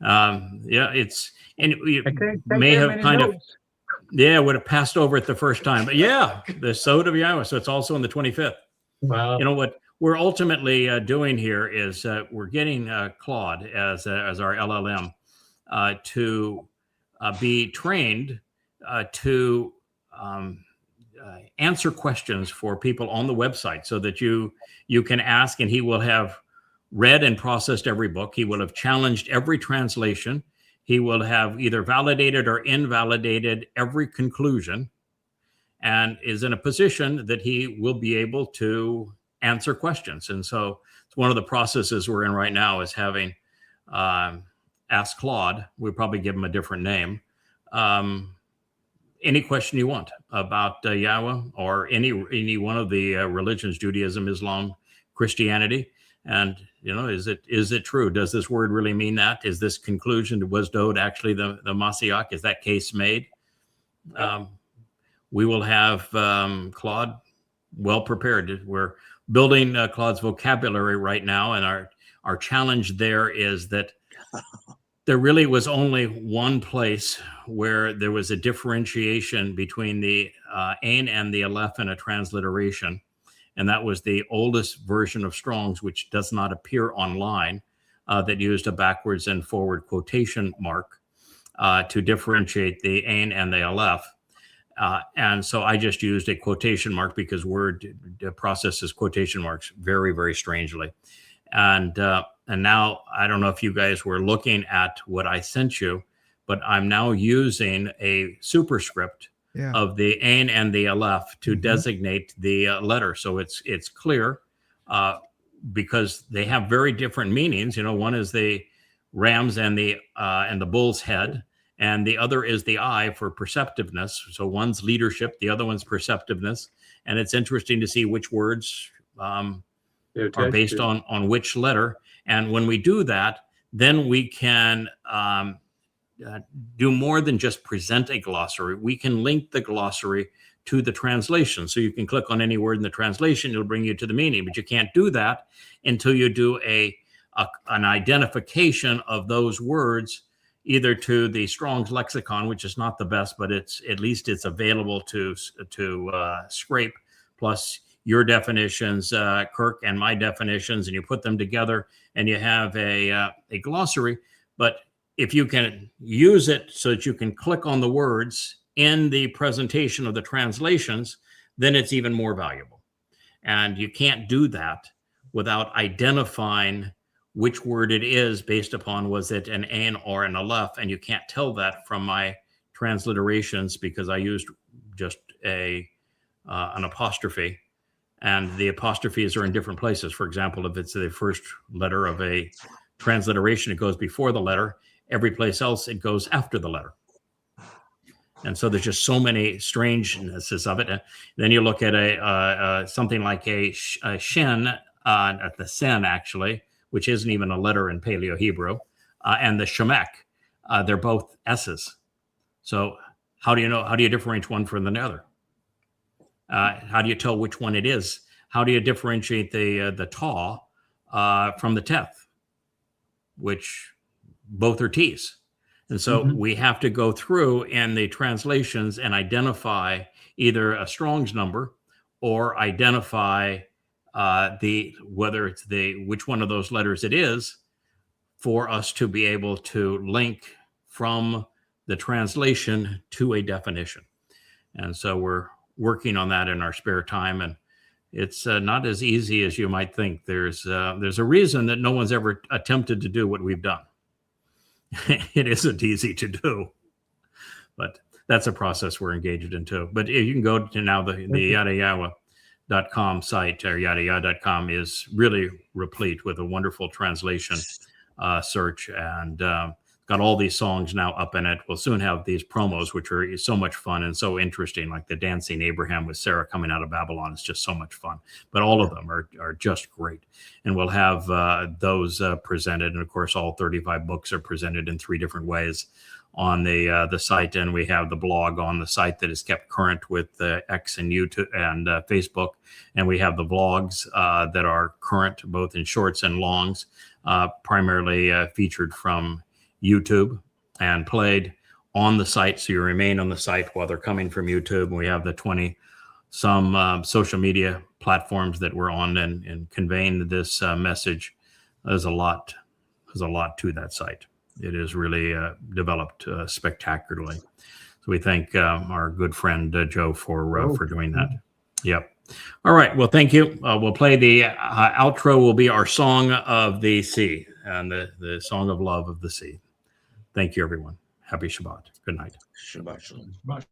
Yeah, it's, and you I can't take may that have many kind of, notes. would have passed over it the first time. But yeah, the Sod of Yahweh. So it's also in the 25th. Wow. You know what we're ultimately doing here is we're getting Claude as our LLM to be trained to answer questions for people on the website, so that you can ask, and he will have read and processed every book. He will have challenged every translation. He will have either validated or invalidated every conclusion, and is in a position that he will be able to answer questions. And so it's one of the processes we're in right now, is having Ask Claude. We'll probably give him a different name. Any question you want about Yahweh or any one of the religions, Judaism, Islam, Christianity. And, is it true? Does this word really mean that? Is this conclusion, was Dode actually the Mashiach? Is that case made? We will have Claude well prepared. We're building Claude's vocabulary right now. And our challenge there is that there really was only one place where there was a differentiation between the Ain and the Aleph in a transliteration. And that was the oldest version of Strong's, which does not appear online, that used a backwards and forward quotation mark to differentiate the Ain and the Aleph. And so I just used a quotation mark because Word processes quotation marks very, very strangely. And now I don't know if you guys were looking at what I sent you, but I'm now using a superscript of the Ain and the Aleph to designate the letter. So it's clear because they have very different meanings. One is the ram's and the bull's head, and the other is the I for perceptiveness. So one's leadership, the other one's perceptiveness. And it's interesting to see which words are based on which letter. And when we do that, then we can do more than just present a glossary. We can link the glossary to the translation. So you can click on any word in the translation, it'll bring you to the meaning, but you can't do that until you do an identification of those words, either to the Strong's lexicon, which is not the best, but at least it's available to scrape, plus your definitions, Kirk, and my definitions, and you put them together and you have a glossary. But if you can use it so that you can click on the words in the presentation of the translations, then it's even more valuable. And you can't do that without identifying which word it is based upon, was it an Ain or an Aleph? And you can't tell that from my transliterations because I used just an apostrophe, and the apostrophes are in different places. For example, if it's the first letter of a transliteration, it goes before the letter. Every place else, it goes after the letter. And so there's just so many strangenesses of it. And then you look at something like a shen, at the sen actually, which isn't even a letter in Paleo Hebrew, and the shemek, they're both S's. So how do you differentiate one from the other? How do you tell which one it is? How do you differentiate the taw from the teth, which both are T's? And so we have to go through in the translations and identify either a Strong's number or identify whether it's which one of those letters it is, for us to be able to link from the translation to a definition. And so we're working on that in our spare time, and it's not as easy as you might think. There's a reason that no one's ever attempted to do what we've done. It isn't easy to do, but that's a process we're engaged in too. But you can go to now the yadayawa.com site, or yadaya.com is really replete with a wonderful translation search, and got all these songs now up in it. We'll soon have these promos, which are so much fun and so interesting, like the Dancing Abraham with Sarah coming out of Babylon. It's just so much fun. But all of them are just great. And we'll have those presented. And of course, all 35 books are presented in 3 different ways on the site. And we have the blog on the site that is kept current with X and YouTube and Facebook. And we have the vlogs that are current, both in shorts and longs, primarily featured from YouTube and played on the site. So you remain on the site while they're coming from YouTube. And we have the 20 some social media platforms that we're on and conveying this message. There's a lot to that site. It is really developed spectacularly. So we thank our good friend Joe for doing that. Yep. All right. Well, thank you. We'll play the outro. Will be our Song of the Sea, and the Song of Love of the Sea. Thank you, everyone. Happy Shabbat. Good night. Shabbat shalom. Shabbat.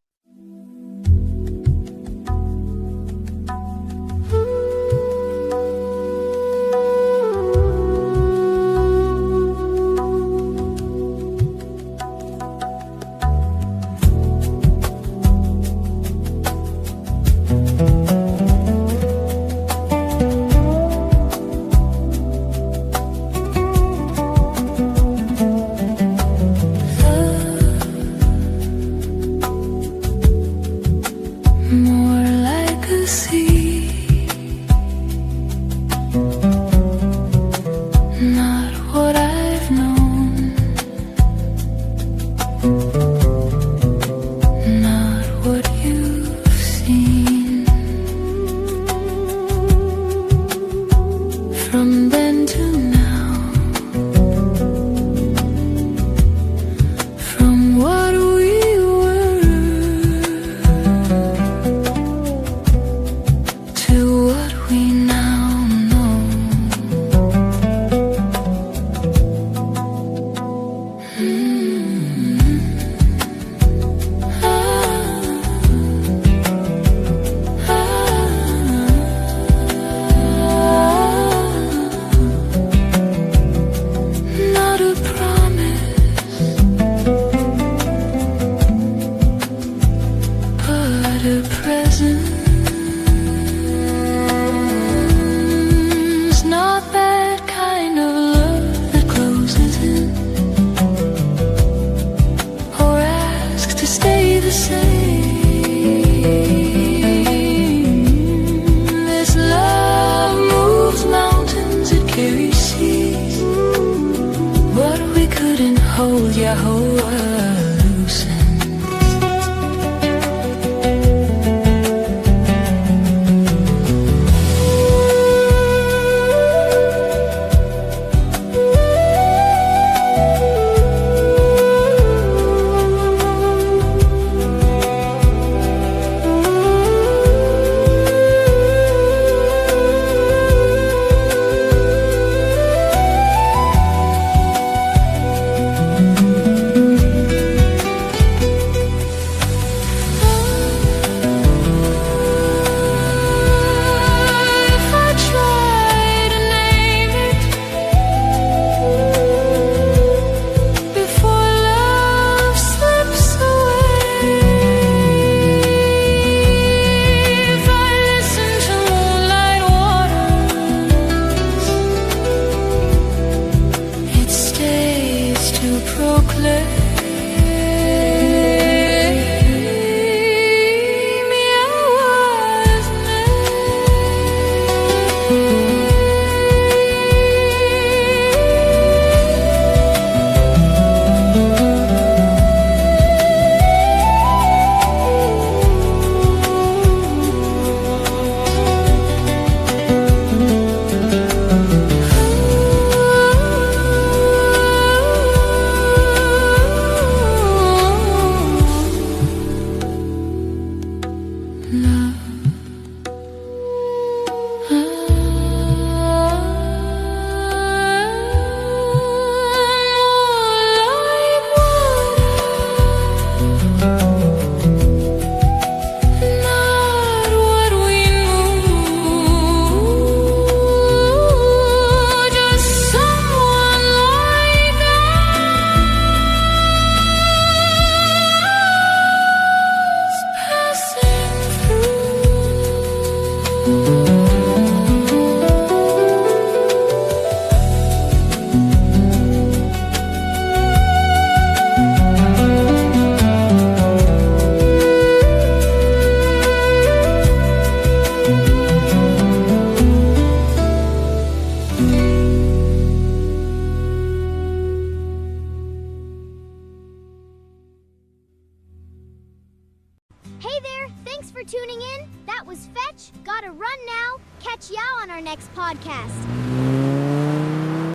not a present. Not that kind of love that closes in or asks to stay the same. This love moves mountains, it carries seas. What we couldn't hold, yeah, hold loose. Hey there, thanks for tuning in. That was Fetch. Gotta run now. Catch y'all on our next podcast.